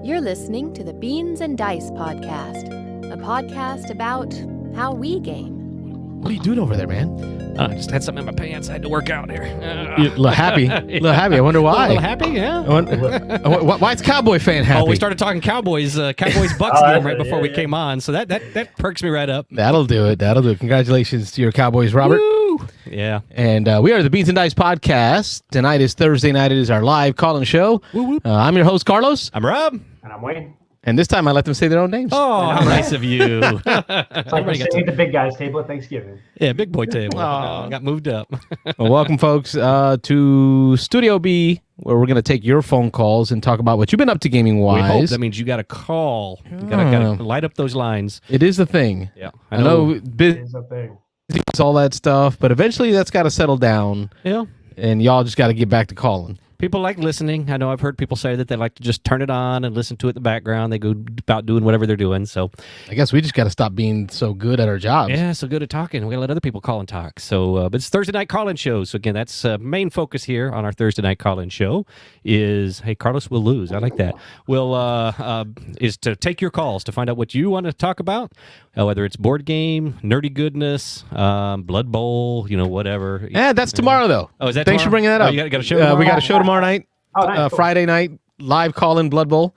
You're listening to the Beans and Dice podcast, a podcast about how we game. What are you doing over there, man? I just had something in my pants. I had to work out here. You look happy. A little happy. I wonder why. A little happy, yeah. Why is Cowboy fan happy? Oh, we started talking Cowboys Bucks game right before we came on, so that perks me right up. That'll do it. Congratulations to your Cowboys, Robert. Woo! Yeah. And we are the Beans and Dice podcast. Tonight is Thursday night. It is our live call-in show. I'm your host, Carlos. I'm Rob. And I'm Wayne. And this time I let them say their own names. Oh, how nice of you. It's like we're sitting at the big guys table at Thanksgiving. Yeah, big boy table. Got moved up. Well, welcome, folks, to Studio B, where we're going to take your phone calls and talk about what you've been up to gaming-wise. We hope that means you got to call. You got to light up those lines. It is the thing. Yeah, I know It is a thing. all that stuff, but eventually that's got to settle down. Yeah. And y'all just got to get back to calling. People like listening. I know I've heard people say that they like to just turn it on and listen to it in the background. They go about doing whatever they're doing. So I guess we just got to stop being so good at our jobs. yeah, so good at talking. We got to let other people call and talk. So, but it's Thursday night call-in show. So again, that's main focus here on our Thursday night call-in show is, hey, Carlos will lose. I like that. Is to take your calls to find out what you want to talk about, whether it's board game, nerdy goodness, Blood Bowl, whatever. Yeah, that's tomorrow though. Oh, is that Thanks tomorrow? for bringing that up. You got a show tomorrow? We got a show tomorrow night. Oh, nice. Cool. Friday night, live call-in Blood Bowl.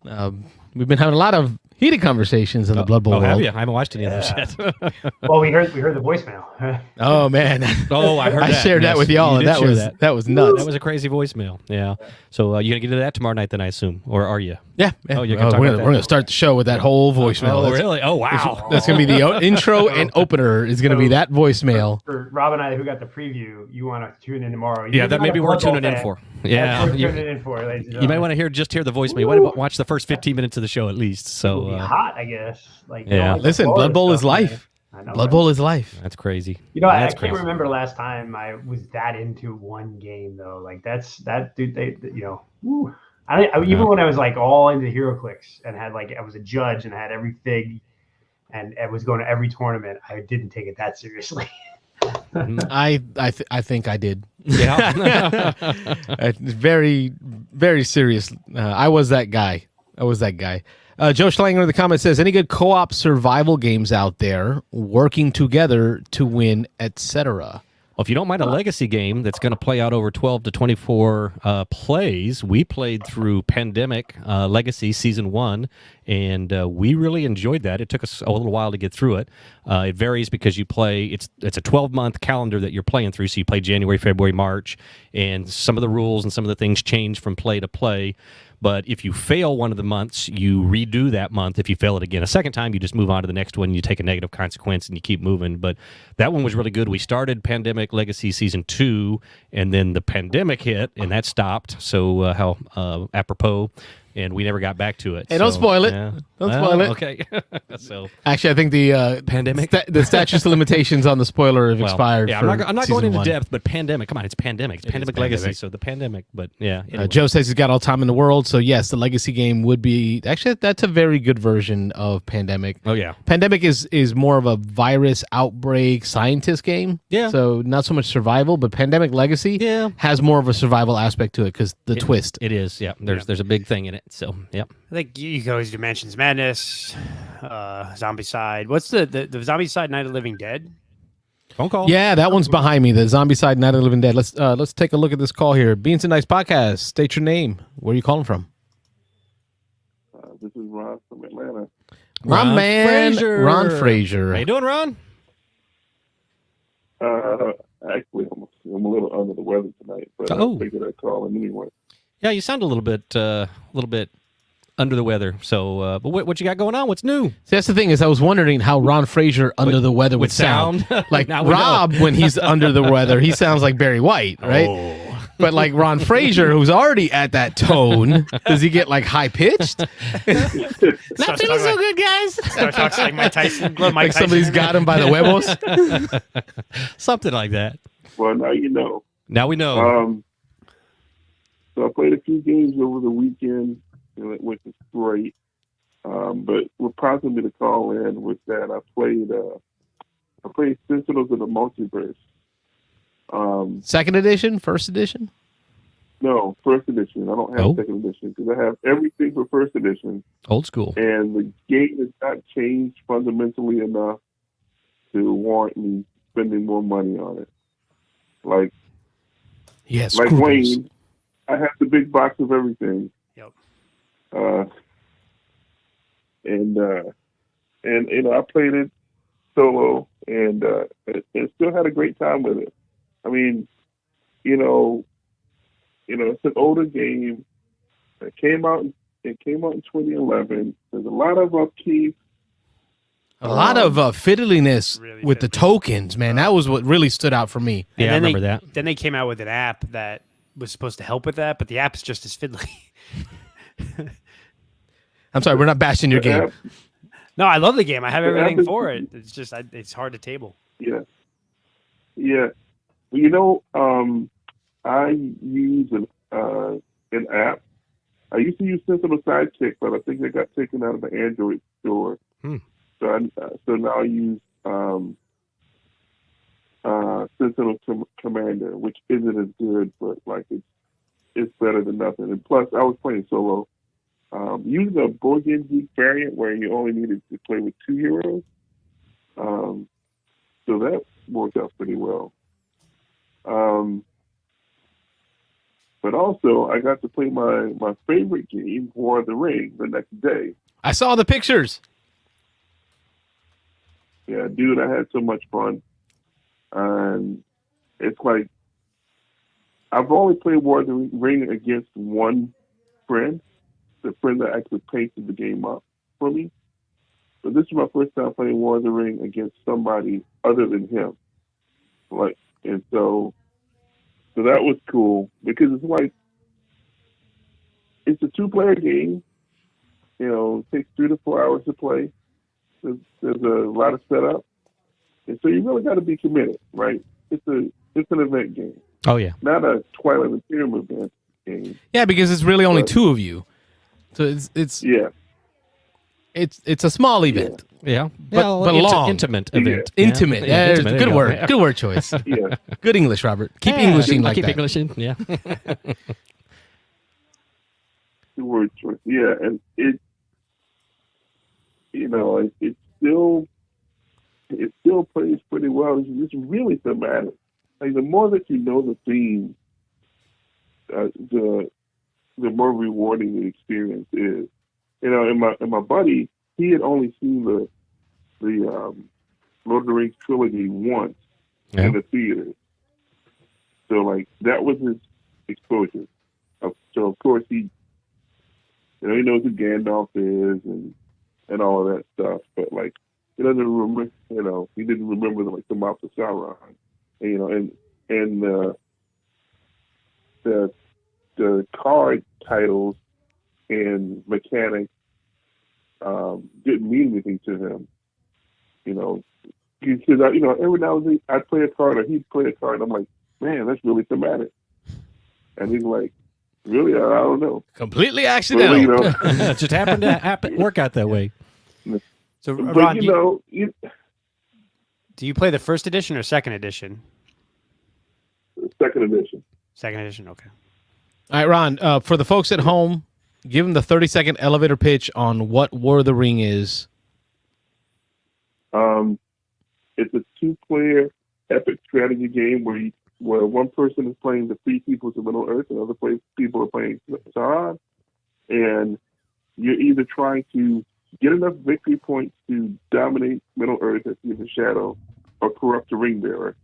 We've been having a lot of heated conversations in the Blood Bowl Oh, have world. you? I haven't watched any of those yet. Well, we heard the voicemail. Oh, man. Oh, I heard I that. shared that Yes, with y'all, you and did that share was that. that was nuts. That was a crazy voicemail. Yeah. So you gonna get to that tomorrow night, then I assume, or are you? Yeah. Oh, you can talk we're about that. going to start the show with that whole voicemail. Oh, That's- really? Oh, wow. That's going to be the intro and opener is going to be that voicemail. For Rob and I, who got the preview, you want to tune in tomorrow. Yeah, that may be worth tuning in for. Yeah, That's worth tuning in for. Ladies and you may gentlemen. want to hear the voicemail. You want to watch the first 15 minutes of the show at least. It'll be So hot, I guess. Like, yeah. Listen, Blood Bowl is life. I know, Blood right? Bowl is life. that's crazy. I That's can't crazy. remember last time I was that into one game though. Like that dude. Woo. Even when I was like all into HeroClix and had I was a judge and I had every fig and I was going to every tournament, I didn't take it that seriously. I think I did. Yeah. Very, very serious. I was that guy. Joe Schlanger in the comments says, any good co-op survival games out there working together to win, etc.? Well, if you don't mind a legacy game that's going to play out over 12 to 24 plays, we played through Pandemic Legacy Season 1, and we really enjoyed that. It took us a little while to get through it. It varies because you play, it's a 12-month calendar that you're playing through, so you play January, February, March, and some of the rules and some of the things change from play to play. But if you fail one of the months, you redo that month. If you fail it again a second time, you just move on to the next one. You take a negative consequence and you keep moving. But that one was really good. We started Pandemic Legacy Season 2, and then the pandemic hit, and that stopped. So how apropos, and we never got back to it. Hey, don't spoil it. Yeah. Don't spoil it. Okay. So Actually, I think the Pandemic? the statute of limitations on the spoiler have expired. Yeah, for I'm not season going into 1. depth, but Pandemic. Come on, it's Pandemic. It's Pandemic Legacy. Pandemic. So the Pandemic. But yeah. Anyway. Joe says he's got all time in the world, so yes, the legacy game would be actually that's a very good version of Pandemic. Oh yeah. Pandemic is more of a virus outbreak scientist game. Yeah. So not so much survival, but Pandemic Legacy Yeah. has more of a survival aspect to it because the twist. It is. Yeah. There's a big thing in it. So yeah. I think you can always do Mansions Madness, Zombicide. What's the Zombicide Night of the Living Dead? Phone call. Yeah, that one's behind me. The Zombicide Night of the Living Dead. Let's take a look at this call here. Beans and Dice Podcast. State your name. Where are you calling from? This is Ron from Atlanta. Ron Frazier. Ron Frazier. How you doing, Ron? Actually, I'm a little under the weather tonight, but Oh. I figured I'd call in anyway. Yeah, you sound a little bit under the weather. So, but what you got going on? What's new? See, that's the thing is I was wondering how Ron Frazier under the weather would sound. Like Now we know. Rob, when he's under the weather, he sounds like Barry White, right? Oh. But like Ron Frazier, who's already at that tone, does he get like high pitched? Not feeling so good, guys. Start talking like Mike Tyson. Like somebody's got him by the huevos? Something like that. Well, now you know. Now we know. So I played a few games over the weekend, which is great. But what prompted me to call in was that I played Sentinels of the Multiverse. Second edition? First edition? No, first edition. I don't have second edition because I have everything for first edition. Old school. And the game has not changed fundamentally enough to warrant me spending more money on it. Like Wayne, I have the big box of everything. Yep. And I played it solo and still had a great time with it. I mean, it's an older game. It came out in 2011. There's a lot of upkeep. A lot of fiddliness Really with the fiddly. tokens, man. That was what really stood out for me. And Yeah, I then remember that. Then they came out with an app that was supposed to help with that, but the app's just as fiddly. I'm sorry, we're not bashing your game. No, I love the game. I have The app everything is- for it. It's just it's hard to table. Yeah. Yeah. Well, I use an app. I used to use Sentinel Sidekick, but I think they got taken out of the Android store. So now I use Sentinel Commander, which isn't as good, but like it's better than nothing. And plus, I was playing solo. Using a Board Game Geek variant where you only needed to play with 2 heroes. So that worked out pretty well. But also, I got to play my favorite game, War of the Ring, the next day. I saw the pictures. Yeah, dude, I had so much fun. And it's like, I've only played War of the Ring against one friend, the friend that actually painted the game up for me. So this is my first time playing War of the Ring against somebody other than him. And so that was cool because it's like, it's a 2-player game. It takes 3 to 4 hours to play. There's a lot of setup. And so you really got to be committed, right? It's an event game, Oh, yeah. not a Twilight Imperium event game. Yeah, because it's really only 2 of you. So it's a small event. Yeah. But long. Intimate Yeah. event. Intimate. Yeah, Yeah, intimate. good There you word. go. Good word choice. Yeah. Good English, Robert. Keep Yeah, Englishing I'll like keep that. Englishing. Yeah. The word choice. Yeah, and it still plays pretty well. It's really thematic. Like the more that you know the theme, the more rewarding the experience is. And my buddy, he had only seen the Lord of the Rings trilogy once Yeah. in the theater. So like that was his exposure. So of course he knows who Gandalf is and all of that stuff, but like he doesn't remember. He didn't remember the mouth of Sauron. And the card titles and mechanics didn't mean anything to him. Because every now and then I'd play a card or he'd play a card, and I'm like, man, that's really thematic. And he's like, really? I don't know. Completely Well, accidental. It just happened to work out that way. So, but Ron, do you play the first edition or second edition? second edition. Second edition, okay. All right, Ron, for the folks at home, give them the 30-second elevator pitch on what War of the Ring is. It's a 2-player epic strategy game where one person is playing the Free Peoples of Middle Earth and other people are playing Sauron, and you're either trying to get enough victory points to dominate Middle Earth as the Shadow, or corrupt the Ring Bearer,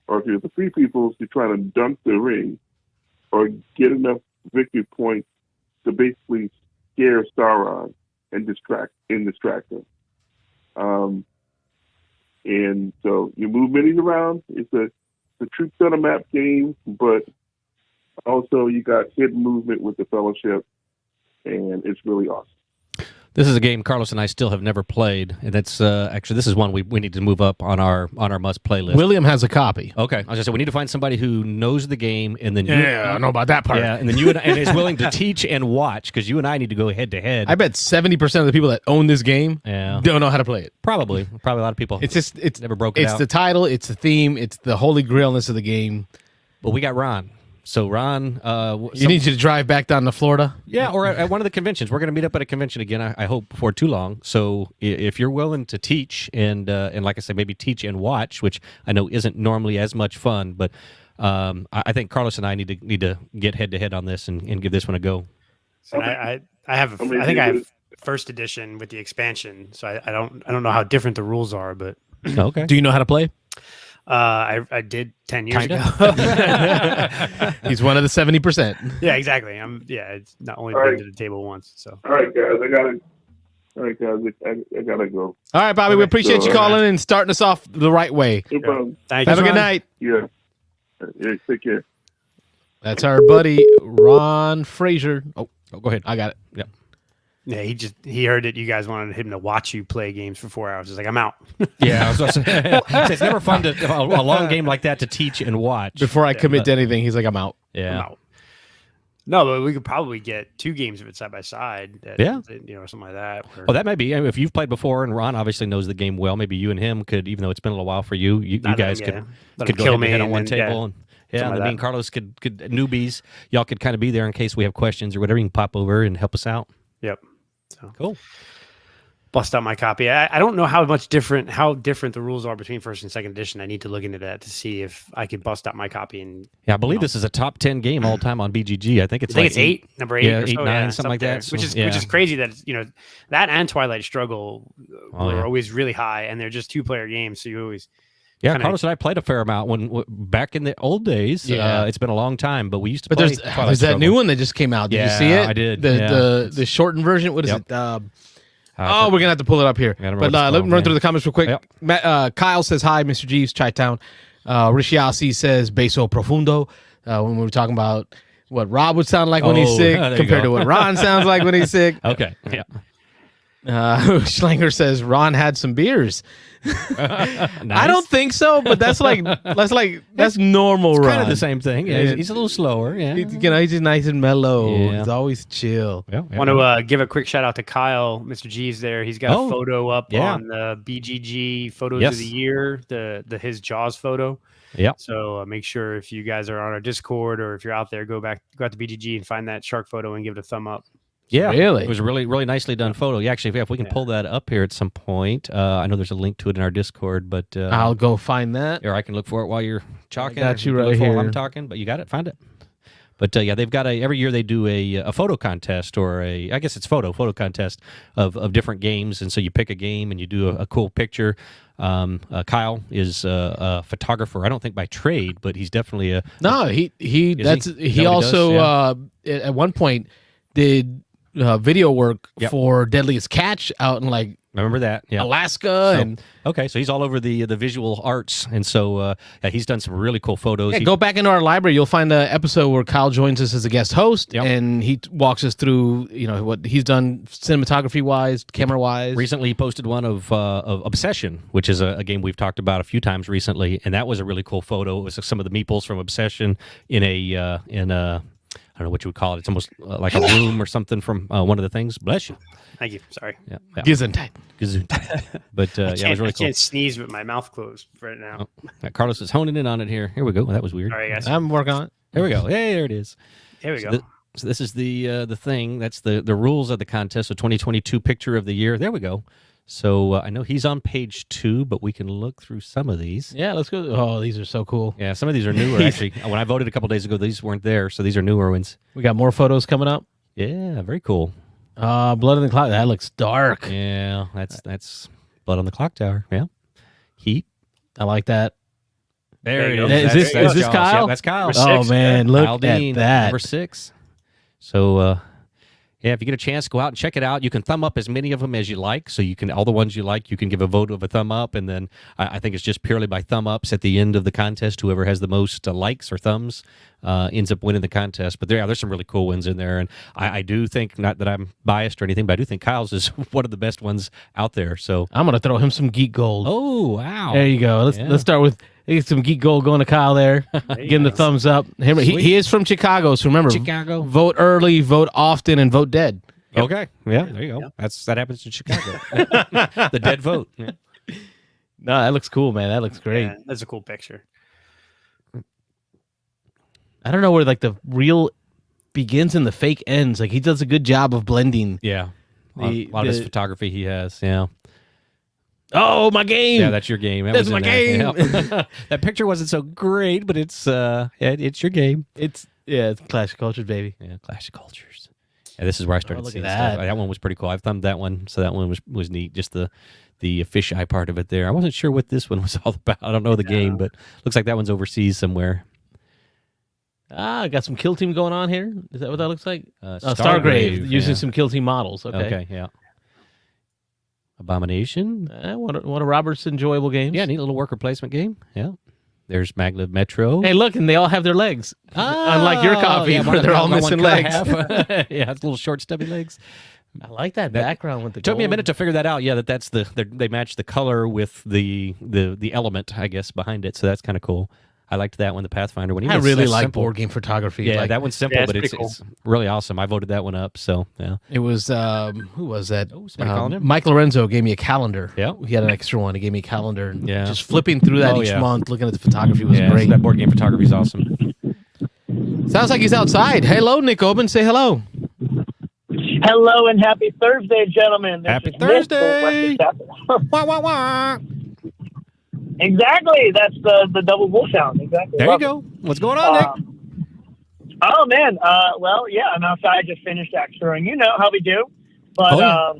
or if you're the Free Peoples, you're trying to dunk the ring, or get enough victory points to basically scare Sauron and distract him. And so you move minis around. It's a troops on a map game, but also you got hidden movement with the Fellowship, and it's really awesome. This is a game Carlos and I still have never played, and that's actually this is one we need to move up on our must play list. William has a copy. Okay, I was gonna say we need to find somebody who knows the game, and then I know about that part. yeah, and then you and is willing to teach and watch because you and I need to go head to head. I bet 70% of the people that own this game Yeah. don't know how to play it. Probably a lot of people. It's never broken It's out. the title. It's the theme. It's the holy grailness of the game. But we got Ron, So Ron, You need you to drive back down to Florida. yeah, or at one of the conventions. We're going to meet up at a convention again. I hope before too long. So if you're willing to teach and like I said, maybe teach and watch, which I know isn't normally as much fun, but I think Carlos and I need to get head to head on this and give this one a go. So I have I mean, I think I you- have first edition with the expansion. So I don't know how different the rules are, but Okay. Do you know how to play? I did 10 years Kinda. ago. He's one of the 70%. Yeah, exactly. It's not only All been right. to the table once. So All right, guys, I gotta go. All right, Bobby, we appreciate you So, calling and starting us off the right way. No problem. thank Have you. a good Ron. night. Yeah. Yeah. Take care. That's our buddy Ron Frazier. Oh, Go ahead. I got it. Yeah. Yeah, he heard that you guys wanted him to watch you play games for 4 hours. He's like, I'm out. Yeah, I was about to say, it's never fun to a long game like that to teach and watch. Before I commit to anything, he's like, I'm out. I'm Yeah. out. No, but we could probably get 2 games of it side by side. Yeah. Something like that. or- Well, that may be. I mean, if you've played before, and Ron obviously knows the game well, maybe you and him could, even though it's been a little while for you, you Not guys them, could yeah. Let could them go kill head to head me on one and then, table. And something and like me that. and Carlos could newbies. Y'all could kind of be there in case we have questions or whatever. You can pop over and help us out. Yep. So Cool. bust out my copy. I don't know how different the rules are between first and second edition. I need to look into that to see if I could bust out my copy. And Yeah, I believe this is a top 10 game all time on BGG. I think it's I think like it's 8, number 8, yeah, or 8, so, 9, it's something up like there, that. So, which is yeah. crazy. That that and Twilight Struggle were yeah. always really high, and they're just 2-player games. So you always Yeah, kinda- Carlos and I played a fair amount when back in the old days. Yeah. It's been a long time, but we used to But play. there's Twilight that Struggle. new one that just came out. Did you see Yeah, it? I did. The Yeah. the shortened version. What is Yep. it? We're gonna have to pull it up here. I don't remember But what it's let me called, run yeah. through the comments real quick. Yep. Kyle says hi, Mr. Jeeves, Chi-Town. Rishiasi says beso profundo. When we were talking about what Rob would sound like when he's Oh, sick there you compared go. to what Ron sounds like when he's sick. Okay. Yeah. Schlanger says Ron had some beers. I don't think so, but that's normal. It's Ron. kind of the same thing. Yeah, Yeah. he's a little slower. Yeah. He's just nice and mellow. Yeah. He's always chill. Yeah, yeah. want to give a quick shout out to Kyle, Mr. G's there. He's got Oh, a photo up yeah. on the BGG photos Yes. of the year, the his Jaws photo. Yep. So make sure if you guys are on our Discord or if you're out there, go out to BGG and find that shark photo and give it a thumb up. Yeah, Really? It was a really nicely done photo. Yeah, actually, if we can pull that up here at some point, I know there's a link to it in our Discord, but I'll go find that. or I can look for it while you're talking. got or you can look right for it while here. I'm talking, but you got it. Find it. But yeah, they've got every year they do a photo contest or I guess it's photo contest of different games, and so you pick a game and you do a cool picture. Kyle is a photographer. I don't think by trade, but he's definitely a No, he he? that's Is that he what he also does? at one point did video work Yep. for Deadliest Catch out in like remember that. Yeah. Alaska So- and Okay, so he's all over the visual arts, and so yeah, he's done some really cool photos. yeah, He- go back into our library. You'll find an episode where Kyle joins us as a guest host, Yep. and he walks us through what he's done cinematography wise, camera wise. Recently, he posted one of Obsession, which is a game we've talked about a few times recently, and that was a really cool photo. It was some of the meeples from Obsession in a I don't know what you would call it. It's almost like a room or something from one of the things. Bless you. Thank you. Sorry. Yeah. Gesundheit. Gesundheit. But yeah, it was really I cool. can't sneeze with my mouth closed right now. Carlos is honing in on it here. Here we go. That was weird. Sorry, guys. I'm working on it. Here we go. Hey, there it is. Here we So go. So this is the thing. That's the rules of the contest. So 2022 picture of the year. There we go. So I know he's on page 2, but we can look through some of these. Yeah, let's go. Oh, these are so cool. Yeah, some of these are newer actually. When I voted a couple days ago, these weren't there, so these are newer ones. We got more photos coming up. Yeah, very cool. Blood in the Cloud. That looks dark. Yeah, that's Blood on the Clock Tower. Yeah, Heat. I like that. There you it go. is. Is this Jaws. Kyle? Yeah, that's Kyle. Number Oh 6, man, look Kyle Dean, at that. number 6. So yeah, if you get a chance, go out and check it out. You can thumb up as many of them as you like. So you can all the ones you like, you can give a vote of a thumb up, and then I think it's just purely by thumb ups at the end of the contest. Whoever has the most likes or thumbs ends up winning the contest. But there's some really cool ones in there, and I do think, not that I'm biased or anything, but I do think Kyle's is one of the best ones out there. So I'm gonna throw him some geek gold. oh wow, There you go. Let's start with get some geek gold going to Kyle there. Give him the thumbs up. He is from Chicago, so remember, Chicago. vote early, vote often, and vote dead. Okay, yeah, there you go. That happens in Chicago. The dead vote. Yeah. No, that looks cool, man. That looks great. Yeah, that's a cool picture. I don't know where like the real begins and the fake ends. Like he does a good job of blending. Yeah. A lot of his photography he has. Yeah. Oh, my game. Yeah, that's your game. That's my game. Yeah. That picture wasn't so great, but it's it's your game. It's Clash of Cultures, baby. Yeah, Clash of Cultures. Yeah, this is where I started look seeing at that. stuff. That one was pretty cool. I've thumbed that one, so that one was neat. Just the fisheye part of it there. I wasn't sure what this one was all about. I don't know the game, but looks like that one's overseas somewhere. I got some Kill Team going on here. Is that what that looks like? Stargrave, using yeah. some Kill Team models. Okay, yeah. Abomination. One of Robert's enjoyable games. Yeah, neat little worker placement game. Yeah. There's Maglev Metro. Hey, look, and they all have their legs. Unlike your copy, where they're all missing legs. Yeah, it's little short, stubby legs. I like that background with the Took me a gold. minute to figure that out. Yeah, that's they match the color with the element, I guess, behind it. So that's kind of cool. I liked that one, the Pathfinder one. I really like simple. board game photography. Yeah, like, that one's simple, Yeah, but it's it's really awesome. I voted that one up. So yeah, it was who was that? Oh, somebody calling him? Mike Lorenzo gave me a calendar. Yeah. He had an extra one. He gave me a calendar. And Yeah. just flipping through that each yeah. month, looking at the photography was yeah, great. so that board game photography is awesome. Sounds like he's outside. Hello, Nick Oben. Say hello. Hello and happy Thursday, gentlemen. This Happy is Nick, Thursday! Wah, wah, wah. Exactly. That's the double bull sound. Exactly. There you Love it. go. What's going on, Nick? Oh man. Well, yeah. I'm outside. Just finished extraing. You know how we do. But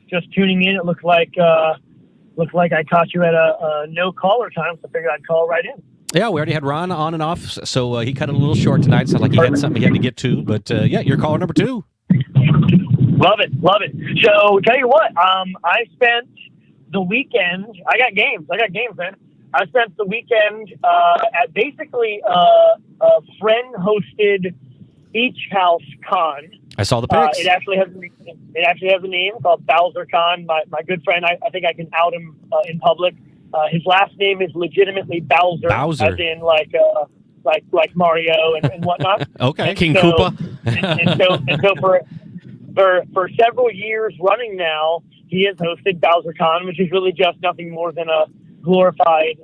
just tuning in. It looked like I caught you at a no caller time, so I figured I'd call right in. Yeah, we already had Ron on and off, so he cut it a little short tonight. Sounded like he had something he had to get to, but yeah, you're caller number 2. Love it. So tell you what. I spent the weekend. I got games, man. I spent the weekend at basically a friend-hosted beach house con. I saw the pics. It actually has a name called Bowser Con. My good friend, I think I can out him in public. His last name is legitimately Bowser, Bowser. as in like Mario and whatnot. Okay. King So- Koopa. and so for several years running now, he has hosted Bowser Con, which is really just nothing more than a glorified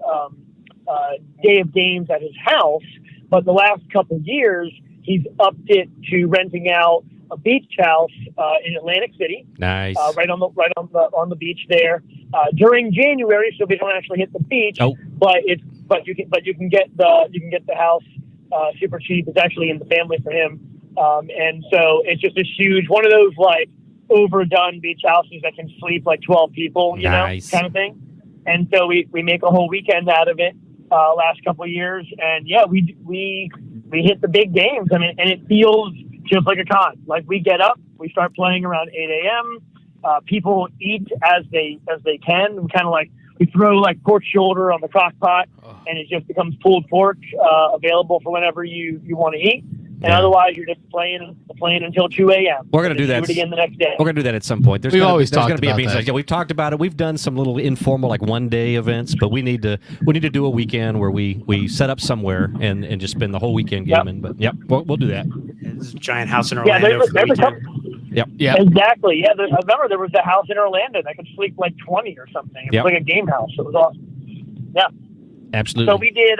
day of games at his house. But the last couple of years, he's upped it to renting out a beach house in Atlantic City, Nice. right on the beach there during January, so we don't actually hit the beach. Oh. But you can get the house super cheap. It's actually in the family for him, and so it's just a huge one of those like overdone beach houses that can sleep like 12 people, Nice. kind of thing. And so we make a whole weekend out of it last couple of years, and yeah, we hit the big games. I mean, and it feels just like a con. Like we get up, we start playing around 8 a.m. People eat as they can. We kind of like we throw like pork shoulder on the crock pot, and it just becomes pulled pork available for whenever you want to eat. And Yeah. otherwise, you're just playing until 2 a.m. We're gonna do that. Do it again the next day. We're going to do that at some point. We've always talked gonna be a about beans that. like, yeah, we've talked about it. We've done some little informal, like one-day events, but we need to do a weekend where we set up somewhere and just spend the whole weekend Yep. gaming. But we'll do that. There's a giant house in Yeah, Orlando for the there's a weekend. couple. Yeah. Exactly. Yeah, I remember there was a house in Orlando that could sleep like 20 or something. It Yep. was like a game house. It was awesome. Yeah. Absolutely. So we did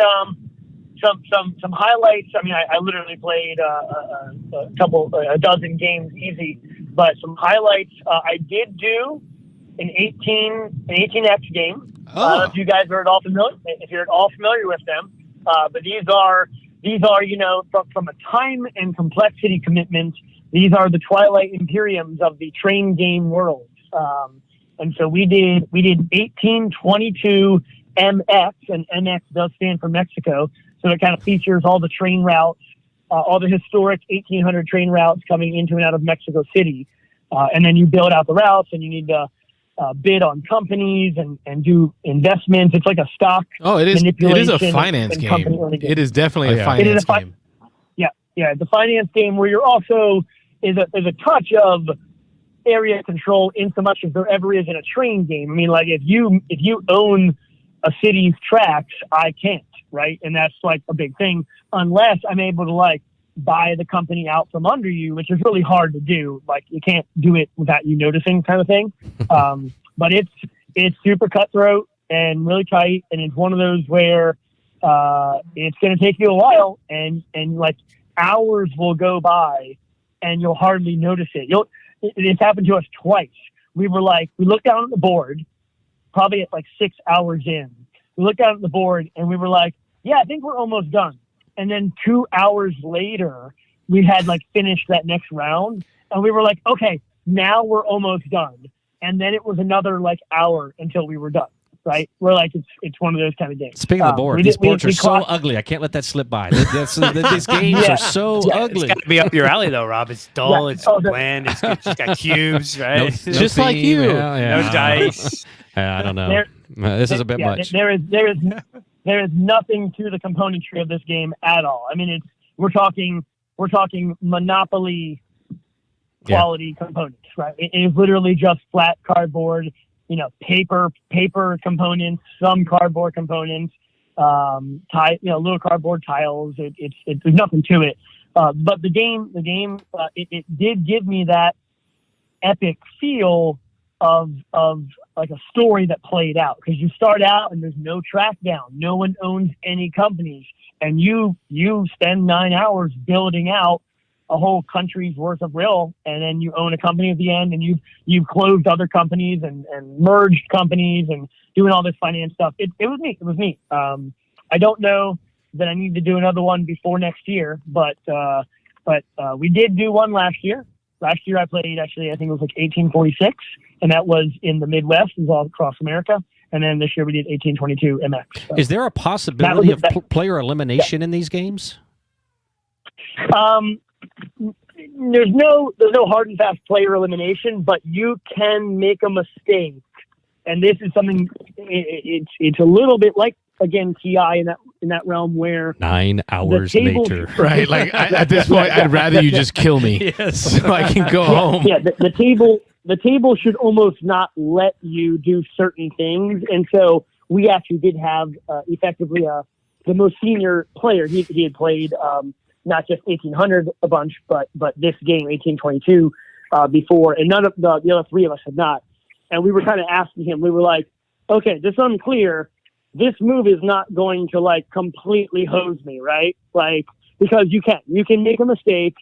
some highlights. I mean, I literally played a dozen games easy, but some highlights. I did do an 18X game. I don't know if you guys are at all familiar. If you're at all familiar with them, but these are from a time and complexity commitment. These are the Twilight Imperiums of the train game world. And so we did 1822 MX, and MX does stand for Mexico. So it kind of features all the train routes, all the historic 1800 train routes coming into and out of Mexico City. And then you build out the routes, and you need to bid on companies and do investments. It's like a stock. Oh, it is a manipulation finance and game. company owning It is definitely a yeah. finance It is a game. Yeah, the finance game where you're also is a touch of area control in so much as there ever is in a train game. I mean, like if you own a city's tracks, I can't, right? And that's like a big thing unless I'm able to like buy the company out from under you, which is really hard to do. Like you can't do it without you noticing, kind of thing. But it's super cutthroat and really tight, and it's one of those where it's going to take you a while, and like hours will go by, and you'll hardly notice it. It's happened to us twice. We looked down at the board, probably at like 6 hours in. We looked down at the board, and we were like, yeah, I think we're almost done. And then 2 hours later, we had like finished that next round, and we were like, okay, now we're almost done. And then it was another like hour until we were done. Right? We're like, it's one of those kind of games. Speaking of the board, these boards are so ugly. I can't let that slip by. These games are so ugly. It's got to be up your alley, though, Rob. It's dull. It's bland. It's got cubes, right? Just like you. No dice. I don't know. This is a bit much. There is nothing to the componentry of this game at all. I mean, we're talking Monopoly quality components, right? It is literally just flat cardboard. Paper components, some cardboard components, little cardboard tiles. There's nothing to it. But the game, it did give me that epic feel of like a story that played out, because you start out and there's no track down. No one owns any companies, and you spend 9 hours building out a whole country's worth of real, and then you own a company at the end, and you've closed other companies and merged companies and doing all this finance stuff. It was neat. It was neat. I don't know that I need to do another one before next year, but we did do one last year. Last year I played, actually, I think it was like 1846, and that was in the Midwest. It was all across America. And then this year we did 1822 MX. So is there a possibility of player elimination in these games? There's no hard and fast player elimination, but you can make a mistake, and this is something. It's a little bit like, again, TI in that realm where 9 hours later, right? Like at this point, I'd rather you just kill me, so I can go home. Yeah, the table should almost not let you do certain things, and so we actually did have effectively the most senior player. He had played. Not just 1800 a bunch, but this game 1822 before, and none of the other three of us had not. And we were kind of asking him. We were like, "Okay, this is unclear. This move is not going to like completely hose me, right? Like, because you can make a mistake,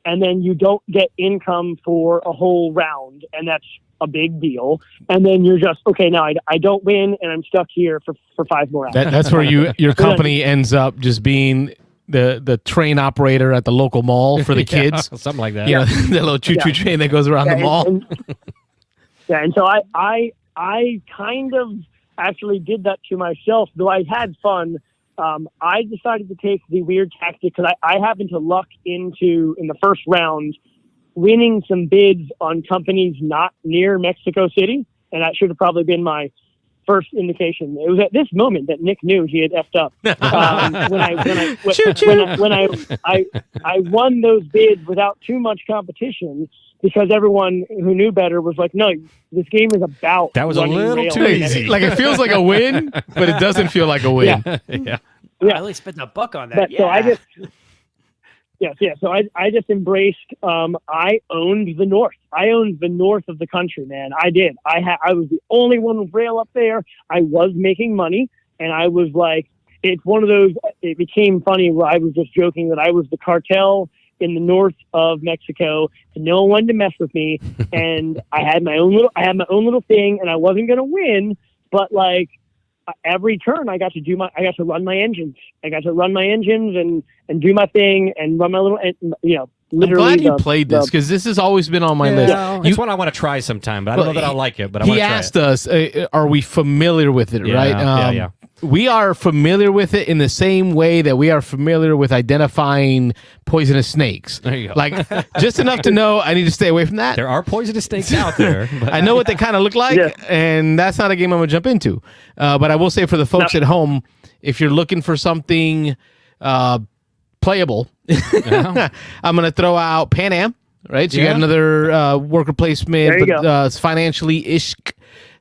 and then you don't get income for a whole round, and that's a big deal. And then you're just, okay, now I don't win, and I'm stuck here for 5 more rounds. That's where your company ends up just being the train operator at the local mall for the kids. Something like that. The little choo-choo train that goes around the mall. And so I kind of actually did that to myself, though I had fun. I decided to take the weird tactic, because I happened to luck into, in the first round, winning some bids on companies not near Mexico City, and that should have probably been my first indication. It was at this moment that Nick knew he had effed up. When I won those bids without too much competition, because everyone who knew better was like, no, this game is about. That was a little too easy. Like, it feels like a win, but it doesn't feel like a win. Yeah. I really spent a buck on that. So I just. So I just embraced. I owned the North. I owned the north of the country, man. I did. I was the only one with rail up there. I was making money, and I was like, it's one of those. It became funny where I was just joking that I was the cartel in the north of Mexico, and no one wanted to mess with me. And I had my own little thing, and I wasn't going to win, but like. Every turn I got to run my engines. I got to run my engines and do my thing and run my little, literally. I'm glad you played this, because this has always been on my list. It's one I want to try sometime, but I don't know that I'll like it. But he asked us, are we familiar with it, right? Yeah. We are familiar with it in the same way that we are familiar with identifying poisonous snakes. There you go. Like, just enough to know I need to stay away from that. There are poisonous snakes out there. But I know what they kind of look like, and that's not a game I'm going to jump into. But I will say, for the folks at home, if you're looking for something playable, I'm going to throw out Pan Am, right? So you got another worker placement, but financially-ish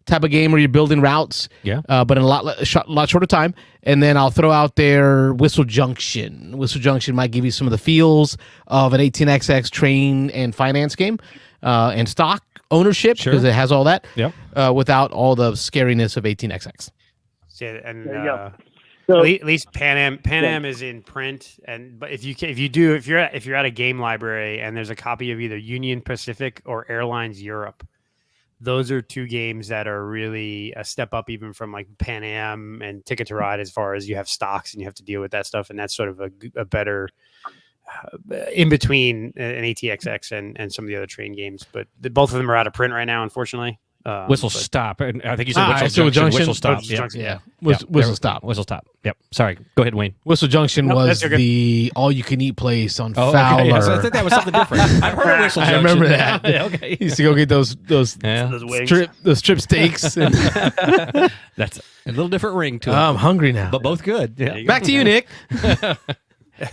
type of game where you're building routes, but in a lot shorter time. And then I'll throw out there Whistle Junction. Whistle Junction might give you some of the feels of an 18xx train and finance game, and stock ownership, because it has all that, without all the scariness of 18xx. Yeah, and So At least Pan Am is in print, but if you're at a game library and there's a copy of either Union Pacific or Airlines Europe, those are two games that are really a step up even from like Pan Am and Ticket to Ride, as far as you have stocks and you have to deal with that stuff, and that's sort of a better in between an ATXX and some of the other train games. But both of them are out of print right now, unfortunately. Whistle Stop. And I think you said Whistle Junction. Junction. Whistle Stop. Whistle Junction, yeah. Whistle Stop. Whistle Stop. Yep. Sorry. Go ahead, Wayne. Whistle Junction No, was that's okay. the all-you-can-eat place on Fowler. Okay. Yeah, so I think that was something different. I've heard of Whistle I Junction. remember that. Yeah, okay. Used to go get those Yeah. Those wings. strip steaks. And That's a little different ring to it. I'm hungry now. But both good. Yeah. Back to you, Nick.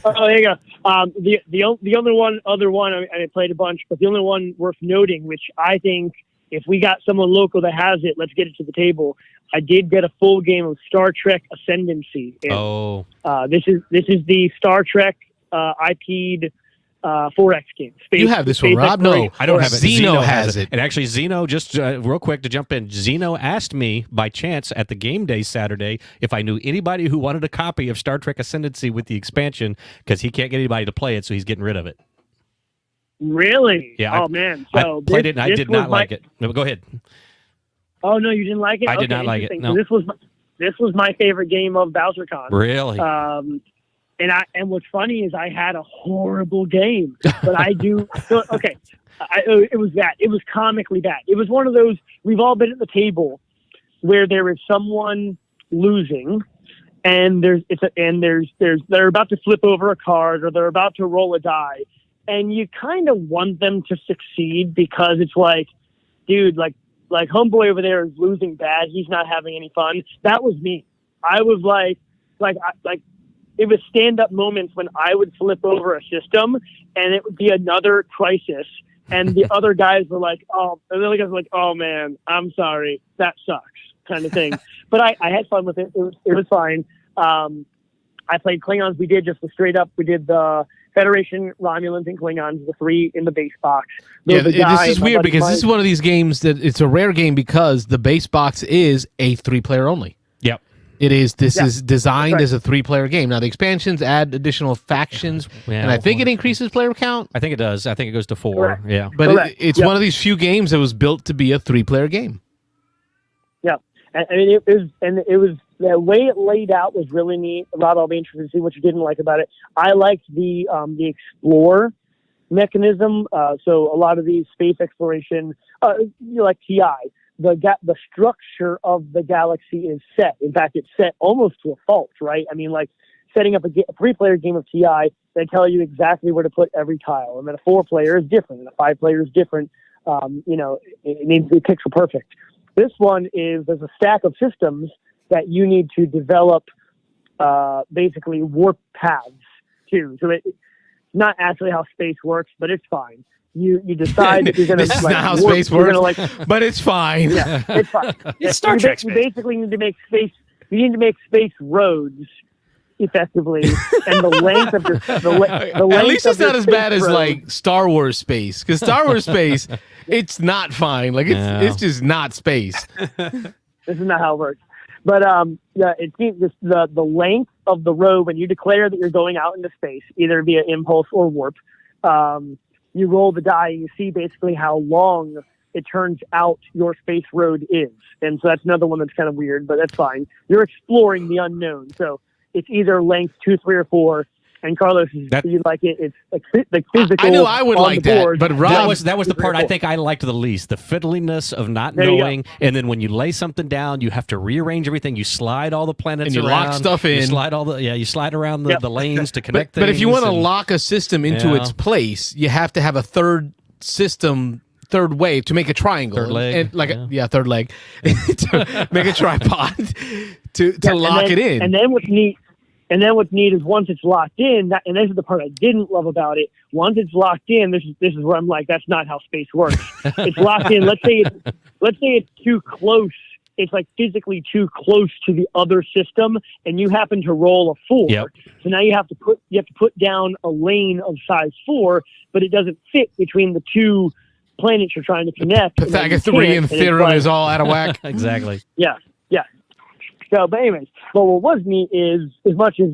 Oh, there you go. The only other one I played a bunch, but the only one worth noting, which I think if we got someone local that has it, let's get it to the table. I did get a full game of Star Trek Ascendancy. And, this is the Star Trek IP'd 4X game. You have this one, Rob? No, I don't have it. Zeno has it. And actually, Zeno, just real quick to jump in, Zeno asked me by chance at the game day Saturday if I knew anybody who wanted a copy of Star Trek Ascendancy with the expansion, because he can't get anybody to play it, so he's getting rid of it. Really? Yeah. Oh, man. I So played it, and I did not like it. No, go ahead. Oh, no, you didn't like it? I did not like it, interesting. no. So this was my favorite game of BowserCon. Really? And what's funny is I had a horrible game, but I do. So, okay, it was bad. It was comically bad. It was one of those. We've all been at the table where there is someone losing, and they're about to flip over a card or they're about to roll a die, and you kind of want them to succeed because it's like, dude, like homeboy over there is losing bad. He's not having any fun. That was me. I was like. It was stand-up moments when I would flip over a system and it would be another crisis. And the other guys were like, oh, and the other guys were like, oh man, I'm sorry. That sucks kind of thing. But I had fun with it. It was fine. I played Klingons. We did the Federation, Romulans, and Klingons, the 3 in the base box. This is weird because this is one of these games that it's a rare game because the base box is a 3-player only. Yep. This is designed as a 3-player game. Now the expansions add additional factions, and I think it increases player count. I think it does. I think it goes to 4. Correct. Yeah. But it's one of these few games that was built to be a 3-player game. Yeah. I mean, it was the way it laid out was really neat. Rob, I'll be interested to see what you didn't like about it. I liked the explore mechanism. So a lot of these space exploration, like TI, the structure of the galaxy is set. In fact, it's set almost to a fault, right? I mean, like setting up a 3-player game of TI, they tell you exactly where to put every tile. And then a 4-player is different, and a 5-player is different. It needs to be pixel perfect. This one there's a stack of systems that you need to develop, basically warp paths to. So it's not actually how space works, but it's fine. You decide that you're going to. This is not how space works, but it's fine. Yeah, it's fine. It's Star Trek space. You basically need to make space. You need to make space roads effectively, and the length of the length. At least it's not as bad as road. like Star Wars space, because Star Wars space, it's not fine. Like it's just not space. This is not how it works. But it seems the length of the road when you declare that you're going out into space, either via impulse or warp. You roll the die and you see basically how long it turns out your space road is. And so that's another one that's kind of weird, but that's fine. You're exploring the unknown. So it's either length 2, 3, or 4. And Carlos, you like it. It's like physical. I knew I would like that, but Rob, that was the part I think I liked the least. The fiddliness of not knowing, and then when you lay something down, you have to rearrange everything. You slide all the planets and you around, lock stuff in. You slide you slide around the lanes to connect things. But if you want to lock a system into its place, you have to have a third way to make a triangle. Third leg. And third leg. To make a tripod to lock it in. And then what's neat is once it's locked in, and this is the part I didn't love about it. Once it's locked in, this is where I'm like, that's not how space works. It's locked in. Let's say it's too close. It's like physically too close to the other system, and you happen to roll a 4. Yep. So now you have to put down a lane of size 4, but it doesn't fit between the two planets you're trying to connect. Pythagorean theorem is all out of whack. Exactly. Yeah. So, but anyways, but what was neat is as much as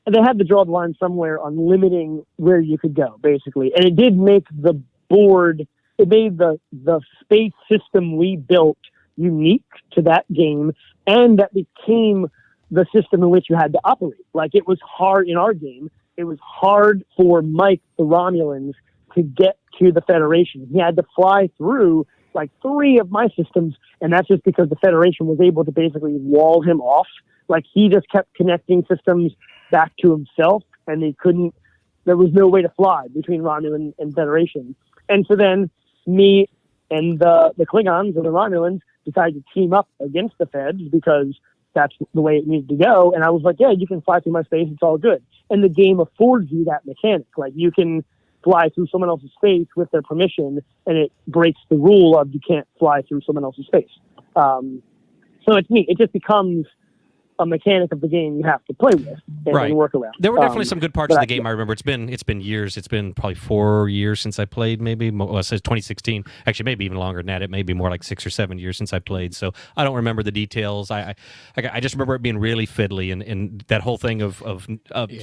they had to draw the line somewhere on limiting where you could go, basically, and it did make the board. It made the space system we built unique to that game, and that became the system in which you had to operate. Like, it was hard in our game. It was hard for Mike, the Romulans, to get to the Federation. He had to fly through like 3 of my systems, and that's just because the Federation was able to basically wall him off. Like, he just kept connecting systems back to himself, and there was no way to fly between Romulan and Federation. And so then me and the Klingons or the Romulans decided to team up against the Feds because that's the way it needed to go. And I was like, yeah, you can fly through my space. It's all good. And the game affords you that mechanic. Like, you can fly through someone else's space with their permission, and it breaks the rule of you can't fly through someone else's space. So it's neat. It just becomes a mechanic of the game you have to play with and work around. There were definitely some good parts of the game. I remember it's been years. It's been probably 4 years since I played. Maybe it says 2016. Actually, maybe even longer than that. It may be more like 6 or 7 years since I played. So I don't remember the details. I just remember it being really fiddly and that whole thing of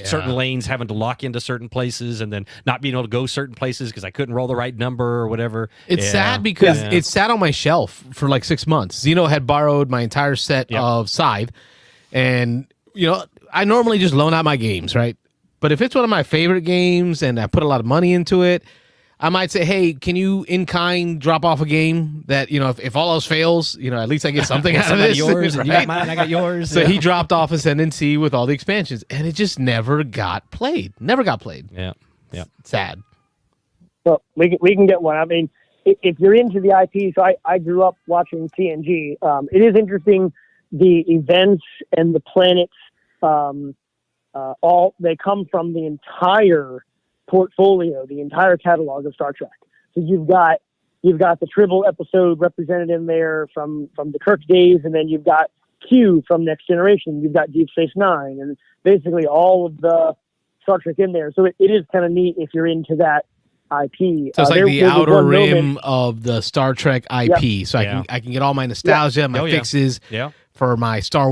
certain lanes having to lock into certain places and then not being able to go certain places because I couldn't roll the right number or whatever. It's sad because it sat on my shelf for like 6 months. Zeno had borrowed my entire set of Scythe. And, I normally just loan out my games, right? But if it's one of my favorite games and I put a lot of money into it, I might say, hey, can you in-kind drop off a game that, if all else fails, at least I get something out of this. Yours, right? and you got mine, I got yours. So he dropped off Ascendancy with all the expansions, and it just never got played. Never got played. Yeah. Sad. Well, we can get one. I mean, if you're into the IP, so I grew up watching TNG. It is interesting. The events and the planets, they come from the entire portfolio, the entire catalog of Star Trek. So you've got the Tribble episode represented in there from the Kirk days, and then you've got Q from Next Generation. You've got Deep Space Nine, and basically all of the Star Trek in there. So it is kind of neat if you're into that IP. So it's like the outer rim of the Star Trek IP. Yep. So I can get all my nostalgia, my fixes. Yeah. For my Star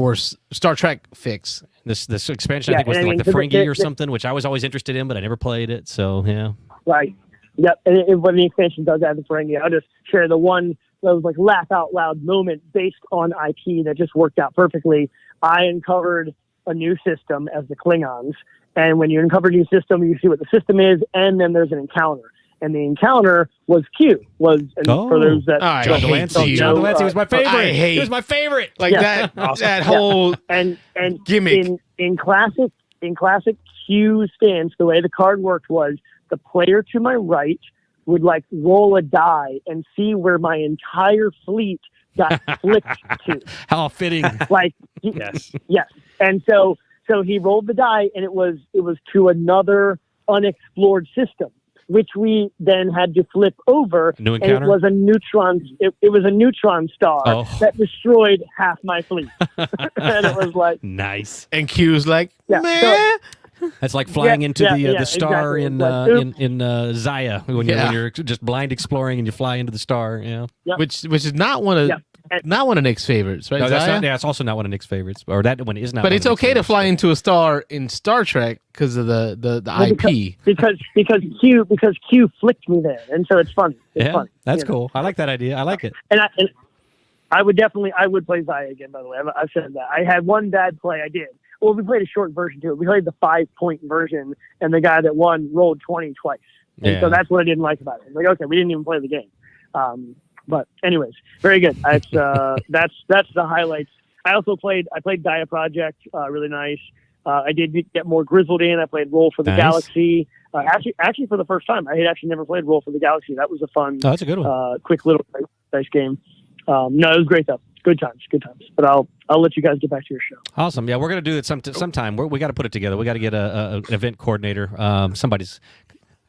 Trek fix. This expansion, I think, was like the Ferengi or something, which I was always interested in, but I never played it. So, yeah. Right. Yep. And when the expansion does add the Ferengi, I'll just share the one that was like laugh out loud moment based on IP that just worked out perfectly. I uncovered a new system as the Klingons. And when you uncover a new system, you see what the system is, and then there's an encounter. And the encounter was Q. For those that John Delancey. John Delancey was my favorite. He was my favorite. Like that whole and gimmick. In classic Q stance, the way the card worked was the player to my right would like roll a die and see where my entire fleet got flipped to. How fitting. Yes. And so he rolled the die, and it was to another unexplored system, which we then had to flip over. New encounter? And it was a neutron. It was a neutron star that destroyed half my fleet. And it was like nice. And Q's like, meh. That's like flying into the star exactly. in Zaya when you're just blind exploring and you fly into the star. Yeah. Which is not one of not one of Nick's favorites, right? No, that's also not one of Nick's favorites, or that one is not. But it's okay to fly into a star in Star Trek because of the IP. Because Q flicked me there, and so it's fun. It's fun. That's cool. I like that idea. I like it. And I would play Zaya again. By the way, I've said that. I had one bad play. I did. Well, we played a short version too. We played the 5-point version, and the guy that won rolled 20 twice. And so that's what I didn't like about it. I was like, okay, we didn't even play the game. But anyways, very good. That's the highlights. I played Gaia Project, really nice. I did get more grizzled in. I played Roll for the Galaxy. Actually, for the first time, I had actually never played Roll for the Galaxy. That was a fun, that's a good one. Quick little nice game. No, it was great though. Good times. But I'll let you guys get back to your show. Awesome. Yeah, we're gonna do it sometime. We got to put it together. We got to get an event coordinator.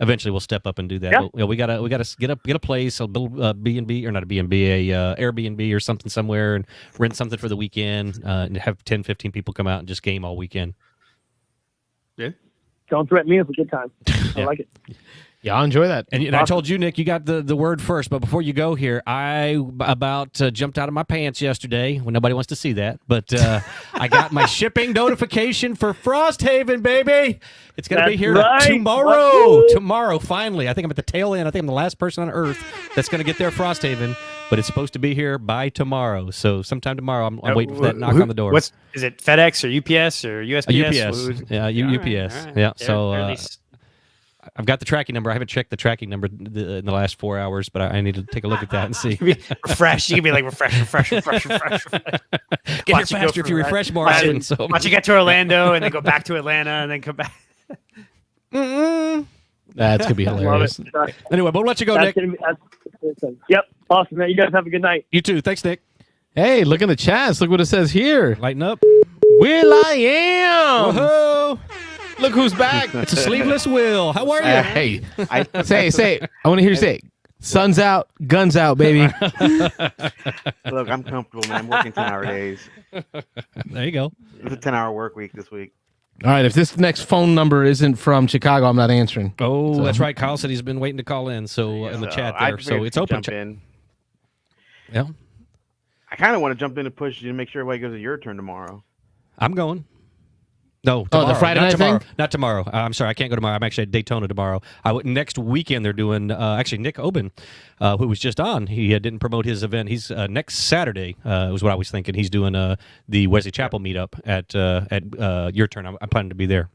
Eventually we'll step up and do that. Yeah. But, we gotta get a place, a little B&B, or not a B&B, a Airbnb or something somewhere, and rent something for the weekend, and have 10, 15 people come out and just game all weekend. Yeah. Don't threaten me with a good time. I like it. Yeah, I'll enjoy that. And I told you, Nick, you got the word first. But before you go here, I about jumped out of my pants yesterday when nobody wants to see that. But I got my shipping notification for Frosthaven, baby. It's going to be here tomorrow. Tomorrow, finally. I think I'm at the tail end. I think I'm the last person on Earth that's going to get there Frosthaven. But it's supposed to be here by tomorrow. So sometime tomorrow, I'm waiting for that knock on the door. Is it FedEx or UPS or USPS? UPS. Yeah, UPS. All right. Yeah. They're So at least- I've got the tracking number. I haven't checked the tracking number in the last 4 hours, but I need to take a look at that and see. refresh. You can be like refresh. Get here faster if you refresh more often. So Once you get to Orlando and then go back to Atlanta and then come back. That's gonna be hilarious. Anyway, we'll let you go, Nick. Yep. Awesome, man. You guys have a good night. You too. Thanks, Nick. Hey, look in the chats. Look what it says here. Lighten up. Will I am. Woohoo! Look who's back. It's a sleeveless Will. How are you? Hey, say it. I want to hear you say it. Sun's out, guns out, baby. Look, I'm comfortable, man. I'm working 10-hour days. There you go. It's a 10-hour work week this week. All right, if this next phone number isn't from Chicago, I'm not answering. Oh, So- that's right. Kyle said he's been waiting to call in. So in the chat I there, figured so it's to open. Jump in. Yeah, I kind of want to jump in and push you to make sure everybody goes to your turn tomorrow. I'm going. No, the tomorrow. Friday Not night tomorrow. thing? Not tomorrow. I'm sorry, I can't go tomorrow. I'm actually at Daytona tomorrow. Next weekend they're doing. Actually, Nick Oben, who was just on, he didn't promote his event. He's next Saturday. Was what I was thinking. He's doing the Wesley Chapel meetup at your turn. I'm planning to be there.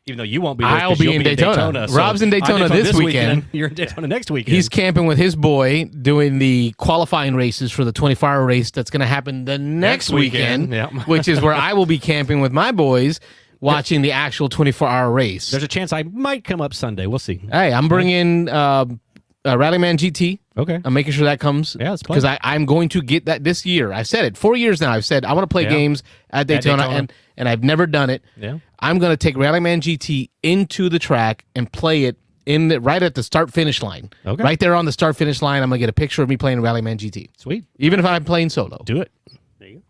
Even though you won't be there, I'll 'cause be you'll in Daytona. so Rob's in Daytona I'm this weekend. You're in Daytona next weekend. He's camping with his boy doing the qualifying races for the 24-hour race that's going to happen the next weekend, yeah. which is where I will be camping with my boys watching the actual 24-hour race. There's a chance I might come up Sunday. We'll see. Hey, I'm bringing Rallyman GT. Okay. I'm making sure that comes. Yeah, it's because I'm going to get that this year. I've said it 4 years now. I've said I want to play games at Daytona, and I've never done it. Yeah. I'm going to take Rallyman GT into the track and play it right at the start-finish line. Okay. Right there on the start-finish line, I'm going to get a picture of me playing Rallyman GT. Sweet. Even if I'm playing solo. Do it. There you go.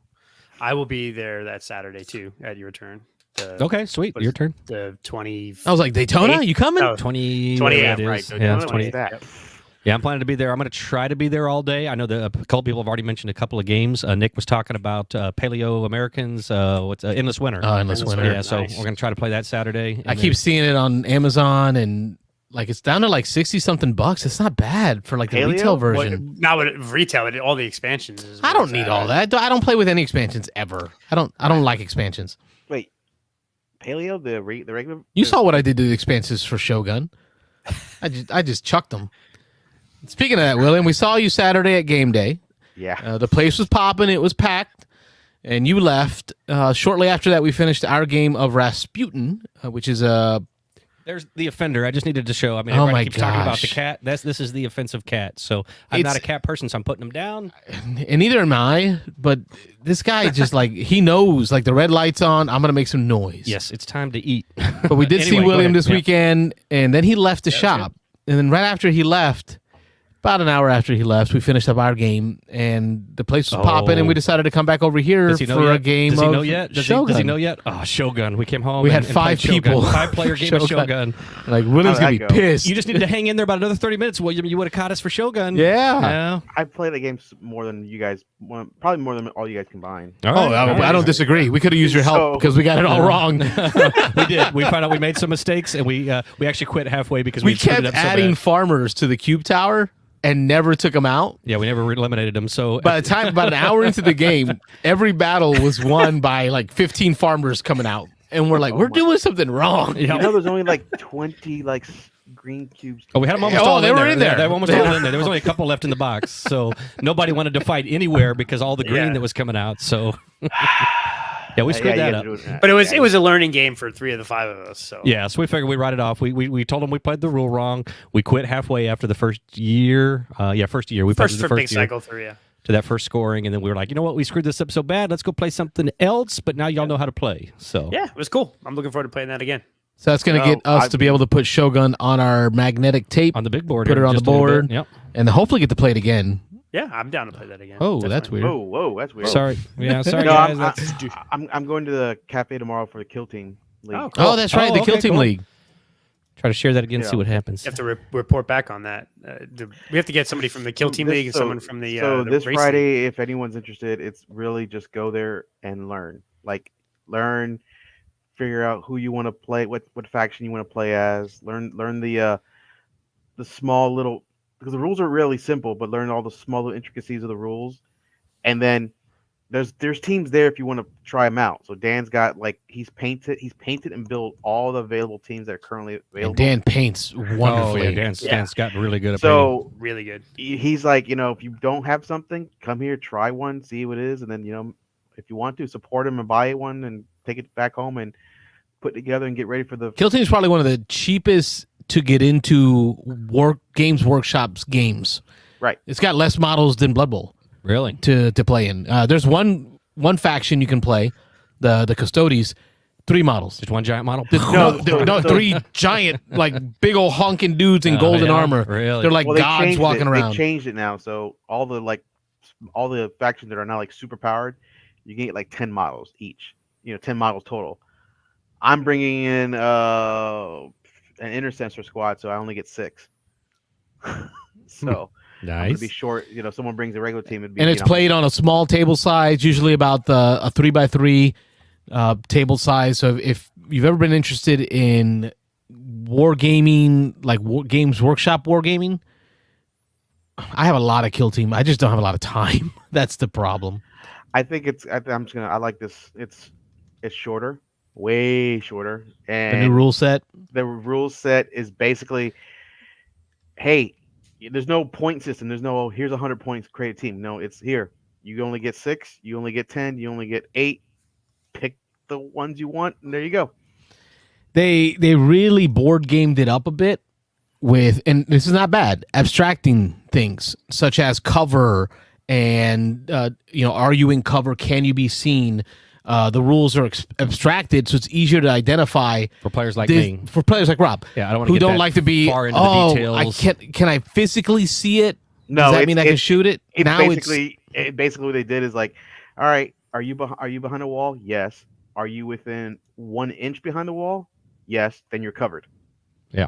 I will be there that Saturday too at your turn. Okay, sweet. Your turn. The 20. I was like, Daytona? You coming? No, 20. 20 yeah, it right. is. So Yeah, 20. 20. That. Yeah, I'm planning to be there. I'm going to try to be there all day. I know that a couple people have already mentioned a couple of games. Nick was talking about Paleo Americans. Endless Winter. Oh, Endless Winter. Yeah, so Nice. we're going to try to play that Saturday. I keep seeing it on Amazon, and like it's down to like $60-something bucks. It's not bad for like the Paleo? retail Well, version. not with retail, but all the expansions. Is I what don't it's need at. all that. I don't play with any expansions ever. I don't like expansions. Wait, Paleo, the regular? You saw what I did to the expansions for Shogun. I just chucked them. Speaking of that, William, we saw you Saturday at game day. Yeah. The place was popping. It was packed. And you left. Shortly after that, we finished our game of Rasputin, which is a... There's the offender. I just needed to show. I mean, Oh everybody my keeps talking about the gosh. cat. This is the offensive cat. So I'm not a cat person, so I'm putting him down. And neither am I, but this guy just like, he knows, like the red light's on, I'm going to make some noise. Yes, it's time to eat. But we did see Anyway, go William ahead. this Yeah. weekend, and then he left the shop. And then right after he left, about an hour after he left, we finished up our game, and the place was popping, and we decided to come back over here Does he know for yet? a game Does he of know yet? Does Shogun. he know yet? Oh, Shogun. We came home. We had and 5 played Shogun. people. 5-player game of Shogun. Shogun. Like, William's How'd going to that be go? pissed. You just needed to hang in there about another 30 minutes, William. You would have caught us for Shogun. Yeah. Yeah. I played the games more than you guys, probably more than all you guys combined. All Oh, right. I don't disagree. We could have used your help So- because we got it all wrong. We did. We found out we made some mistakes, and we actually quit halfway because We we screwed kept it up so adding bad. farmers to the cube tower and never took them out. Yeah, we never eliminated them. So By the time, about an hour into the game, every battle was won by like 15 farmers coming out. And we're like, we're doing something wrong. yeah. You know, there's only like 20 green cubes. Oh, we had them almost Oh, all they in were there. in there. They were almost all in there. There was only a couple left in the box. So nobody wanted to fight anywhere because all the green Yeah. that was coming out. So yeah, we screwed that up. But it was a learning game for 3 of the 5 of us. So Yeah, so we figured we'd write it off. We told them we played the rule wrong. We quit halfway after the first year. First year. We played first the for big first year cycle 3. Yeah. to that first scoring, and then we were like, you know what, we screwed this up so bad. Let's go play something else. But now y'all know how to play. So Yeah, it was cool. I'm looking forward to playing that again. So that's going to get us to be able to put Shogun on our magnetic tape, on the big board, put here it on just the a little board, bit. Yep. and hopefully get to play it again. Yeah, I'm down to play that again. Oh, that's fine. weird. Whoa, that's weird. Sorry. Yeah, sorry No, guys. I'm going to the cafe tomorrow for the kill team. league. Oh, cool. Oh, that's right. Oh, The Kill okay, Team cool. League. Try to share that again, Yeah. see what happens. You have to report back on that. We have to get somebody from the Kill Team League and someone from the the this race Friday, if anyone's interested, it's really just go there and learn. Like learn, figure out who you want to play, what faction you want to play as. Learn the small little, because the rules are really simple, but learn all the small little intricacies of the rules, and then there's teams there if you want to try them out. So Dan's got like he's painted and built all the available teams that are currently available. And Dan paints wonderfully. Oh, yeah, Dan's gotten really good at So really good. he's like, if you don't have something, come here, try one, see what it is, and then if you want to support him and buy one and take it back home and put it together and get ready for the Kill Team is probably one of the cheapest to get into Games Workshop's games. Right. It's got less models than Blood Bowl Really? to play in. There's one faction you can play, the Custodes, 3 models. Just one giant model? No, 3 giant, like big old honking dudes in golden yeah? armor. Really? They're like Well, they gods changed walking it. around. They changed it now, so all the factions that are now like super powered, you can get like 10 models each. 10 models total. I'm bringing in an intercessor squad, so I only get 6. So I'm gonna Nice. be short. Someone brings a regular team, it'd be, And it's played on a small table size, usually about a 3x3 table size. So if you've ever been interested in wargaming, like Games Workshop wargaming, I have a lot of Kill Team. I just don't have a lot of time. That's the problem. I think I like this. It's shorter, way shorter, and The new rule set. the rule set is basically, hey, there's no point system. There's no, here's 100 points, create a team. No, it's here. You only get 6. You only get 10. You only get 8. Pick the ones you want, and there you go. They really board gamed it up a bit with, and this is not bad, abstracting things such as cover and are you in cover? Can you be seen? The rules are abstracted, so it's easier to identify For players like me. For players like Rob, Yeah, I don't want to who get don't that like to be far into the details. I can I physically see it? No, Does that it's- mean I can shoot it? It's Now basically what they did is like, all right, are you behind a wall? Yes. Are you within 1 inch behind the wall? Yes. Then you're covered. Yeah.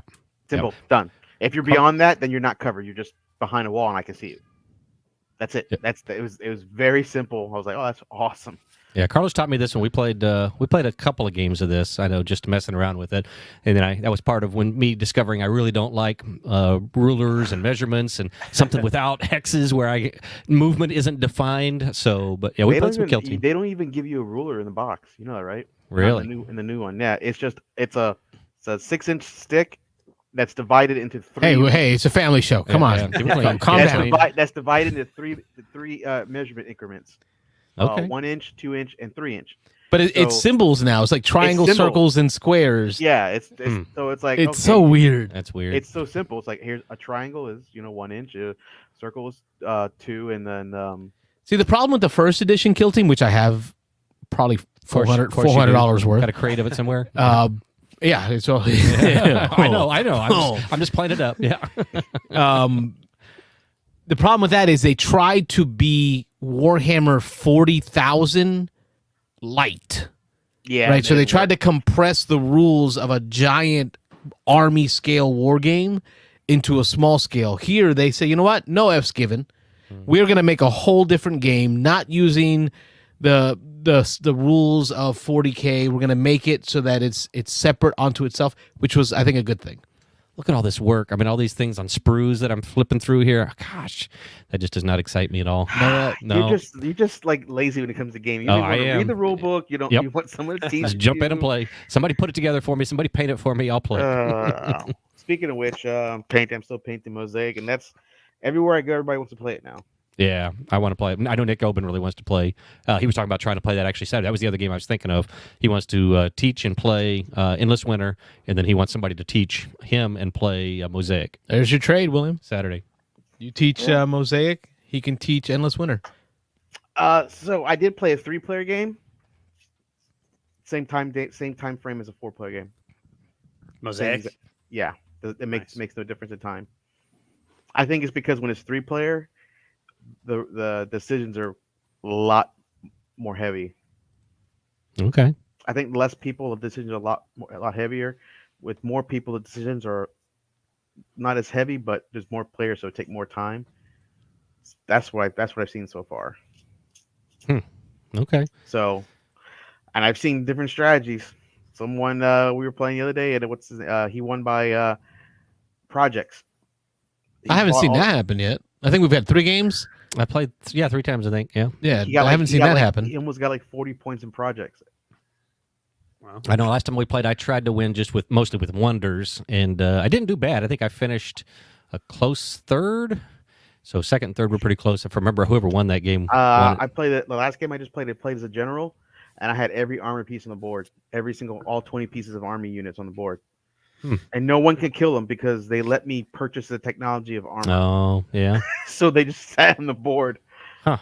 Simple. Done. If you're beyond that, then you're not covered. You're just behind a wall, and I can see you. That's it. Yep. It was very simple. I was like, oh, that's awesome. Yeah, Carlos taught me this when we played a couple of games of this. I know, just messing around with it, and then that was part of me discovering I really don't like rulers and measurements and something without hexes where movement isn't defined. So, but yeah, we They played don't some Kill even, Team. they don't even give you a ruler in the box. You know that, right? Really? In the new one, yeah. It's a 6-inch stick that's divided into 3. Hey, it's a family show. Come Yeah, on, yeah. Give it clean. calm That's down. That's divided into three measurement increments. Okay. 1 inch, 2 inch, and 3 inch. But it's So- symbols now. It's like triangles, symbols. circles, and squares. Yeah, so it's like, It's okay, so weird. That's weird. It's so simple. It's like, here's a triangle is 1 inch, a circle is 2, and then See, the problem with the first edition Kill Team, which I have probably $400 worth. Got a crate of it somewhere. Yeah, it's all. I know. I'm just playing it up. Yeah. The problem with that is they tried to be Warhammer 40,000 light, yeah, right? So they tried to compress the rules of a giant army scale war game into a small scale. Here they say, you know what? No F's given. We're going to make a whole different game, not using the rules of 40K. We're going to make it so that it's separate onto itself, which was, I think, a good thing. Look at all this work. I mean, all these things on sprues that I'm flipping through here. Gosh, that just does not excite me at all. No. You're just like lazy when it comes to game. You Oh, don't want I to am. read the rule book. You don't. Yep. You want someone to teach. Just jump in and you. play. Somebody put it together for me. Somebody paint it for me. I'll play. Speaking of which, I'm still painting Mosaic, and that's everywhere I go. Everybody wants to play it now. Yeah, I want to play it. I know Nick Oben really wants to play. He was talking about trying to play that actually Saturday. That was the other game I was thinking of. He wants to teach and play Endless Winter, and then he wants somebody to teach him and play Mosaic There's your trade, William. Saturday. You teach Mosaic, he can teach Endless Winter. So I did play a 3-player game. Same time frame as a 4-player game. Mosaic. Yeah, it makes no difference in time. I think it's because when it's 3-player, the decisions are a lot more heavy. Okay. I think less people, the decisions are a lot heavier. With more people, the decisions are not as heavy, but there's more players, so it take more time. That's what I've seen so far. Okay. So, and I've seen different strategies. Someone we were playing the other day, and he won by projects. I haven't seen that happen yet. I think we've had 3 games. I played 3 times, I think. Yeah. Yeah, I haven't seen that happen. He almost got like 40 points in projects. Wow. I know last time we played, I tried to win just mostly with wonders, and I didn't do bad. I think I finished a close third. So second and third were pretty close. If I remember, whoever won that game. I played it. The last game I just played, I played as a general, and I had every armor piece on the board, all 20 pieces of army units on the board, and no one could kill them because they let me purchase the technology of armor. Oh, yeah. So they just sat on the board. Huh.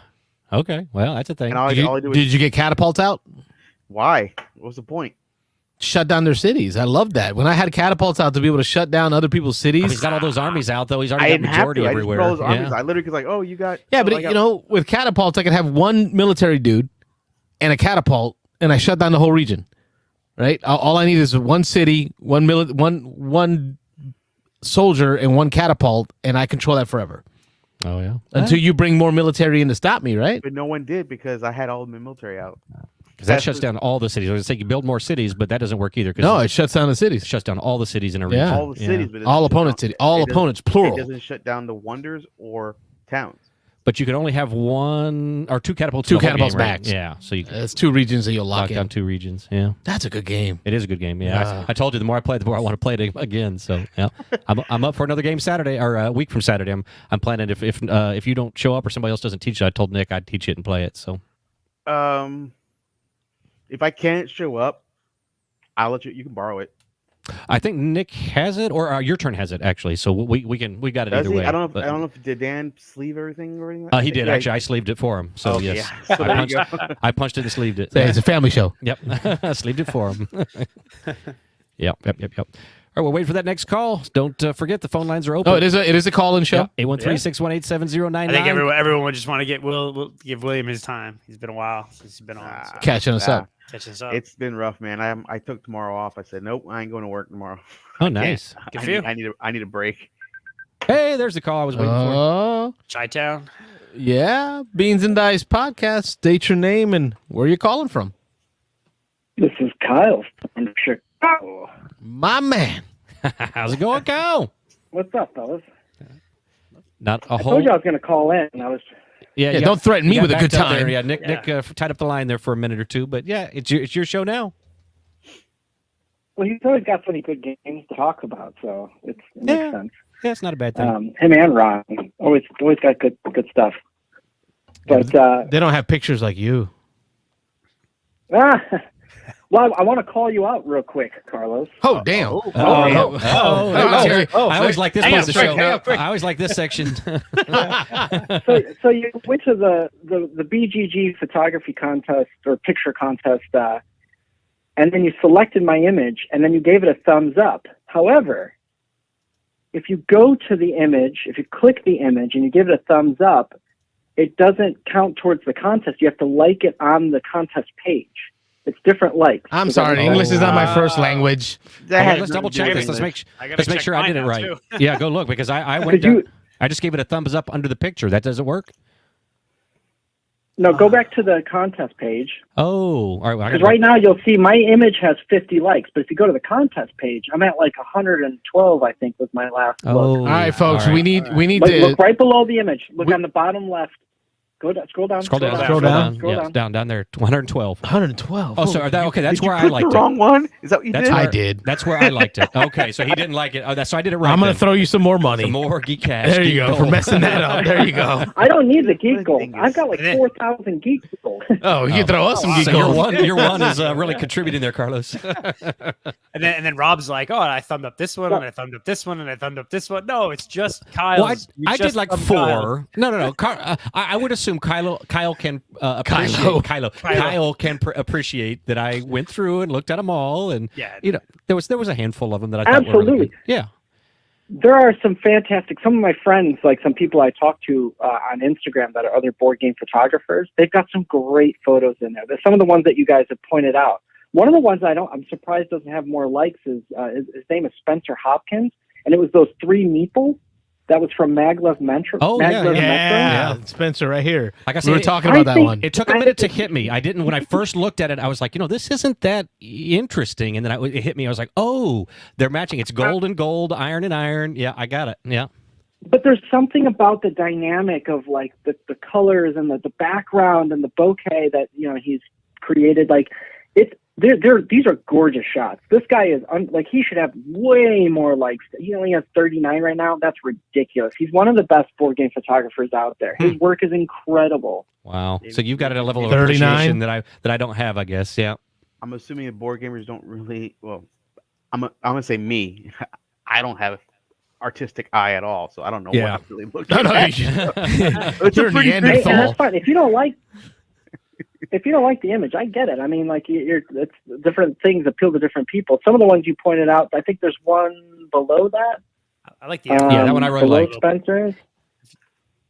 Okay. Well, that's a thing. And Did you get catapults out? Why? What's the point? Shut down their cities. I love that. When I had catapults out to be able to shut down other people's cities. He's got all those armies out, though. He's already got majority everywhere. I just put all those armies. I literally was like, oh, you got. Yeah, but with catapults, I could have one military dude and a catapult, and I shut down the whole region. Right? All I need is one city, one soldier, and one catapult, and I control that forever. Oh, yeah. Until you bring more military in to stop me, right? But no one did because I had all of the military out. Because that shuts down all the cities. I was going to say you build more cities, but that doesn't work either. No, it shuts down the cities. It shuts down all the cities in a region. Yeah. All the cities, but all opponents, plural. It doesn't shut down the wonders or towns. But you can only have 1 or 2 catapults. Two catapults max. Right? Yeah, so you That's 2 regions that you'll lock in. down 2 regions. Yeah, that's a good game. It is a good game. Yeah, I told you the more I play, the more I want to play it again. So yeah, I'm up for another game Saturday or a week from Saturday. I'm planning if you don't show up or somebody else doesn't teach it. I told Nick I'd teach it and play it. So if I can't show up, I'll let you. You can borrow it. I think Nick has it, or your turn has it actually. So we got it either way. I don't know if did Dan sleeve everything or anything. He did actually. I sleeved it for him. So yes, yeah. So I punched it and sleeved it. It's a family show. Yep, sleeved it for him. Yep. All right, we'll wait for that next call. Don't forget the phone lines are open. Oh, it is a call-in show. 813-618-7099. I think everyone would just want to we'll give William his time. He's been a while since he's been on. So. Catching us up. It's been rough, man. I took tomorrow off. I said, nope, I ain't going to work tomorrow. Oh, nice. Good for you. I need a break. Hey, there's the call I was waiting for. Chi-Town. Yeah, Beans and Dice podcast. State your name and where you're calling from. This is Kyle from Chicago. My man. How's it going, Kyle? What's up, fellas? Not a I whole. told you I was going to call in. And I was. Yeah, don't threaten me with a good time. There. Yeah, Nick tied up the line there for a minute or two, but yeah, it's your show now. Well, he's always got so many good games to talk about, so it makes sense. Yeah, it's not a bad thing. Him and Ron always got good stuff. But they don't have pictures like you. Well, I want to call you out real quick, Carlos. Oh, damn. I always like this part of the show. I always like this section. So you went to the BGG photography contest or picture contest, and then you selected my image, and then you gave it a thumbs up. However, if you go to the image, if you click the image and you give it a thumbs up, it doesn't count towards the contest. You have to like it on the contest page. It's different likes. I'm sorry, English is not my first language. Let's double check this. Let's make sure I did it right. Yeah, go look because I went. I just gave it a thumbs up under the picture. That doesn't work. No, go back to the contest page. Oh, all right. Because right now you'll see my image has 50 likes, but if you go to the contest page, I'm at like 112. I think was my last look. All right, folks, we need to look right below the image. Look on the bottom left. Go down. Scroll down. Scroll down. Down there. 112. 112. Oh, sorry. Okay, that's where I liked it. The wrong one? Is that what you did? I did. That's where I liked it. Okay, so he didn't like it. So I did it right. I'm going to throw you some more money. Some more geek cash. There you go for messing that up. There you go. I don't need the geek gold. I've got like 4,000 geek gold. Oh, you can throw us some geek gold. Your one is really contributing there, Carlos. And then Rob's like, oh, I thumbed up this one, and I thumbed up this one, and I thumbed up this one. No, it's just Kyle. Well, I did like 4. No. I would assume Kyle can appreciate. Kyle can appreciate that I went through and looked at them all, and there was a handful of them that I thought were really good. Yeah. There are some fantastic. Some of my friends, like some people I talk to on Instagram that are other board game photographers, they've got some great photos in there. There's some of the ones that you guys have pointed out. one of the ones I'm surprised doesn't have more likes is his name is Spencer Hopkins, and it was those 3 meeples. That was from Maglev Metro. Oh, Maglev yeah. Yeah, Spencer, right here. Like I We said, were talking about that one. it took a minute to hit me. I didn't, when I first looked at it, I was like, this isn't that interesting. And then it hit me. I was like, oh, they're matching. It's gold and gold, iron and iron. Yeah, I got it. Yeah. But there's something about the dynamic of like the colors and the background and the bokeh that he's created. Like these are gorgeous shots. This guy is he should have way more likes. He only has 39 right now. That's ridiculous. He's one of the best board game photographers out there. His work is incredible. Wow. So you've got a level of 39? appreciation that I don't have, I guess. Yeah. I'm assuming that board gamers don't really. Well, I'm gonna say me. I don't have artistic eye at all, so I don't know what I'm really looking at. You're a Neanderthal. And that's fine. If you don't like the image, I get it. I mean, like it's different things appeal to different people. Some of the ones you pointed out, I think there's one below that. I like the that one I really below like. Spencer's.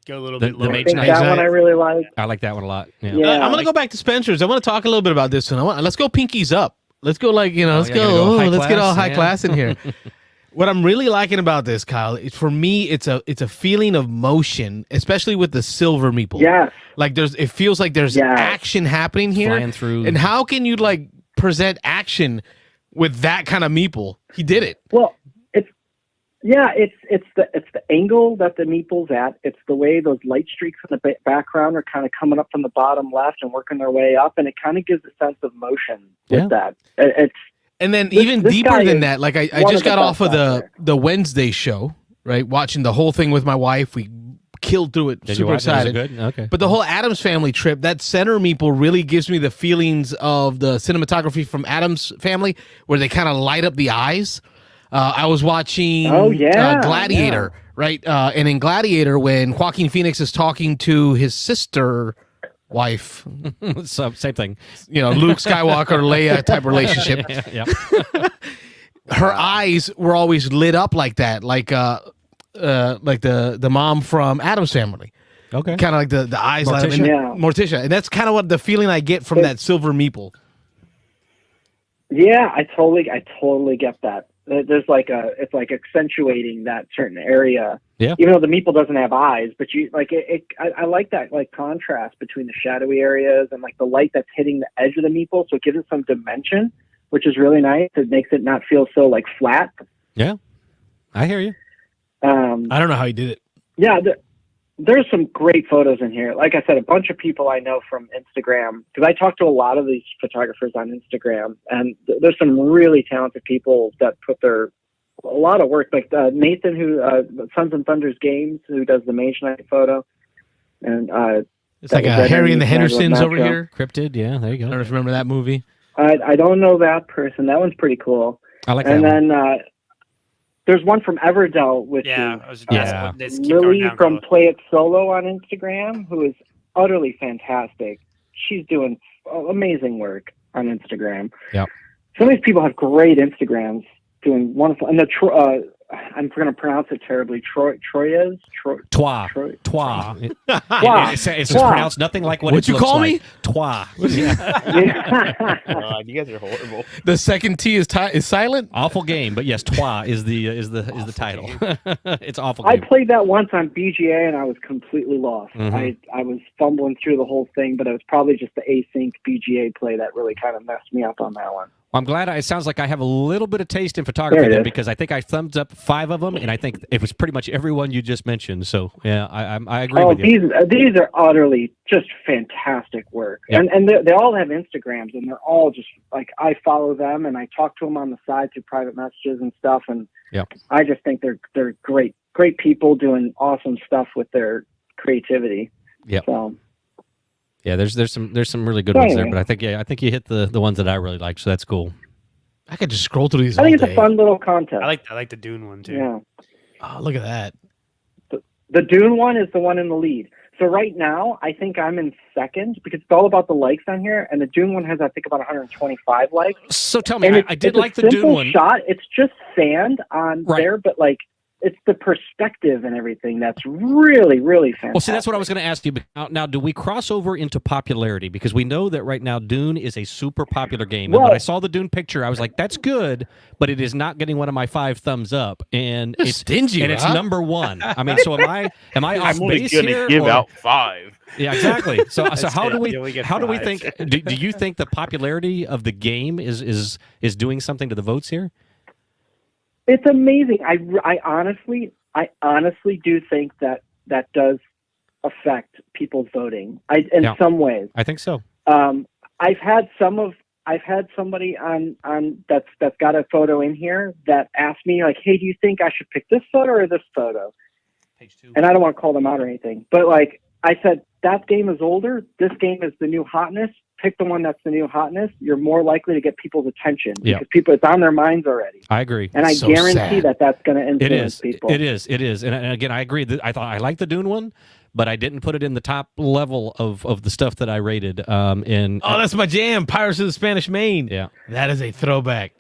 Go a little The bit lower. Mage I think Knight. that one I really like. I like that one a lot. Yeah. Yeah. I'm gonna go back to Spencer's. I want to talk a little bit about this one. Let's go pinkies up. Let's go let's yeah, go. gotta go high Let's get all class, high yeah. class in here. What I'm really liking about this, Kyle, is for me, it's a feeling of motion, especially with the silver meeple. Yes. Like it feels like there's action happening here. Flying through. And how can you like present action with that kind of meeple? He did it. Well, it's the angle that the meeple's at. It's the way those light streaks in the background are kind of coming up from the bottom left and working their way up, and it kind of gives a sense of motion with that. And then This even deeper guy than is that, like I one just of the got off of best out the Wednesday show, right? Watching the whole thing with my wife. We killed through it. Did you Super watch it? Was it excited. good? Okay. But the whole Addams Family trip, that center meeple really gives me the feelings of the cinematography from Addams Family, where they kind of light up the eyes. I was watching Gladiator, right? And in Gladiator, when Joaquin Phoenix is talking to his sister wife, So, same thing. Luke Skywalker, Leia type relationship. Yeah. Her eyes were always lit up like that, like the mom from Addams Family. Okay. Kind of like the eyes light up. Morticia? Morticia. And that's kind of what the feeling I get from that silver meeple. Yeah, I totally get that. There's it's like accentuating that certain area. Yeah. Even though the meeple doesn't have eyes, but I like that like contrast between the shadowy areas and like the light that's hitting the edge of the meeple, so it gives it some dimension, which is really nice. It makes it not feel so like flat. Yeah. I hear you. I don't know how he did it. Yeah, there's some great photos in here. Like I said, a bunch of people I know from Instagram, because I talk to a lot of these photographers on Instagram, and there's some really talented people that put a lot of work. Like Nathan, who Sons and Thunders Games, who does the Mage Knight photo, and it's like a Harry and the Hendersons over here. Cryptid, yeah, there you I go. don't remember that movie. I don't know that person. That one's pretty cool. I like that And one. then there's one from Everdell, which is Lily from Play It Solo on Instagram, who is utterly fantastic. She's doing amazing work on Instagram. Yep. Some of these people have great Instagrams doing wonderful. And I'm going to pronounce it terribly. Troyes? Toi. Toi. Toi. Toi. It's Toi. pronounced nothing like what What'd it you looks call like. me? Toi. God, you guys are horrible. The second T is silent. Awful game, but yes, Toi is the title. It's awful I game. played that once on BGA and I was completely lost. Mhm. I was fumbling through the whole thing, but it was probably just the async BGA play that really kind of messed me up on that one. I'm glad. It sounds like I have a little bit of taste in photography There it then, is. because I think I thumbs up 5 of them, and I think it was pretty much everyone you just mentioned. So yeah, I agree with you. These are utterly just fantastic work, Yep. and they all have Instagrams, and they're all just like, I follow them and I talk to them on the side through private messages and stuff, and Yep. I just think they're great people doing awesome stuff with their creativity. Yep. So Yeah, there's some really good So ones there, anyway. but I think you hit the ones that I really like, so that's cool. I could just scroll through these I all think it's day. a fun little contest. I like the Dune one too. Yeah. Oh, look at that. The Dune one is the one in the lead. So right now, I think I'm in second because it's all about the likes on here, and the Dune one has, I think, about 125 likes. So tell me, And I did it's like a the Dune simple one. shot. It's just sand on Right. there, but like it's the perspective and everything that's really, really fantastic. Well, see, that's what I was going to ask you. Now, do we cross over into popularity? Because we know that right now Dune is a super popular game. And when I saw the Dune picture, I was like, that's good, but it is not getting one of my 5 thumbs up. And You're it's stingy, and it's Rob. number 1. I mean, so am I off base here? give or- out 5. Yeah, exactly. So how do You only we get how do we 5. think? Do you think the popularity of the game is doing something to the votes here? It's amazing. I honestly do think that does affect people's voting. In Yeah. some ways. I think so. I've had somebody on that's got a photo in here that asked me like, hey, do you think I should pick this photo or this photo? Page 2. And I don't want to call them out or anything, but like I said, that game is older. This game is the new hotness. Pick the one that's the new hotness. You're more likely to get people's attention Yeah. because it's on their minds already. I agree. And I So guarantee sad. that's going to It influence is. people. It is. And again, I agree. That I thought I liked the Dune one, but I didn't put it in the top level of the stuff that I rated. And Oh, that's my jam. Pirates of the Spanish Main. yeah, That is a throwback.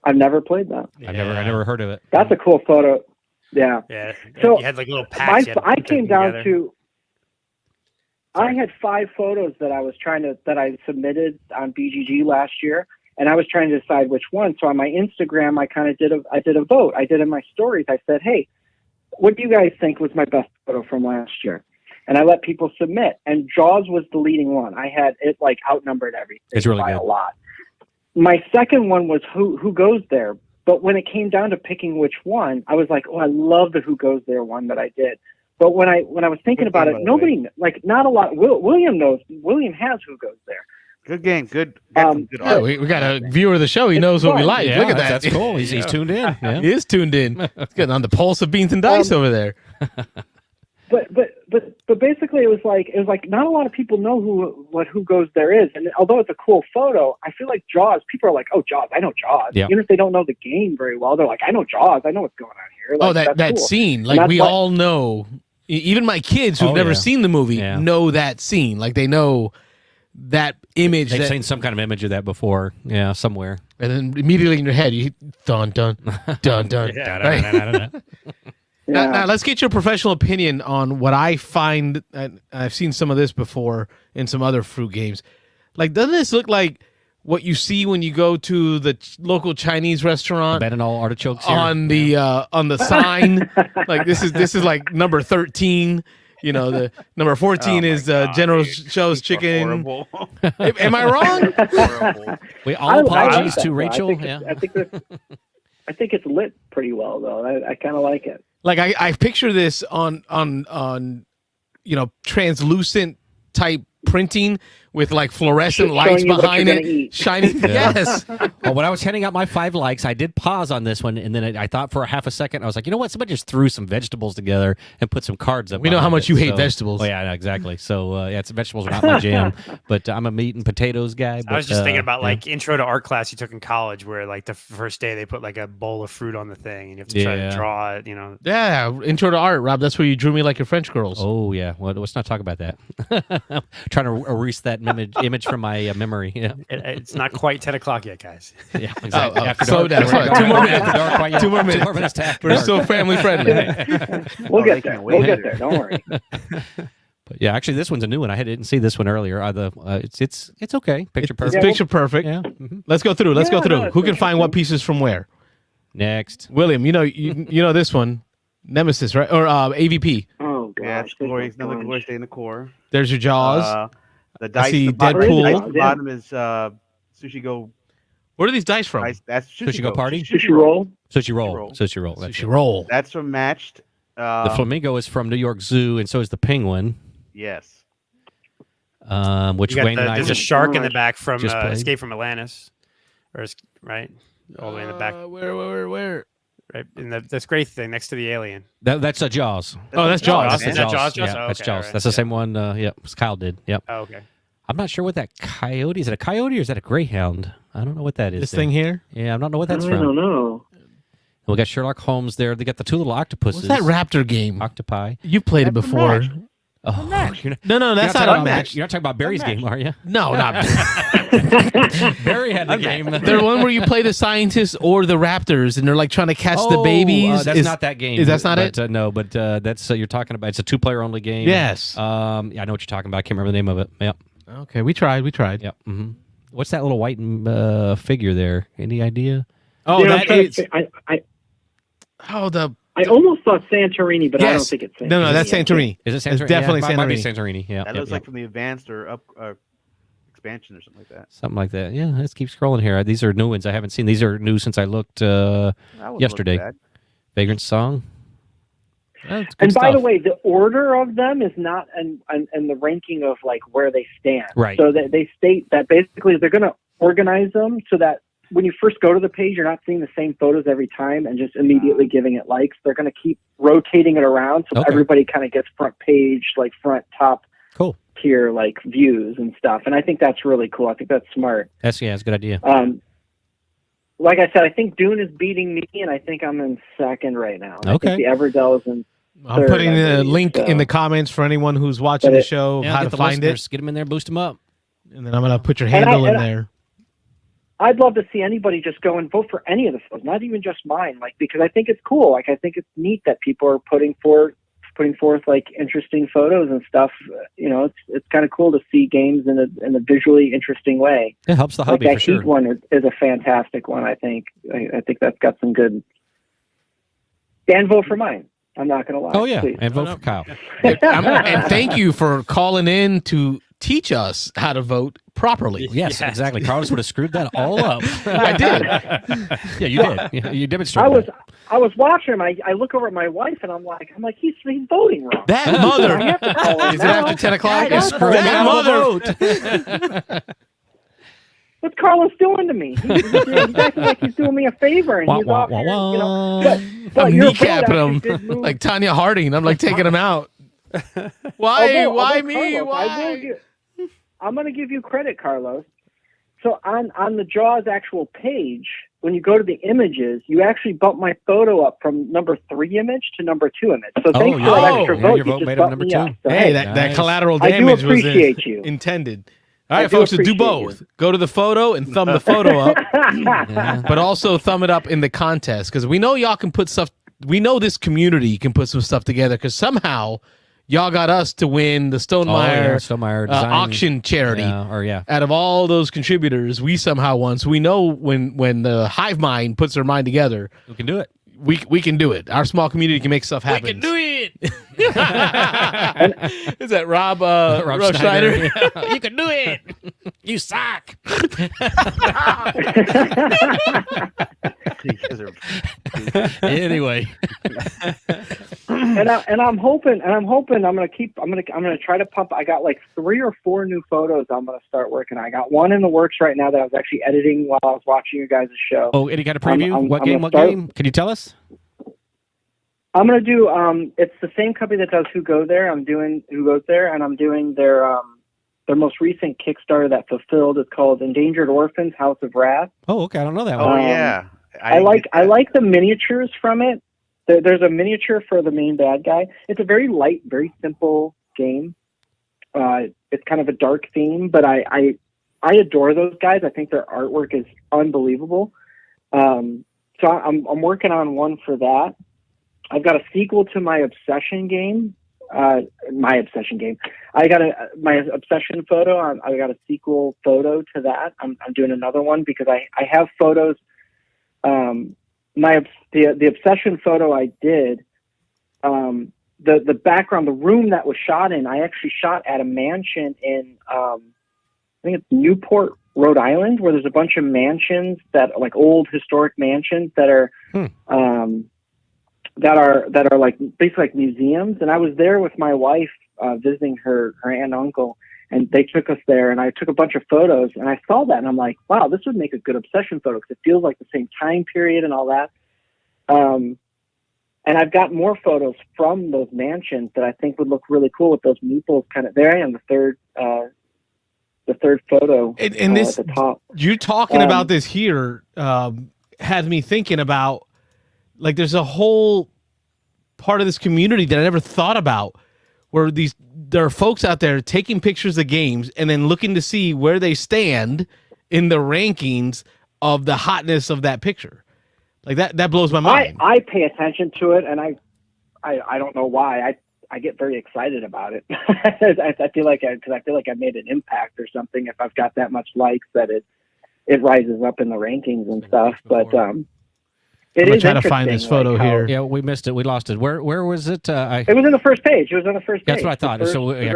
I've never played that. I never heard of it. That's a cool photo. Yeah. Yeah. So, you had like little packs. you had to I put came them down together. to. I had 5 photos that I submitted on BGG last year, and I was trying to decide which one. So on my Instagram, I did a vote. I did in my stories. I said, hey, what do you guys think was my best photo from last year? And I let people submit, and Jaws was the leading one. I had it like outnumbered everything. It's really by good. a lot. My second one was Who Goes There. But when it came down to picking which one, I was like, oh, I love the Who Goes There one that I did. But when I was thinking about it, nobody, like, not a lot. William knows. William has Who Goes There. Good game. Good. Got some good Yeah, art. we got a viewer of the show. He knows what we fun. like. Yeah, Look at that. That's cool. He's tuned in. Yeah. He is tuned in. He's getting on the pulse of beans and dice over there. But basically, it was like not a lot of people know Who Goes There is. And although it's a cool photo, I feel like Jaws. People are like, oh, Jaws. I know Jaws. Yeah. Even if they don't know the game very well, they're like, I know Jaws. I know what's going on here. Like, Oh, that that's cool. scene. And Like, that's we why- all know. Even my kids who've Oh, never yeah. seen the movie Yeah. know that scene. Like, they know that image. They've that- seen some kind of image of that before. Yeah, somewhere. and then immediately in your head, you hit dun, dun, dun, dun. Right? Yeah. Now, let's get your professional opinion on what I find. And I've seen some of this before in some other fruit games. Like, doesn't this look like what you see when you go to the local Chinese restaurant Ben and all artichokes here. on the sign? Like, this is like number 13. You know, the number 14 is General Tso's chicken. Horrible. Am I wrong? Horrible. We I all like apologies that, to though. Rachel. I think it's lit pretty well, though. I kind of like it. Like, I picture this on translucent type printing with like fluorescent Showing lights you what behind you're it, gonna eat. shining. Yeah. Yes. Well, when I was handing out my 5 likes, I did pause on this one, and then I thought for a half a second, I was like, you know what? Somebody just threw some vegetables together and put some cards up. We know how behind much it, you hate so- vegetables. Oh yeah, no, exactly. So vegetables are not my jam, but I'm a meat and potatoes guy. I was but, just thinking about yeah. like intro to art class you took in college, where like the first day they put like a bowl of fruit on the thing, and you have to try Yeah. to draw it. You know, Yeah. Intro to art, Rob. That's where you drew me like your French girls. Oh yeah, well, let's not talk about that. Trying to erase that image from my memory. Yeah, it's not quite 10 o'clock yet, guys. yeah, exactly. Oh, After slow dark. down, slow down. 2 more minutes. After dark, why- yeah, 2 more minutes. 2 more minutes to after We're dark. so family friendly. We'll Oh, get they there. can't We'll wait. get there. Don't worry. But yeah, actually, this one's a new one. I didn't see this one earlier. It's okay. Picture It's perfect. picture perfect. Yeah. Mhm. Let's go through. Let's go Yeah, through. no, it's Who can find what interesting. pieces from where? Next. William, you know this one, Nemesis, right? Or AVP. Oh gosh. Yeah, it's this glorious. is Another bunch. glorious day in the core. There's your Jaws. The dice. see the bottom, Deadpool. dice at the bottom is Sushi Go. Where are these dice from? Dice. That's Sushi Go Party? Sushi roll. Sushi roll. roll. Sushi roll. That's Sushi it. roll. That's from Matched. The flamingo is from New York Zoo, and so is the penguin. Yes. Which You got Wayne and I there's a just shark in the back from just played. Escape from Atlantis, right, all the way in the back, Where? right in this great thing next to the alien. that's a Jaws. Oh, that's Jaws. Is that Jaws? Yeah, Oh, that's okay, Jaws. alright, That's the yeah. same one. Yep, Kyle did. Yep. Oh, okay. I'm not sure what that coyote is. It a coyote or is that a greyhound? I don't know what that is. This there. thing here. Yeah, I don't know what that's I don't from. know. We got Sherlock Holmes there. They got the 2 little octopuses. What's that raptor game? Octopi. You played it That's before. Matched. Oh, No, that's not a match. You're not talking about Barry's game, are you? No, not Barry had the game. the one where you play the scientists or the raptors, and they're like trying to catch the babies. That's not that game. That's not it. No, but that's you're talking about. It's a 2-player only game. Yes. Yeah, I know what you're talking about. I can't remember the name of it. Yep. Okay, we tried. Yep. Mm-hmm. What's that little white figure there? Any idea? Oh, that is. I almost thought Santorini, but I don't think it's Santorini. No, that's Santorini. Is it Santorini? It's definitely Santorini. Might be Santorini. Santorini. Yeah. That looks like from the advanced or up expansion or something like that. Something like that. Yeah, let's keep scrolling here. These are new ones I haven't seen. These are new since I looked yesterday. Vagrant Song. And by the way, the order of them is not and the ranking of like where they stand. Right. So that they state that basically they're going to organize them so that when you first go to the page, you're not seeing the same photos every time and just immediately giving it likes. They're going to keep rotating it around so everybody kind of gets front page, like front top tier like views and stuff. And I think that's really cool. I think that's smart. That's a good idea. Like I said, I think Dune is beating me, and I think I'm in second right now. I think the Everdell is in I'm third, putting the link in the comments for anyone who's watching the show how to find it. Get them in there, boost them up. And then I'm going to put your handle in there. I'd love to see anybody just go and vote for any of the photos, not even just mine, like, because I think it's cool. Like, I think it's neat that people are putting forth like interesting photos and stuff. You know, it's kind of cool to see games in a visually interesting way. It helps the hobby like for sure. That Heat one is a fantastic one. I think that's got some good. And vote for mine. I'm not going to lie. Oh yeah, please. and vote for Kyle. And thank you for calling in to teach us how to vote properly. Yes, exactly. Carlos would have screwed that all up. I did. Yeah, you did. You demonstrated. I was watching him. I look over at my wife and I'm like, he's voting wrong. That mother. Is it after 10 o'clock? That mother. What's Carlos doing to me? He's acting like he's doing me a favor, and he's off here, you know. But I'm your kneecapping vote him like Tanya Harding. I'm like taking him out. Why? Why me? Carlos, Why? I'm going to give you credit, Carlos. So on the Jaws actual page, when you go to the images, you actually bump my photo up from number 3 image to number 2 image. So thanks for that extra vote. Your vote you made just him number bumped 2. me up. So, Hey, that collateral I do damage was appreciate you. intended. All right, folks, so do both. Go to the photo and thumb the photo up, but also thumb it up in the contest because we know y'all can put stuff. We know this community can put some stuff together because somehow y'all got us to win the Stonemeyer, Stonemeyer auction charity. Out of all those contributors, we somehow won. So we know when the hive mind puts their mind together, we can do it. We can do it. Our small community can make stuff happen. We can do it. Is that Rob Schneider? You can do it. You suck. Anyway, and I'm hoping I'm gonna try to pump. I got like 3 or 4 new photos I'm gonna start working on. I got one in the works right now that I was actually editing while I was watching you guys' show. Oh, any kind of preview? What game? Can you tell us? I'm gonna do. It's the same company that does Who Go There. I'm doing Who Goes There, and I'm doing their most recent Kickstarter that fulfilled. It's called Endangered Orphans: House of Wrath. Oh, okay. I don't know that one. Oh yeah. I like the miniatures from it. There's a miniature for the main bad guy. It's a very light, very simple game. It's kind of a dark theme, but I adore those guys. I think their artwork is unbelievable. So I'm working on one for that. I've got a sequel to my obsession game. I got my obsession photo. I got a sequel photo to that. I'm doing another one because I have photos. The obsession photo I did, the background, the room that was shot in, I actually shot at a mansion in, I think it's Newport, Rhode Island, where there's a bunch of mansions that are like old historic mansions that are, that are like basically like museums. And I was there with my wife, visiting her aunt and uncle, and they took us there, and I took a bunch of photos, and I saw that, and I'm like, wow, this would make a good obsession photo because it feels like the same time period and all that. And I've got more photos from those mansions that I think would look really cool with those meeples kind of. There I am, the third photo and this, at the top. You talking about this here had me thinking about, like, there's a whole part of this community that I never thought about, where these there are folks out there taking pictures of games and then looking to see where they stand in the rankings of the hotness of that picture. Like that blows my mind. I pay attention to it, and I don't know why. I get very excited about it. I feel like I made an impact or something if I've got that much likes that it rises up in the rankings and stuff. But I'm gonna try to find this photo here. Yeah, we missed it. We lost it. Where was it? It was in the first page. It was on the first page. That's what I thought.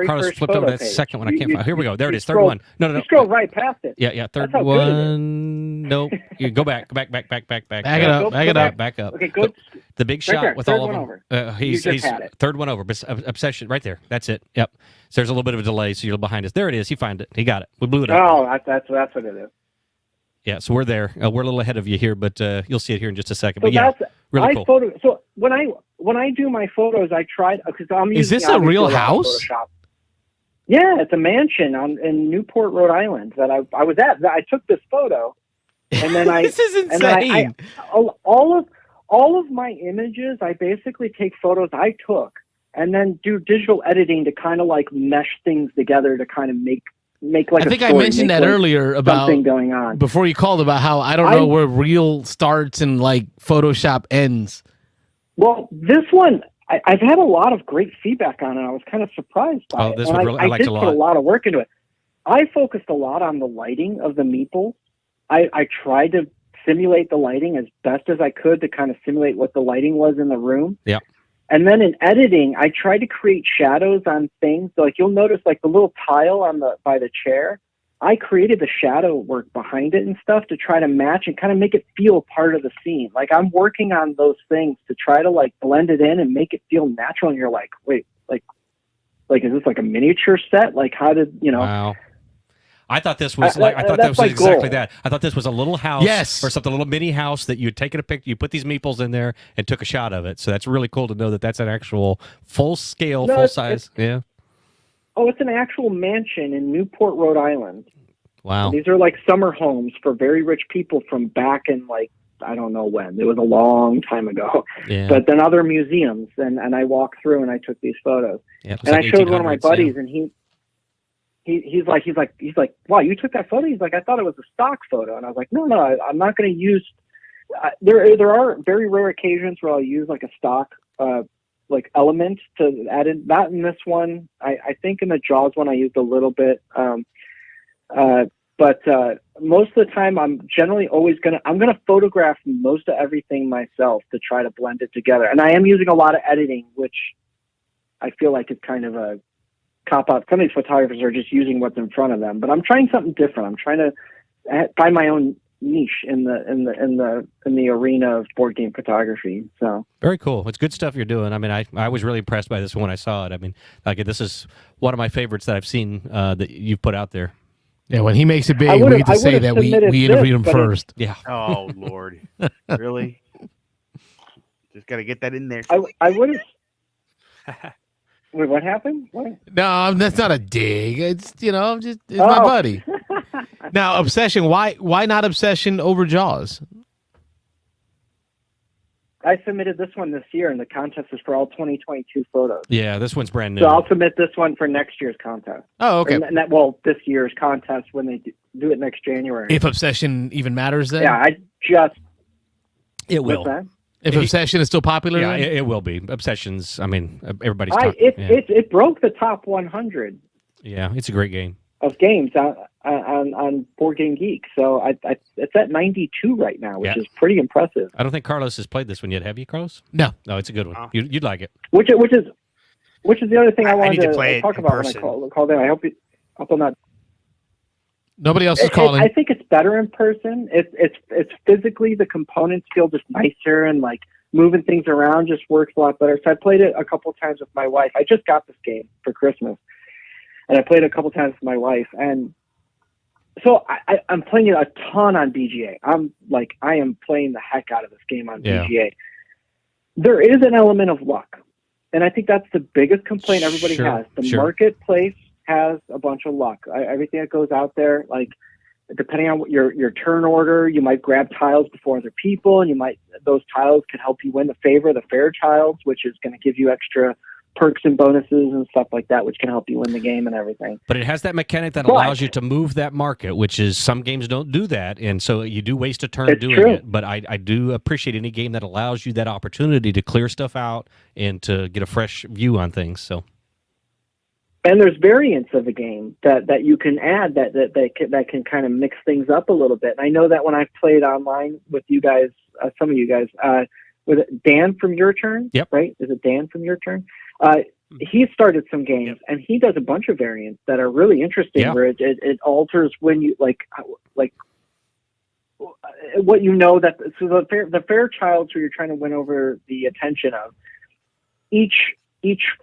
Carlos flipped over that second one. I can't find. Here we go. There it is. Third scroll, one. No. You scroll right past it. Yeah. Third one. Nope. You go back. Back it up. Back up. Okay, go. The big Right shot there, with third all of one them. over. He's had it. third one over. Obsession. Right there. That's it. Yep. So there's a little bit of a delay, so you're behind us. There it is. He found it. He got it. We blew it up. Oh, that's what it is. Yeah, so we're there. We're a little ahead of you here, but you'll see it here in just a second. So But yeah, really cool. So when I do my photos, I try because I'm using. Is this a real house? Photoshop. Yeah, it's a mansion in Newport, Rhode Island that I was at. I took this photo, and then I This is insane. And then all of my images, I basically take photos I took and then do digital editing to kind of like mesh things together to kind of make like I think a I story, mentioned make that like earlier about something going on. before you called about how I don't know where real starts and like Photoshop ends. Well, this one I've had a lot of great feedback on it. I was kind of surprised by it. This And one really, I liked did a put a lot. lot of work into it. I focused a lot on the lighting of the meeples. I tried to simulate the lighting as best as I could to kind of simulate what the lighting was in the room. Yeah. And then in editing, I tried to create shadows on things. So like you'll notice like the little tile by the chair, I created the shadow work behind it and stuff to try to match and kind of make it feel part of the scene. Like I'm working on those things to try to like blend it in and make it feel natural. And you're like, wait, like is this like a miniature set? Like how did, Wow. I thought this was exactly that. I thought this was a little house or something, a little mini house that you'd taken a picture, you put these meeples in there and took a shot of it. So that's really cool to know that that's an actual full scale, full size. Yeah. Oh, it's an actual mansion in Newport, Rhode Island. Wow. And these are like summer homes for very rich people from back in like, I don't know when. It was a long time ago. Yeah. But then other museums. And I walked through and I took these photos. Yeah, and I showed one of my buddies and he's like, wow, you took that photo? He's like, I thought it was a stock photo. And I was like, no, I'm not going to use, there are very rare occasions where I'll use like a stock, like element to add in, not in this one. I think in the Jaws one, I used a little bit. But most of the time I'm generally always I'm going to photograph most of everything myself to try to blend it together. And I am using a lot of editing, which I feel like is kind of a cop out. Some of these photographers are just using what's in front of them, but I'm trying something different. I'm trying to find my own niche in the arena of board game photography. So very cool. It's good stuff you're doing. I mean, I was really impressed by this when I saw it. I mean, like this is one of my favorites that I've seen that you've put out there. Yeah, when he makes it big, we get to say that we interviewed him first. Yeah. Oh Lord, really? Just got to get that in there. I would have. Wait, what happened? What? No, that's not a dig. It's it's my buddy. Now, Obsession. Why not Obsession over Jaws? I submitted this one this year, and the contest is for all 2022 photos. Yeah, this one's brand new. So I'll submit this one for next year's contest. Oh, okay. And this year's contest when they do it next January. If Obsession even matters, then it will. If Obsession is still popular, yeah, then? it will be. Obsessions. I mean, everybody's. It broke the top 100. Yeah, it's a great game of games on Board Game Geek. So it's at 92 right now, which is pretty impressive. I don't think Carlos has played this one yet. Have you, Carlos? No, it's a good one. You'd like it. Which is the other thing I wanted to talk about person. when I called in. I hope I'm not. Nobody else is calling. I think it's better in person. It's physically, the components feel just nicer, and like moving things around just works a lot better. So I played it a couple of times with my wife. I just got this game for Christmas, and I played it a couple of times with my wife. And so I'm playing it a ton on BGA. I am playing the heck out of this game on BGA. There is an element of luck, and I think that's the biggest complaint everybody has. The marketplace has a bunch of luck. Everything that goes out there, like depending on what your turn order, you might grab tiles before other people, and those tiles can help you win the favor of the Fairchilds, which is going to give you extra perks and bonuses and stuff like that, which can help you win the game and everything. But it has that mechanic that But- allows you to move that market, which is some games don't do that, and so you do waste a turn It's doing true. it. But I do appreciate any game that allows you that opportunity to clear stuff out and to get a fresh view on things. So. And there's variants of the game that you can add that can kind of mix things up a little bit. And I know that when I've played online with you guys, some of you guys, with Dan from Your Turn, Yep. right? Is it Dan from Your Turn? He started some games, and he does a bunch of variants that are really interesting. Yeah. Where it alters when you like what you know that so the Fairchild, who you're trying to win over the attention of each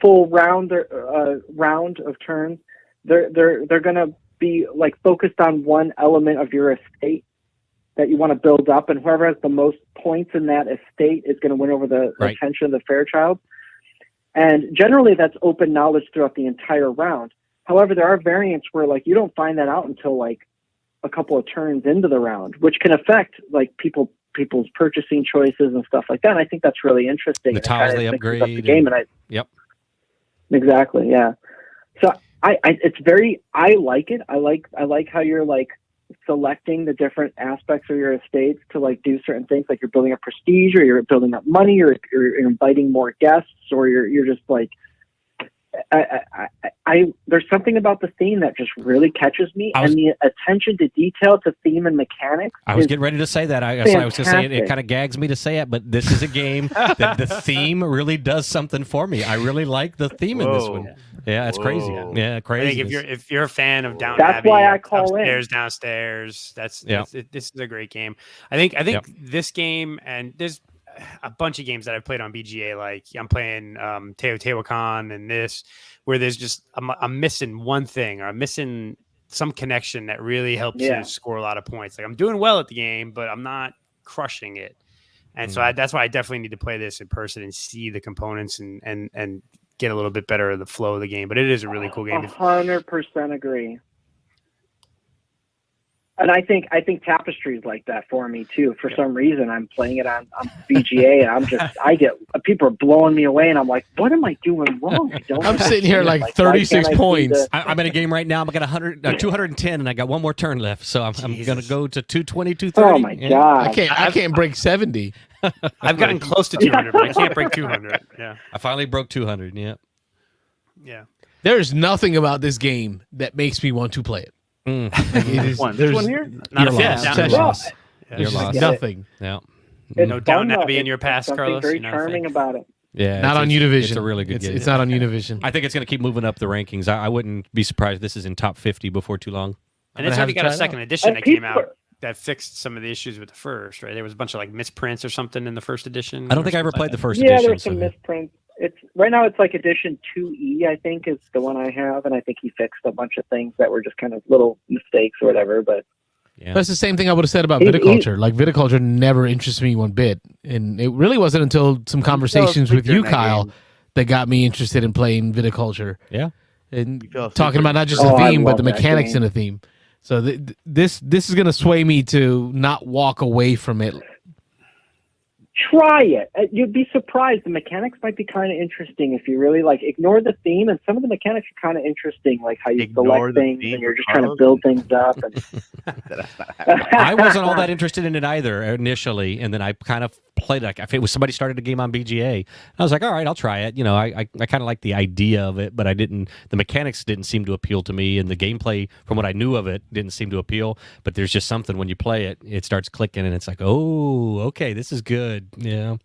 full round of turns, they're going to be like focused on one element of your estate that you want to build up, and whoever has the most points in that estate is going to win over the Right. attention of the Fairchild. And generally, that's open knowledge throughout the entire round. However, there are variants where like you don't find that out until like a couple of turns into the round, which can affect like people's purchasing choices and stuff like that. And I think that's really interesting. The and it tiles kinda they mixes up upgrade the game, and- and Yep. exactly, yeah. So I like it. I like how you're like selecting the different aspects of your estates to like do certain things, like you're building up prestige, or you're building up money, or you're inviting more guests, or you're just like. There's something about the theme that just really catches me, and the attention to detail to theme and mechanics. I was is getting ready to say that. I was going to say it fantastic. kind of gags me to say it, but this is a game that the theme really does something for me. I really like the theme in this Whoa. one. Yeah, it's crazy. Whoa. Yeah, I crazy. think if you're a fan of Downton That's Abbey, why I call in. upstairs, downstairs, this is a great game. I think this game, and there's a bunch of games that I've played on BGA. Like I'm playing Teotihuacan and this, where there's just I'm missing one thing, or I'm missing some connection that really helps you score a lot of points. Like I'm doing well at the game, but I'm not crushing it. And so that's why I definitely need to play this in person and see the components and get a little bit better of the flow of the game. But it is a really cool game. 100% agree. And I think Tapestry is like that for me too. For some reason, I'm playing it on BGA, and people are blowing me away, and I'm like, what am I doing wrong? I'm sitting here like why 36 can't I see points. I'm in a game right now. I'm at 210, and I got one more turn left, so I'm going to go to 220, 230. Oh my god! I can't break 70. I've gotten close to 200, but I can't break 200. Yeah, I finally broke 200. Yeah. yeah. There's nothing about this game that makes me want to play it. Mm. Like, it is, One. there's This one here? Not You're a fan. lost. Down- You're You're lost. lost. You're There's lost. nothing. Yeah. It's No Downton fun, Abbey though. in your past, Something Carlos? very You're not a charming fan? about it. Yeah. Not on Univision. It's a really good game. It's not on Univision. I think it's going to keep moving up the rankings. I wouldn't be surprised if this is in top 50 before too long. And gonna it's have already to got try a it second out. edition And that came people out are- that fixed some of the issues with the first, right? There was a bunch of like misprints or something in the first edition. I don't or think I ever something played the like first Yeah, edition. there's some misprints. It's right now. It's like edition 2E, I think, is the one I have, and I think he fixed a bunch of things that were just kind of little mistakes or whatever. But Yeah. That's the same thing I would have said about He- viticulture. Like viticulture never interested me one bit, and it really wasn't until some conversations with you, Kyle, that got me interested in playing viticulture. Yeah. And You fell asleep talking about not just Oh, the I theme, but love the that mechanics game. in the theme. So this is going to sway me to not walk away from it. try it. You'd be surprised. The mechanics might be kind of interesting if you really like ignore the theme, and some of the mechanics are kind of interesting, like how you Ignore select the things theme and you're for just trying to Carlos? build things up. And That's not happening. I wasn't all that interested in it either initially, and then I kind of played like if it was somebody started a game on BGA, I was like, all right, I'll try it. You know, I kind of like the idea of it, but I didn't. The mechanics didn't seem to appeal to me, and the gameplay, from what I knew of it, didn't seem to appeal. But there's just something when you play it, it starts clicking, and it's like, oh, okay, this is good. Yeah.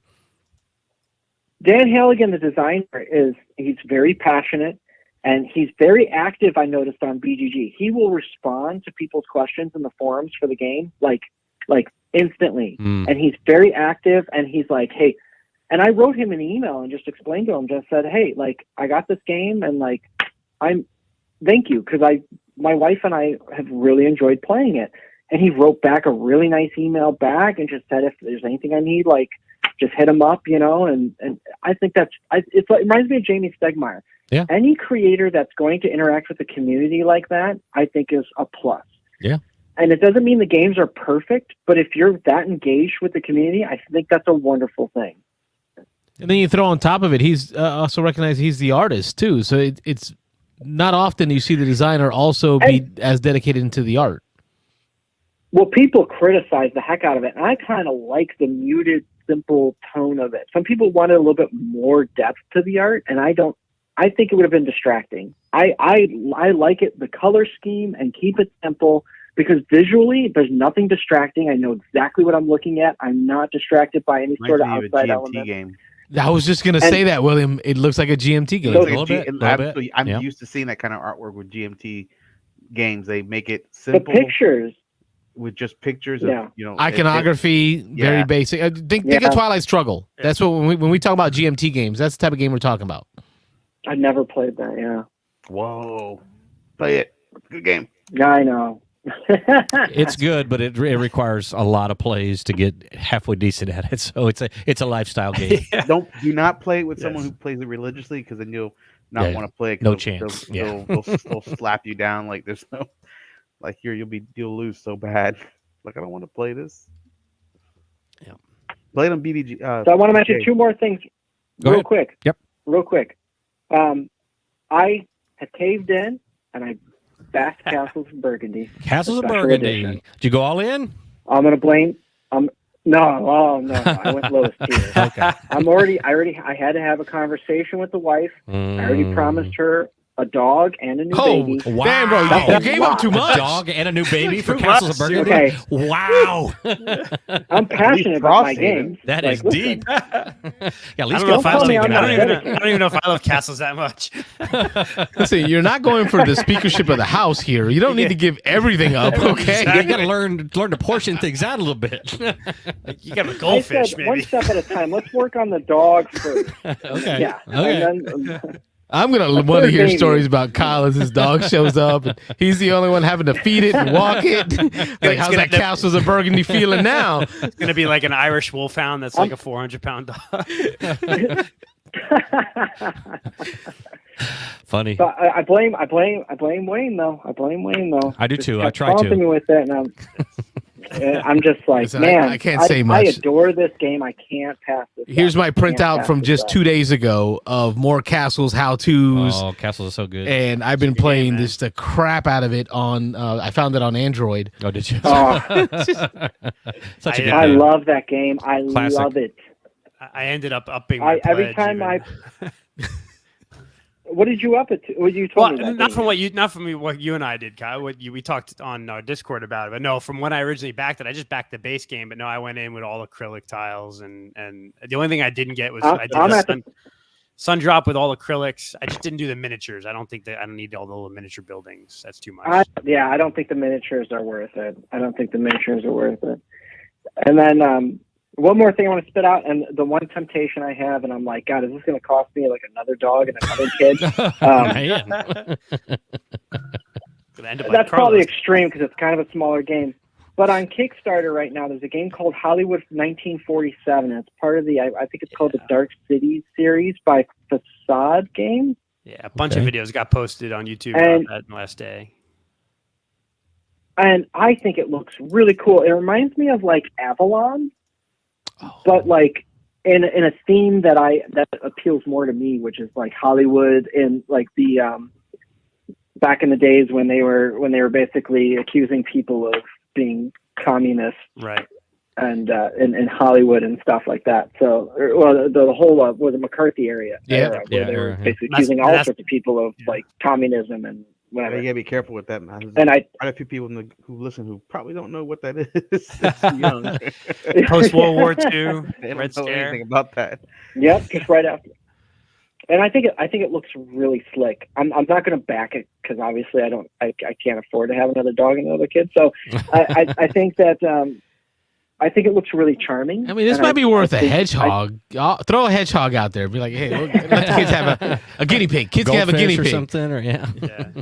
Dan Halligan, the designer, he's very passionate and he's very active. I noticed on BGG, he will respond to people's questions in the forums for the game, like instantly. And he's very active, and he's like, hey, and I wrote him an email and just explained to him, just said, hey, like, I got this game, and like, thank you, because my wife and I have really enjoyed playing it. And he wrote back a really nice email back and just said, if there's anything I need, like, just hit him up, you know. And I think it reminds me of Jamie Stegmaier. Yeah. Any creator that's going to interact with the community like that, I think is a plus. Yeah. And it doesn't mean the games are perfect, but if you're that engaged with the community, I think that's a wonderful thing. And then you throw on top of it, he's also recognized he's the artist too. So it's not often you see the designer also be as dedicated into the art. Well, people criticize the heck out of it, and I kind of like the muted, simple tone of it. Some people wanted a little bit more depth to the art, and I don't. I think it would have been distracting. I like it, the color scheme, and keep it simple because visually there's nothing distracting. I know exactly what I'm looking at. I'm not distracted by any sort of outside element. Game. I was just going to say that, William. It looks like a GMT game. So, a little bit. Absolutely. I'm Yeah. used to seeing that kind of artwork with GMT games. They make it simple. The pictures. With just pictures Yeah. of, you know, Iconography, very yeah. basic. Think of Twilight Struggle. That's what when we talk about GMT games, that's the type of game we're talking about. I never played that. Yeah. Whoa. Play it. Good game. Yeah, I know. It's good, but it requires a lot of plays to get halfway decent at it. So it's a lifestyle game. Do not play it with someone who plays it religiously, because then you'll not want to play it. No chance. They'll slap you down like there's no, like you'll lose so bad. Like, I don't want to play this. Yeah. Play it on BBG. So I want to mention two more things real quick. Yep. Real quick. I had caved in and I backed Castles of Burgundy. Castles of Special Burgundy. edition. Did you go all in? I'm gonna blame. No. I went lowest tier. Okay. I had to have a conversation with the wife. I already promised her a dog and a new baby. Wow. Damn, bro, you gave up too much. A dog and a new baby for Castles of Burgundy? Okay. Wow. I'm passionate about my games. That is listen, deep. Yeah, at least don't tell me I'm not I don't even know if I love castles that much. Listen, you're not going for the speakership of the house here. You don't need to give everything up, okay? You got to learn to portion things out a little bit. You got a I goldfish, said maybe. one step at a time. Let's work on the dog first. Okay. Yeah. Okay. And then, I'm going to want to hear Baby. stories about Kyle as his dog shows up. And he's the only one having to feed it and walk it. Like, how's that Castles of Burgundy feeling now? It's gonna be like an Irish wolfhound that's like a 400-pound dog. Funny. So I blame Wayne though. I do too. I Kept try to. taunting me with it, and I'm just like, Listen, man, I can't say much. I adore this game. I can't pass this. Here's up. my I can't printout pass from this just up. 2 days ago of more Castles how-tos. Oh, Castles are so good. And I've been playing this the crap out of it on. I found it on Android. Oh, did you? Oh, Such a good I game. love that game. I Classic. love it. I ended up upping my Every pledge time even. What did you up it to? What you told Well, me that not game. from what you and I did, Kyle. We talked on our Discord about it, but no, from when I originally backed it, I just backed the base game. But no, I went in with all acrylic tiles, and the only thing I didn't get was I did the sun drop with all acrylics. I just didn't do the miniatures. I don't need all the little miniature buildings. That's too much. I don't think the miniatures are worth it. And then one more thing I want to spit out, and the one temptation I have, and I'm like, God, is this going to cost me like another dog and another kid? That's probably extreme because it's kind of a smaller game. But on Kickstarter right now, there's a game called Hollywood 1947. And it's part of I think it's called the Dark Cities series by Facade Games. Yeah, a bunch of videos got posted on YouTube about that last day. And I think it looks really cool. It reminds me of like Avalon. But like in a theme that appeals more to me, which is like Hollywood and like the back in the days when they were basically accusing people of being communists, right? And in Hollywood and stuff like that. So, the whole was the McCarthy area, where they were basically accusing all sorts of people of like communism and whatever. You gotta be careful with that, man. And I quite a few people who listen who probably don't know what that is. Post World War II, they don't Red know Scare. anything about that. Yep, just right after. And I think it looks really slick. I'm not going to back it because obviously I can't afford to have another dog and another kid. So I think that I think it looks really charming. I mean, this might be worth a hedgehog. Throw a hedgehog out there. Be like, hey, let the kids have a guinea pig. Kids can have a guinea pig or something, or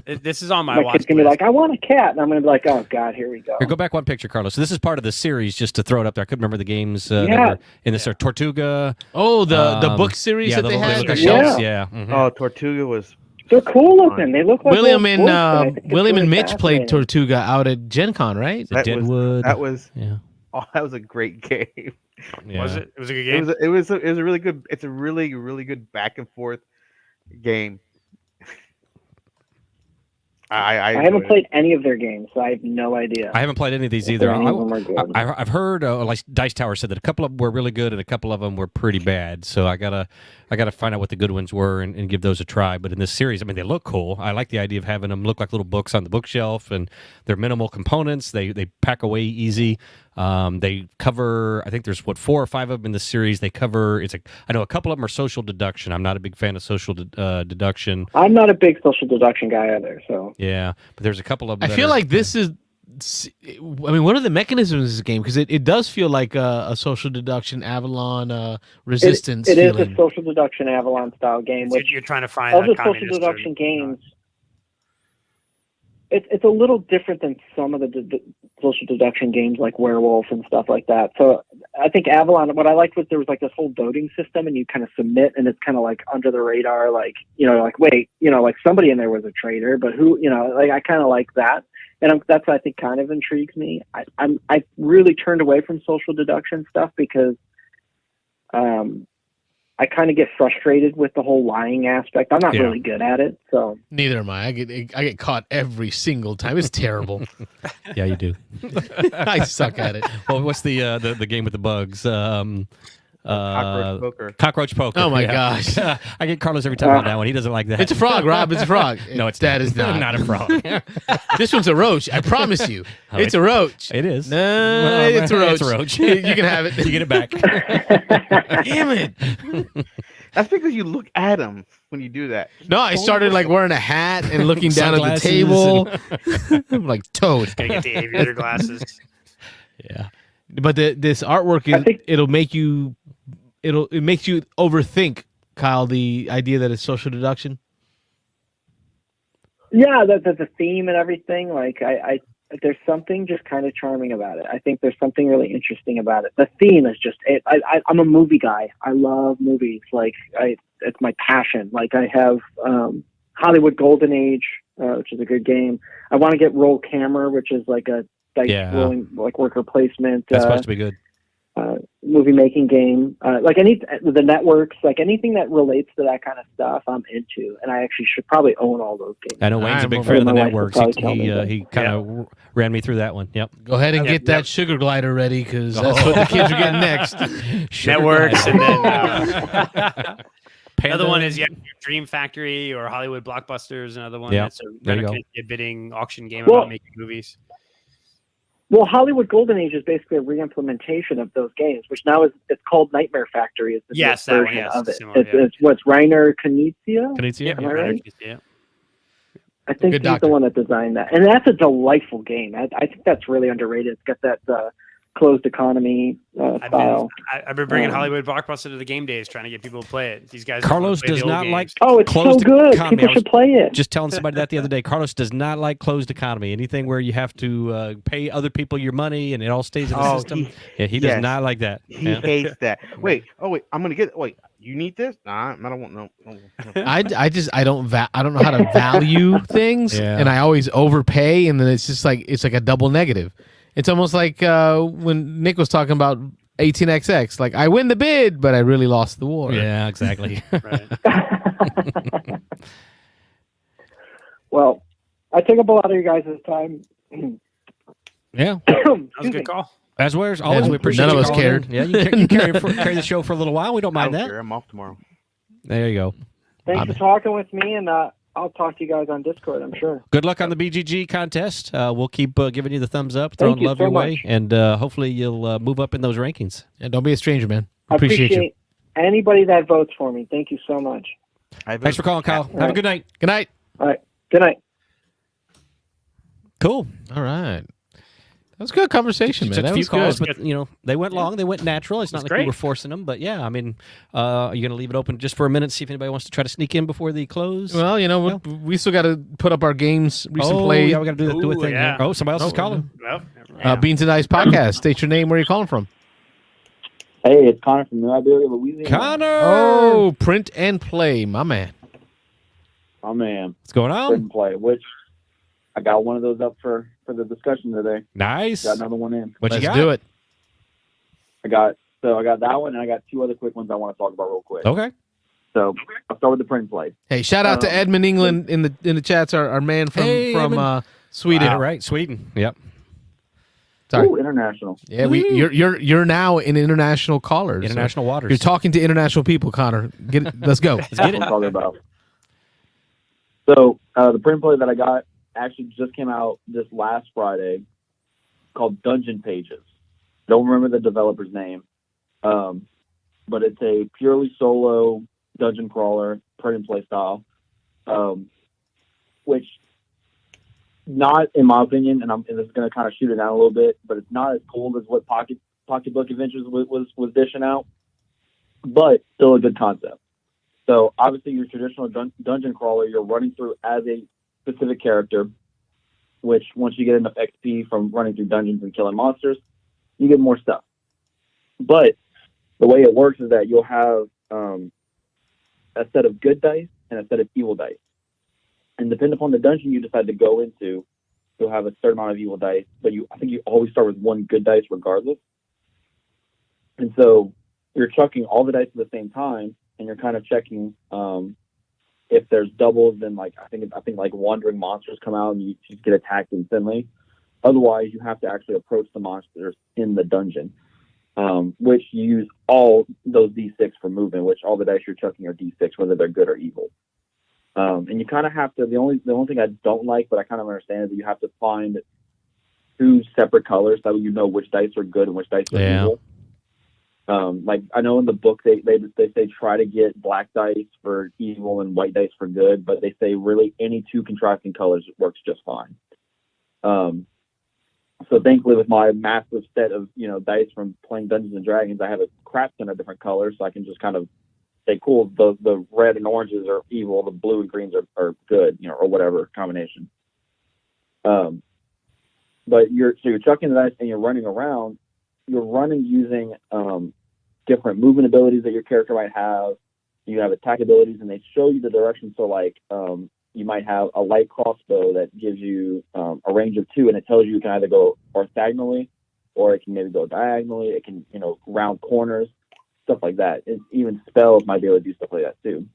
This is on my My watch kid's going to be like, I want a cat. And I'm going to be like, oh, God, here we go. Here, go back one picture, Carlos. So this is part of the series, just to throw it up there. I couldn't remember the games that were in this. Tortuga. Oh, the book series that they had? The shelves, yeah. Mm-hmm. Oh, Tortuga was... They're cool looking. They look like William little books, and I think it's and really Mitch played fascinating. Tortuga out at Gen Con, right? Deadwood. That was... Yeah. Oh, that was a great game. Yeah. Was it? It was a good game. It was a really good. It's a really good back and forth game. I haven't enjoyed it. played any of their games, so I have no idea. I haven't played any of these if either. any of them are good. I've heard, like Dice Tower said that a couple of them were really good and a couple of them were pretty bad. So I gotta find out what the good ones were and give those a try. But in this series, I mean, they look cool. I like the idea of having them look like little books on the bookshelf, and they're minimal components. They pack away easy. They cover, I think there's 4 or 5 of them in the series. They cover. I know a couple of them are social deduction. I'm not a big fan of social deduction. I'm not a big social deduction guy either. So Yeah, but there's a couple of them. I feel like this is. I mean, what are the mechanisms of this game? Because it does feel like a social deduction Avalon resistance. It is feeling. a social deduction Avalon style game. Which You're trying to find of a the social communist deduction games, it's a little different than some of the social deduction games like Werewolf and stuff like that. So I think Avalon, what I liked was there was like this whole voting system, and you kind of submit, and it's kind of like under the radar, like, like, wait, like somebody in there was a traitor, but who, like, I kind of like that. And that's, I think, kind of intrigues me. I really turned away from social deduction stuff because I kind of get frustrated with the whole lying aspect. I'm not really good at it, so Neither am I. I get caught every single time. It's terrible. Yeah, you do. I suck at it. Well, what's the game with the bugs? Cockroach poker. Cockroach poker. Oh my yeah. gosh. I get Carlos every time on that one. He doesn't like that. It's a frog, Rob. It's a frog. No, it's that is not. not a frog. This one's a roach. I promise you. Oh, It's a roach. It is. No, it's a roach. It's a roach. You can have it. You get it back. Damn it. That's because you look at them when you do that. No, I started like wearing a hat and looking down at the table. I'm like, Toad. Gotta get the aviator glasses. Yeah. But this artwork it makes you overthink, Kyle, the idea that it's social deduction. yeah, the theme and everything. Like there's something just kind of charming about it. I think there's something really interesting about it. The theme is just I'm a movie guy. I love movies. Like it's my passion. Like I have Hollywood Golden Age, which is a good game. I want to get Roll Camera, which is like a dice rolling, like worker placement. That's supposed to be good. Movie making game, like the networks, like anything that relates to that kind of stuff, I'm into, and I actually should probably own all those games. I know Wayne's a big fan of the networks. He kind of ran me through that one. Yep. Go ahead and get that sugar glider ready, because that's what the kids are getting next. Networks, and then another one is Dream Factory or Hollywood Blockbusters. Another one that's a bidding auction game about making movies. Well, Hollywood Golden Age is basically a re-implementation of those games, which now it's called Nightmare Factory. Is the yes, that version one, yes, of it. similar, It's what's Reiner Knizia? Knizia, Am I right? Yeah. I think he's the one that designed that, and that's a delightful game. I think that's really underrated. It's got that closed economy style. I've been bringing Hollywood Blockbuster to the game days, trying to get people to play it. These guys. Carlos does not like. Oh, it's so good. People should play it. Just telling somebody that the other day. Carlos does not like closed economy. Anything where you have to pay other people your money and it all stays in the system. He does not like that. He hates that. Wait. I'm gonna get. Wait. You need this? Nah, I don't want no. I don't know how to value things, and I always overpay, and then it's like a double negative. It's almost like when Nick was talking about 18XX. Like, I win the bid, but I really lost the war. Yeah, exactly. Well, I took up a lot of you guys' time. Yeah, that was a good call. As always, we appreciate. None of us cared. Yeah, you carry the show for a little while. We don't mind that. I'm off tomorrow. There you go. Thanks for talking with me, and I'll talk to you guys on Discord, I'm sure. Good luck on the BGG contest. We'll keep giving you the thumbs up, throwing love your way, and hopefully you'll move up in those rankings. And don't be a stranger, man. I appreciate anybody that votes for me. Thank you so much. Thanks for calling, Kyle. Have a good night. Good night. All right. Good night. Cool. All right. That was a good conversation, man. Took That a few was calls, good. but they went long. They went natural. It's not like we were forcing them, but yeah, I mean, are you going to leave it open just for a minute, see if anybody wants to try to sneak in before the close? Well, we still got to put up our games, recent play. Yeah, we got to do a thing. Yeah. Oh, somebody else is calling. Well, Beans and Ice podcast. State your name. Where are you calling from? Hey, it's Connor from New Iberia, Louisiana. Connor! Oh, print and play, my man. My man. What's going on? Print and play, which I got one of those up for the discussion today. Nice. Got another one in. What you Let's got? do it. I got that one, and I got two other quick ones I want to talk about real quick. Okay. So I'll start with the print and play. Hey, shout out to Edmund England in the chats. Our man from Edmund. Sweden. Yeah, right. Sweden. Yep. Sorry. Ooh, international. Yeah, you're now in international callers. International waters. You're talking to international people, Connor. Let's go. Let's get That's what I'm talking about. So the print play that I got actually just came out this last Friday, called Dungeon Pages. Don't remember the developer's name, but it's a purely solo dungeon crawler, print and play style, which, not in my opinion, and this is going to kind of shoot it down a little bit, but it's not as cool as what Pocketbook Adventures was dishing out, but still a good concept. So obviously your traditional dungeon crawler, you're running through as a specific character, which once you get enough XP from running through dungeons and killing monsters, you get more stuff. But the way it works is that you'll have a set of good dice and a set of evil dice. And depending upon the dungeon you decide to go into, you'll have a certain amount of evil dice, but I think you always start with one good dice regardless. And so you're chucking all the dice at the same time, and you're kind of checking if there's doubles, then I think like wandering monsters come out and you just get attacked instantly. Otherwise, you have to actually approach the monsters in the dungeon, which you use all those D6 for movement, which all the dice you're chucking are D6, whether they're good or evil. And you kind of have to, the only thing I don't like, but I kind of understand, is that you have to find two separate colors so you know which dice are good and which dice are evil. I know in the book they say try to get black dice for evil and white dice for good, but they say really any two contrasting colors works just fine. So thankfully, with my massive set of dice from playing Dungeons and Dragons, I have a crap ton of different colors, so I can just kind of say, cool, the red and oranges are evil, the blue and greens are good, or whatever combination. But you're chucking the dice and you're running around. You're running using different movement abilities that your character might have. You have attack abilities, and they show you the direction. So, you might have a light crossbow that gives you a range of 2, and it tells you can either go orthogonally, or it can maybe go diagonally. It can, round corners, stuff like that. Even spells might be able to do stuff like that too.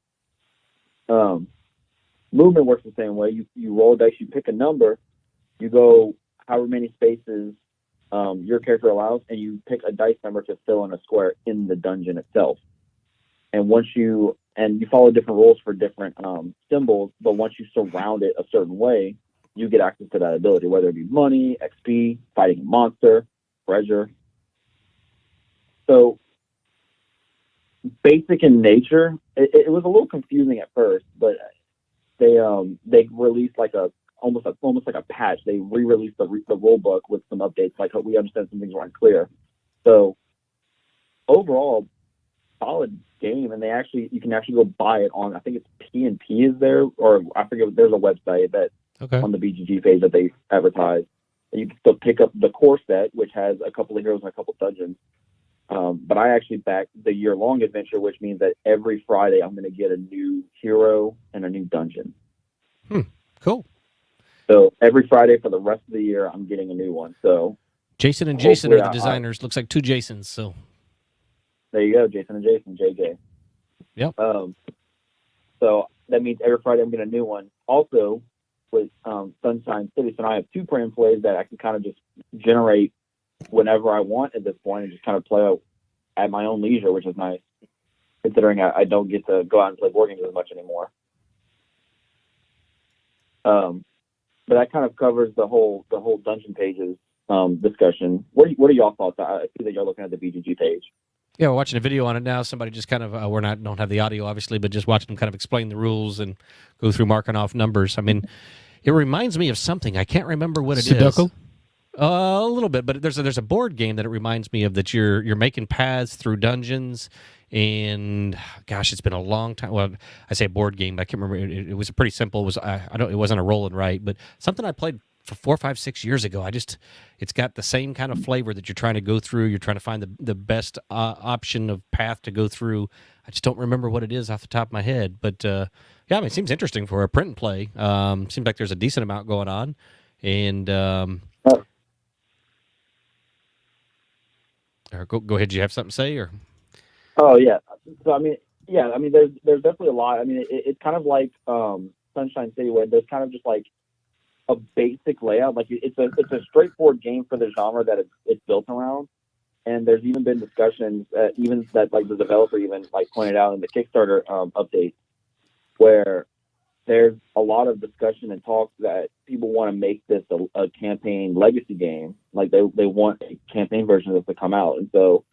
Movement works the same way. You roll dice, you pick a number, you go however many spaces your character allows, and you pick a dice number to fill in a square in the dungeon itself. And you follow different rules for different symbols, but once you surround it a certain way, you get access to that ability, whether it be money, XP, fighting a monster, treasure. So basic in nature. It was a little confusing at first, but they released almost like a patch. They re-released the rule book with some updates, like we understand some things weren't clear. So overall, solid game, and you can actually go buy it on, I think it's P&P is there, or I forget, there's a website that on the BGG page that they advertise. And you can still pick up the core set, which has a couple of heroes and a couple of dungeons. But I actually backed the year-long adventure, which means that every Friday I'm going to get a new hero and a new dungeon. Cool. So every Friday for the rest of the year, I'm getting a new one. So Jason and Jason are the designers. Looks like two Jasons. So there you go, Jason and Jason, JJ. Yep. So that means every Friday I'm getting a new one. Also, with Sunshine City, so now I have 2 print plays that I can kind of just generate whenever I want at this point, and just kind of play out at my own leisure, which is nice, considering I don't get to go out and play board games as much anymore. But that kind of covers the whole Dungeon Pages discussion. What are y'all thoughts? I see that you're looking at the BGG page. Yeah, we're watching a video on it now. Somebody just kind of don't have the audio obviously, but just watching them kind of explain the rules and go through marking off numbers. I mean, it reminds me of something. I can't remember what it is. Sudoku? A little bit, but there's a board game that it reminds me of, that you're making paths through dungeons. And gosh, it's been a long time. Well, I say board game, but I can't remember. It was pretty simple. It wasn't a roll and write, but something I played for 4, 5, 6 years ago. It's got the same kind of flavor that you're trying to go through. You're trying to find the best option of path to go through. I just don't remember what it is off the top of my head. But yeah, I mean, it seems interesting for a print and play. Seems like there's a decent amount going on, and Or go ahead. Do you have something to say? Or Oh yeah. So I mean, yeah. I mean, there's definitely a lot. I mean, it's kind of like Sunshine City, where there's kind of just like a basic layout. Like it's a straightforward game for the genre that it's built around. And there's even been discussions, even that like the developer even like pointed out in the Kickstarter update, where there's a lot of discussion and talk that people want to make this a campaign legacy game. Like they want a campaign version of this to come out. And so,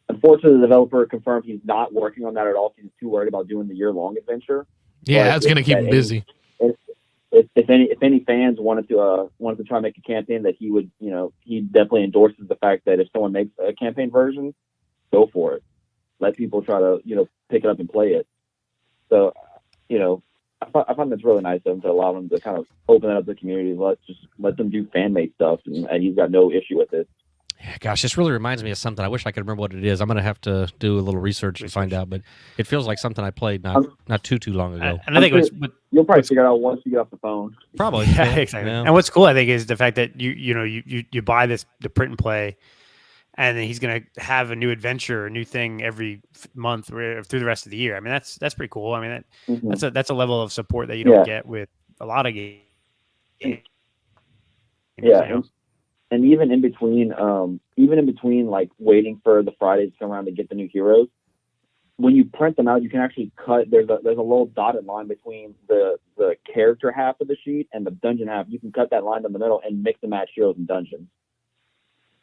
unfortunately, the developer confirmed he's not working on that at all. He's too worried about doing the year-long adventure. Yeah, that's going to keep him busy. If any fans wanted to try and make a campaign, that he would, he definitely endorses the fact that if someone makes a campaign version, go for it. Let people try to, pick it up and play it. So, I find that's really nice of him to allow them to kind of open it up to the community. Let them do fan made stuff, and he's got no issue with it. yeah, gosh, this really reminds me of something. I wish I could remember what it is. I'm going to have to do a little research to find out, but it feels like something I played not too long ago. And I think you'll probably figure it out once you get off the phone. Probably. Yeah, exactly. Yeah. And what's cool, I think, is the fact that you buy the print and play, and then he's going to have a new adventure, a new thing every month through the rest of the year. I mean, that's pretty cool. I mean, that's a level of support that you don't get with a lot of games. Yeah. And even in between like waiting for the Fridays to come around to get the new heroes, when you print them out, you can actually cut. There's a little dotted line between the character half of the sheet and the dungeon half. You can cut that line in the middle and mix and match heroes and dungeons.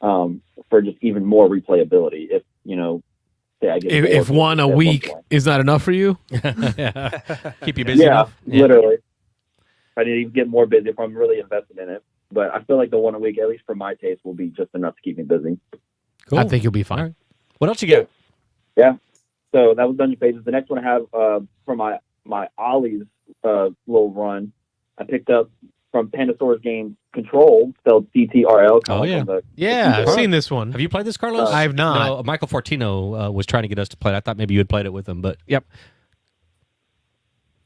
For just even more replayability. If say I get if one a week is not enough for you, keep you busy. Yeah, enough. Yeah. literally. I need to get more busy if I'm really invested in it. But I feel like the one a week, at least for my taste, will be just enough to keep me busy. Cool. I think you'll be fine. All right. What else you got? Yeah. So that was Dungeon Pages. The next one I have for my Ollie's little run, I picked up from Pandasaurus Games Control, spelled CTRL. Oh, yeah. Yeah, I've seen this one. Have you played this, Carlos? I have not. No, Michael Fortino was trying to get us to play it. I thought maybe you had played it with him, but yep.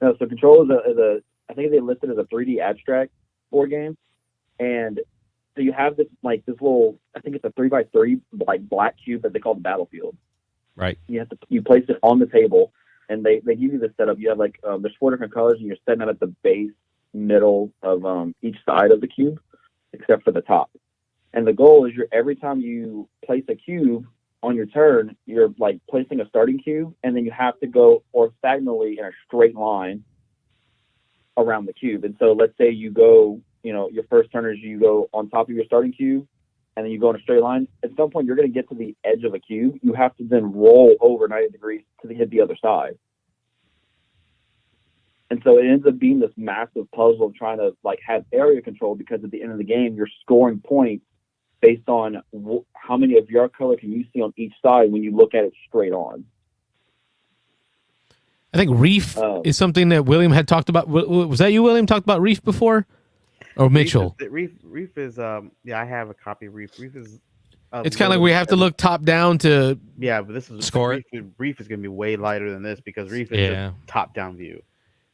No, so Control is a I think they listed as a 3D abstract board game. And so you have this little, I think it's a 3x3 like black cube that they call the battlefield. Right. You place it on the table, and they give you the setup. You have there's 4 different colors, and you're setting them at the base, middle of each side of the cube, except for the top. And the goal is every time you place a cube on your turn, you're like placing a starting cube, and then you have to go orthogonally in a straight line around the cube. And so let's say you go, your first turn is you go on top of your starting cube, and then you go in a straight line. At some point, you're going to get to the edge of a cube. You have to then roll over 90 degrees to hit the other side. And so it ends up being this massive puzzle of trying to have area control, because at the end of the game, you're scoring points based on how many of your color can you see on each side when you look at it straight on. I think Reef is something that William had talked about. Was that you, William, talked about Reef before? Or Mitchell? Reef is I have a copy of Reef. Reef is it's kind of like we have to look top down to but this is score it. Reef is going to be way lighter than this, because Reef is just top down view.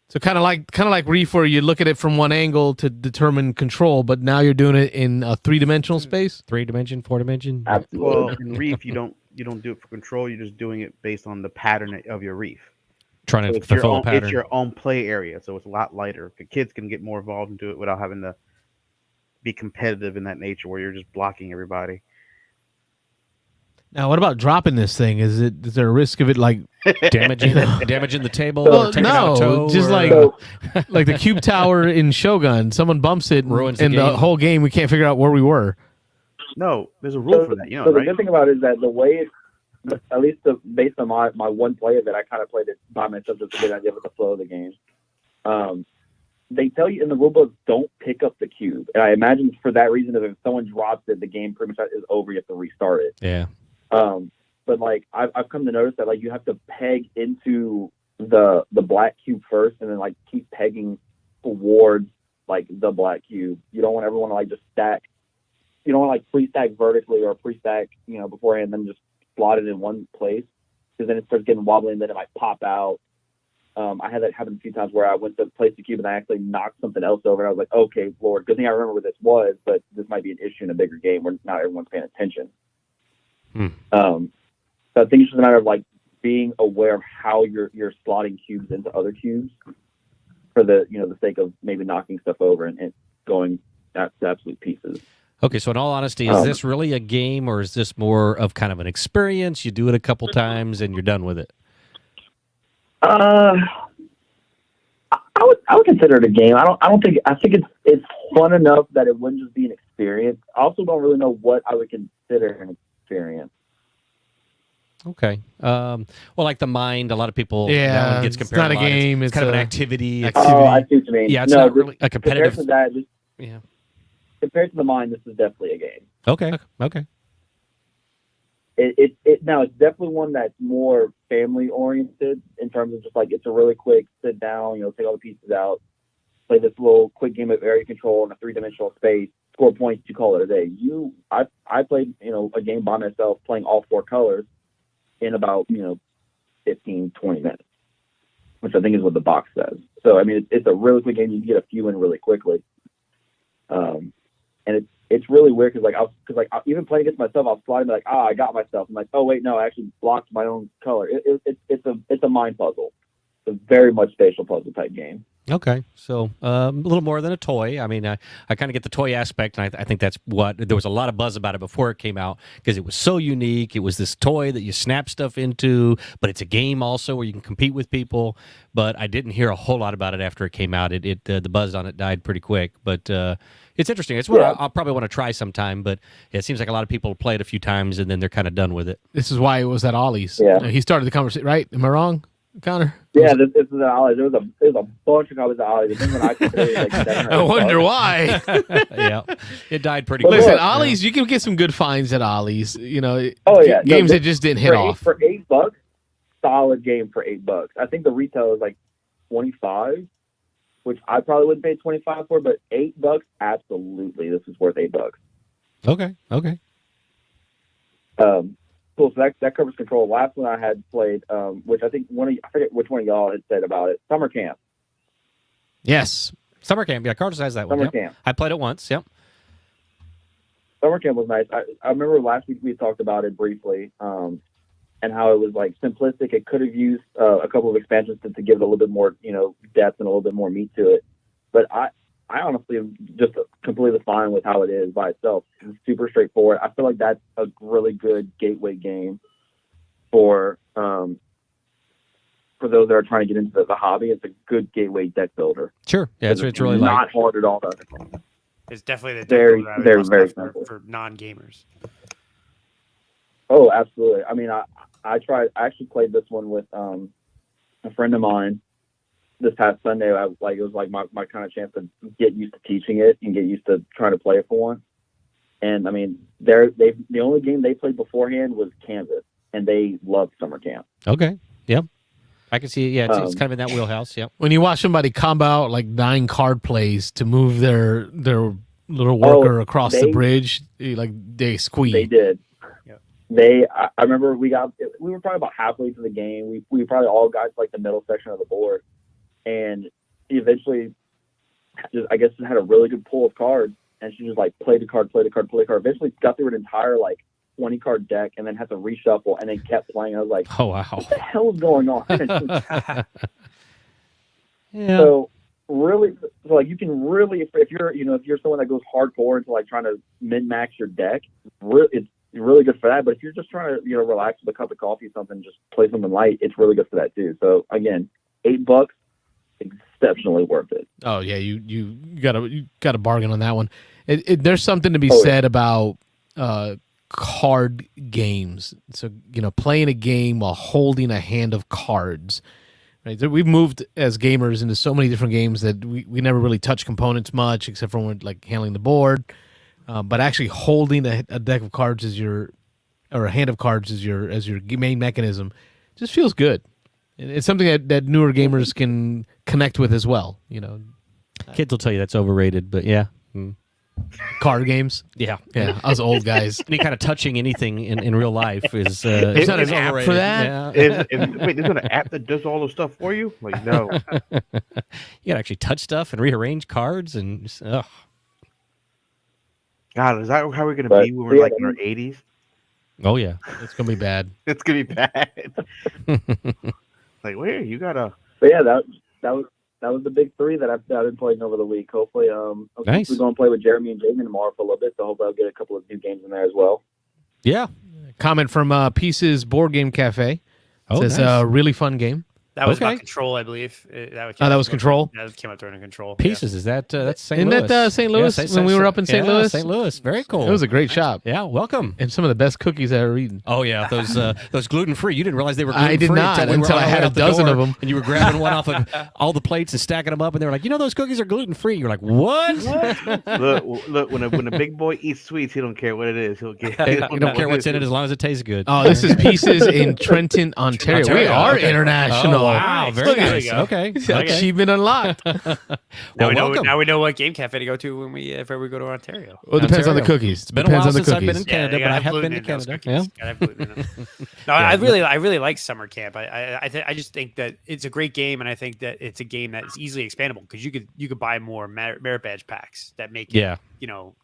So kind of like Reef, where you look at it from one angle to determine control, but now you're doing it in a 3-dimensional space. 3-dimension, 4-dimension. Absolutely. Well, in Reef, you don't do it for control. You're just doing it based on the pattern of your reef. Trying to So fulfill a pattern. It's your own play area, so it's a lot lighter. The kids can get more involved into it without having to be competitive in that nature where you're just blocking everybody. Now, what about dropping this thing? Is there a risk of it damaging the table? Well, or taking out a toe, just or, like the cube tower in Shogun. Someone bumps it, ruins and the game. The whole game we can't figure out where we were. No, there's a rule for that. So right? the good thing about it is that the way, at least based on my one play of it, I kind of played it by myself just to get an idea of the flow of the game. They tell you in the rulebook, don't pick up the cube. And I imagine for that reason, if someone drops it, the game pretty much is over. You have to restart it. Yeah. But I've come to notice that you have to peg into the black cube first, and then keep pegging towards the black cube. You don't want everyone to just stack. You don't want pre-stack vertically or pre-stack beforehand, and then just slot it in one place, because then it starts getting wobbly and then it might pop out. I had that happen a few times where I went to place the cube and I actually knocked something else over. And I was like, okay, Lord, good thing I remember where this was, but this might be an issue in a bigger game where not everyone's paying attention. So I think it's just a matter of like being aware of how you're slotting cubes into other cubes for the the sake of maybe knocking stuff over and going to absolute pieces. Okay, so in all honesty, is this really a game, or is this more of kind of an experience? You do it a couple times and you're done with it. I would consider it a game. I think it's fun enough that it wouldn't just be an experience. I also don't really know what I would consider an experience. Okay. Well, like the Mind, a lot of people that one gets it's compared not a lot. game. It's kind of an activity. Oh, I see what you mean. Yeah, it's not really a competitive. Compared to that, Yeah. compared to the Mind, this is definitely a game. Okay. Now it's definitely one that's more family oriented in terms of just like it's a really quick sit down, take all the pieces out, play this little quick game of area control in a 3-dimensional space, score points, you call it a day. I played a game by myself playing all 4 colors in about 15, 20 minutes, which I think is what the box says. So I mean it's a really quick game. You can get a few in really quickly, and it's really weird because even playing against myself, I was sliding like, I got myself. I'm like, oh wait, no, I actually blocked my own color. It's a mind puzzle. It's a very much spatial puzzle type game. Okay, so a little more than a toy. I mean, I kind of get the toy aspect, and I think that's what there was a lot of buzz about it before it came out because it was so unique. It was this toy that you snap stuff into, but it's a game also where you can compete with people. But I didn't hear a whole lot about it after it came out. The buzz on it died pretty quick, but it's interesting. It's what I'll probably want to try sometime. But it seems like a lot of people play it a few times and then they're kind of done with it. This is why it was at Ollie's. Yeah. He started the conversation, right? Am I wrong, Connor? Yeah, this is at Ollie's. There was a bunch of copies at Ollie's. The thing when I considered I wonder why. Yeah, it died pretty But quick. listen, Ollie's, you can get some good finds at Ollie's. Oh yeah, games that just didn't hit off. For $8, solid game for $8. I think the retail is like 25, which I probably wouldn't pay 25 for, but $8, absolutely, this is worth $8. Okay. Cool. So that covers Control. Last one I had played, which I think I forget which one of y'all had said about it. Summer Camp. Yes. Summer Camp. Yeah, Carlos has that one. Summer Yep. Camp. I played it once. Yep. Summer Camp was nice. I remember last week we talked about it briefly, and how it was like simplistic. It could have used a couple of expansions to give it a little bit more, depth and a little bit more meat to it. But I honestly am just completely fine with how it is by itself. It's super straightforward. I feel like that's a really good gateway game for those that are trying to get into the hobby. It's a good gateway deck builder. Sure. Yeah, it's really not hard at all. It's definitely the Very, deck very, very for, simple. for non-gamers. Oh, absolutely. I mean, I actually played this one with a friend of mine this past Sunday. It was like my kind of chance to get used to teaching it and get used to trying to play it for once. And I mean, the only game they played beforehand was Canvas, and they loved Summer Camp. Okay. Yep. I can see it. Yeah, it's kind of in that wheelhouse. Yep. When you watch somebody combo out like 9 card plays to move their little worker across the bridge, they squeeze. They did. I remember we were probably about halfway through the game. We probably all got to like the middle section of the board, and eventually, I guess had a really good pull of cards, and she just like played a card. Eventually, got through an entire 20 card deck, and then had to reshuffle, and then kept playing. I was like, "Oh wow, what the hell is going on?" Yeah. So really, you can really, if you're someone that goes hardcore into trying to min max your deck, it's really good for that. But if you're just trying to relax with a cup of coffee or something, just play something light, it's really good for that too. So again, $8, exceptionally worth it. Oh yeah, you got a bargain on that one. There's something to be said about card games. So playing a game while holding a hand of cards. Right, we've moved as gamers into so many different games that we never really touch components much, except for when we're handling the board. But actually holding a deck of cards or a hand of cards as your main mechanism just feels good. It's something that newer gamers can connect with as well. Kids will tell you that's overrated, but yeah. Card games, yeah, us old guys. Any kind of touching anything in real life is there's not an app for that. Yeah. Wait, there's not an app that does all the stuff for you? No. You gotta actually touch stuff and rearrange cards and just, God, is that how we're gonna be when we're in our 80s? Oh yeah. It's gonna be bad. It's gonna be bad. Like, where you gotta? But yeah, that was the big three that I've been playing over the week. Hopefully, Nice. we're going to play with Jeremy and Jamin tomorrow for a little bit, so hopefully I'll get a couple of new games in there as well. Yeah. Comment from Pieces Board Game Cafe. Oh, Says nice. really fun game. That was Okay. about Control, I believe. That was Control? That came up during Control. Pieces, is that that's St. Isn't Louis? that St. Louis when we were up in St. Louis? St. Louis, very cool. It was a great shop. Yeah, welcome. And some of the best cookies I ever eaten. Oh yeah, those gluten free. You didn't realize they were I gluten free did not until I had a dozen of them. and you were grabbing one off of all the plates and stacking them up, and they were like, those cookies are gluten free. You're like, what? Look, when a big boy eats sweets, he don't care what it is. He'll get. You don't care what's in it as long as it tastes good. Oh, this is Pieces in Trenton, Ontario. We are okay. international. Oh, wow, very Look at nice. There you go. Okay. Achievement unlocked. Now we know what game cafe to go to when we if ever we go to Ontario. Well, it depends on the Ontario. cookies. It's been a Depends while on the since I've been cookies. in Canada, they but gotta I have have gluten been to in those Canada. cookies. Yeah. Gotta have gluten in them. No, I really like summer camp. I just think that it's a great game, and I think that it's a game that's easily expandable because you could buy more merit badge packs that make it,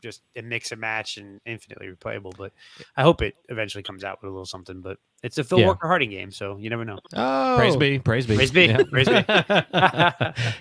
just a mix and match and infinitely replayable. But I hope it eventually comes out with a little something. But it's a Phil Walker Harding game, so you never know. Oh, Praise be. Praise be. Yeah. Praise be.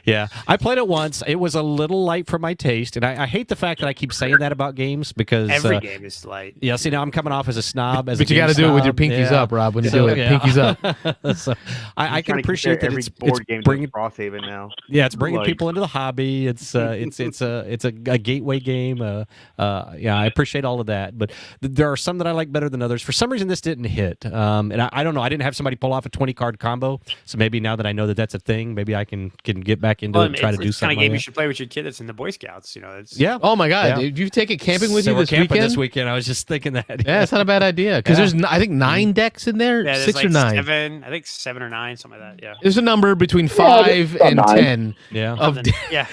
Yeah, I played it once. It was a little light for my taste, and I hate the fact that I keep saying that about games because Every game is light. Yeah, see now I'm coming off as a snob. But you got to do it with your pinkies up, Rob. When you do it, pinkies up. So I can appreciate that every it's board game bringing Frosthaven now. Yeah, it's bringing Like- people into the hobby. It's a gateway game. Yeah, I appreciate all of that, but there are some that I like better than others. For some reason, this didn't hit, and I don't know. I didn't have somebody pull off a 20-card combo, so maybe now that I know that that's a thing, maybe I can get back into it and try to do it's the kind something. of game like you that. should play with your kid that's in the Boy Scouts. It's Yeah. Oh my God! Yeah. Did you take it camping with So you we're this camping weekend? this weekend. I was just thinking that. Yeah, it's not a bad idea because there's I think 9 decks in there, Yeah, there's 6 like or 9. 7, I think 7 or 9, something like that. Yeah. There's a number between 5 and 10 Yeah. of Yeah.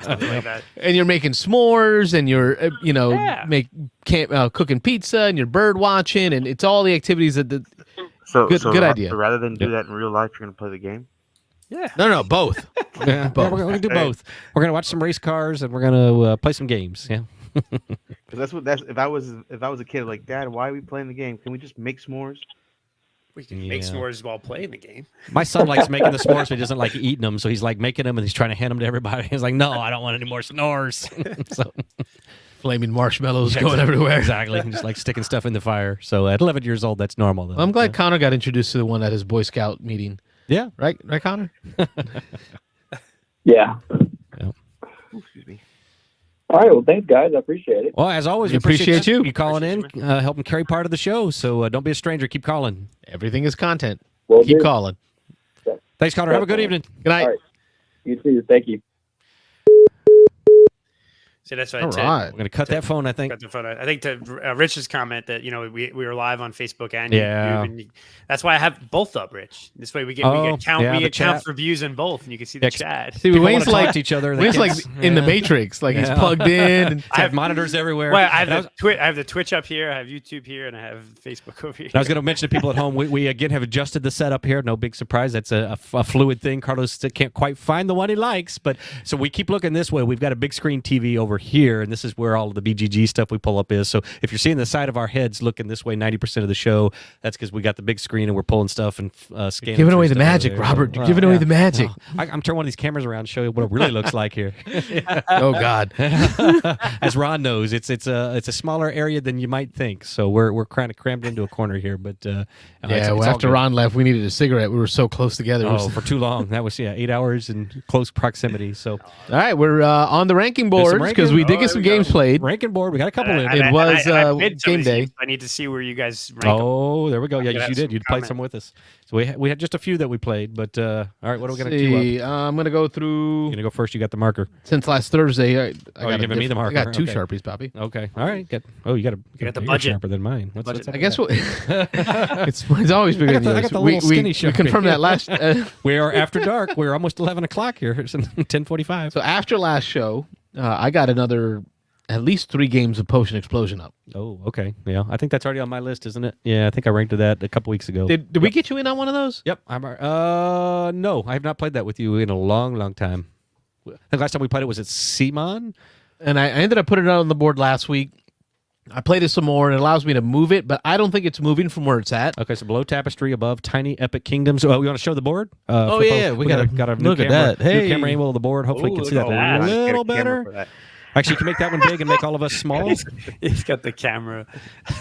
Something like that. and you're making s'mores and you're Yeah. cooking pizza and you're bird watching and it's all the activities that Good idea. So rather than do that in real life, you're gonna play the game. Yeah. no both. Yeah, Both. we're going to do both. We're going to watch some race cars and we're going to play some games. Yeah. Because that's if I was a kid, like, Dad, why are we playing the game? Can we just make s'mores? We can make s'mores while playing the game. My son likes making the s'mores, but he doesn't like eating them. So he's like making them and he's trying to hand them to everybody. He's like, no, I don't want any more s'mores. So, Flaming marshmallows going everywhere. exactly. Just like sticking stuff in the fire. So at 11 years old, that's normal. Though. Well, I'm glad Connor got introduced to the one at his Boy Scout meeting. Yeah. Right, Connor? Yeah. Ooh, excuse me. All right. Well, thanks, guys. I appreciate it. Well, as always, We appreciate you. You calling in, helping carry part of the show. So don't be a stranger. Keep calling. Everything is content. Will Keep do. calling. Thanks, Connor. Have a good evening. Good night. All right. You too. Thank you. So that's what All right. We're going to cut that phone, I think. got the photo. I think to Rich's comment that we were live on Facebook and Yeah. YouTube, and that's why I have both up, Rich. This way we get Oh, count yeah, the count chat. for views in both, and you can see the Yeah, chat. See, People Wayne's wanna talk like to each other. and they Wayne's like can't- in the Yeah. Matrix, like he's Yeah. plugged in. And I have monitors everywhere. Well, I have And I have the Twitch up here, I have YouTube here, and I have Facebook over here. I was going to mention to people at home, we again have adjusted the setup here. No big surprise. That's a fluid thing. Carlos still can't quite find the one he likes, but so we keep looking this way. We've got a big screen TV over here, and this is where all of the BGG stuff we pull up is. So if you're seeing the side of our heads looking this way 90% of the show, that's because we got the big screen and we're pulling stuff and scanning. Giving through away the stuff over magic, there. Robert. You're Well, giving away the magic. I'm turning one of these cameras around to show you what it really looks like here. Oh God. As Ron knows, it's a smaller area than you might think. So we're kind of crammed into a corner here, but Yeah, it's well, all after good. Ron left, we needed a cigarette. We were so close together. It Oh, was- for too long. That was 8 hours in close proximity. So All right, we're on the ranking There's some boards because ranking- we did oh, get some there we games go. played. ranking board, we got a couple in. It was, bid some game of these day. games. I need to see where you guys rank 'em. Oh, there we go. Yeah, Could have you did. some You played comment. some with us. So we had just a few that we played, but all right, what are we going to See, queue up? I'm gonna go You're through going to go first. You got the marker. since last Thursday. I you're got a giving me the marker. I got 2 Okay. Sharpies, Poppy. Okay. All right. You got the got the bigger budget. sharper than mine. What's Budget. up I with guess that? it's always bigger I got than the- I yours. got the We little skinny we Sharpie. confirmed that last. We are after dark. We're almost 11 o'clock here. It's 10:45. So after last show, I got another at least 3 games of Potion Explosion up. Oh, okay. Yeah, I think that's already on my list, isn't it? Yeah, I think I ranked that a couple weeks ago. Did we get you in on one of those? Yep. No, I have not played that with you in a long, long time. I think last time we played it was at Simon. And I ended up putting it on the board last week. I play this some more, and it allows me to move it, but I don't think it's moving from where it's at. Okay, so below Tapestry, above Tiny Epic Kingdoms. Oh, we want to show the board? Oh, yeah, we got a look new at camera, that. Hey. new camera angle of the board. Hopefully, you can see that a little better. Actually, you can make that one big and make all of us small. He's got the camera.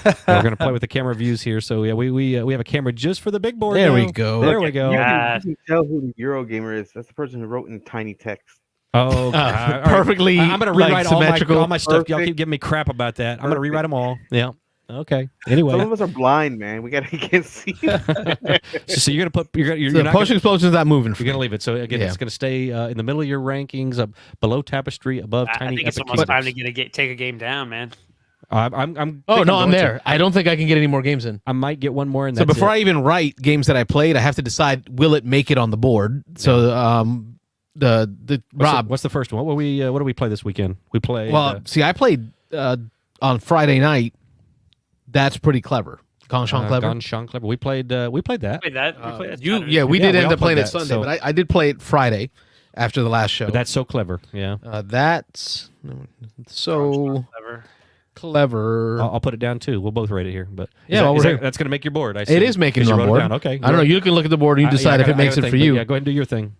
We're going to play with the camera views here. So yeah, we have a camera just for the big board. There now. we go. There we go. You can tell who the Eurogamer is. That's the person who wrote in tiny text. Oh, God. Perfectly. I'm going to rewrite symmetrical. all my stuff. Y'all Perfect. keep giving me crap about that. I'm going to rewrite them all. Yeah. Okay. Anyway, Some of us are blind, man. We can't see. so you're going to put you're The not potion gonna, explosion's not moving. you're going to leave it. So again, Yeah. it's going to stay in the middle of your rankings, below Tapestry, above I Tiny think it's Epic almost time to Kingdoms. take a game down, man. I'm Oh thinking no, I'm going there. to. I don't think I can get any more games in. I might get one more. And So that's before it. I even write games that I played, I have to decide will it make it on the board. So the Rob. what's the first one? What do we play this weekend? We play. See, I played on Friday night. That's pretty clever. Gong Shang Clever. Gone Sean Clever. We played that. We played that Saturday. We Yeah, did we end all up playing played it that, Sunday, so- but I did play it Friday after the last show. But that's so clever. Yeah. That's so clever. I'll put it down too. We'll both rate it here. But Yeah, while we're here. that's going to make your board. I It see. is making 'Cause it you on wrote board. down. Okay. I don't know. You can look at the board and you decide if it makes it for you. Yeah, go ahead and do your thing.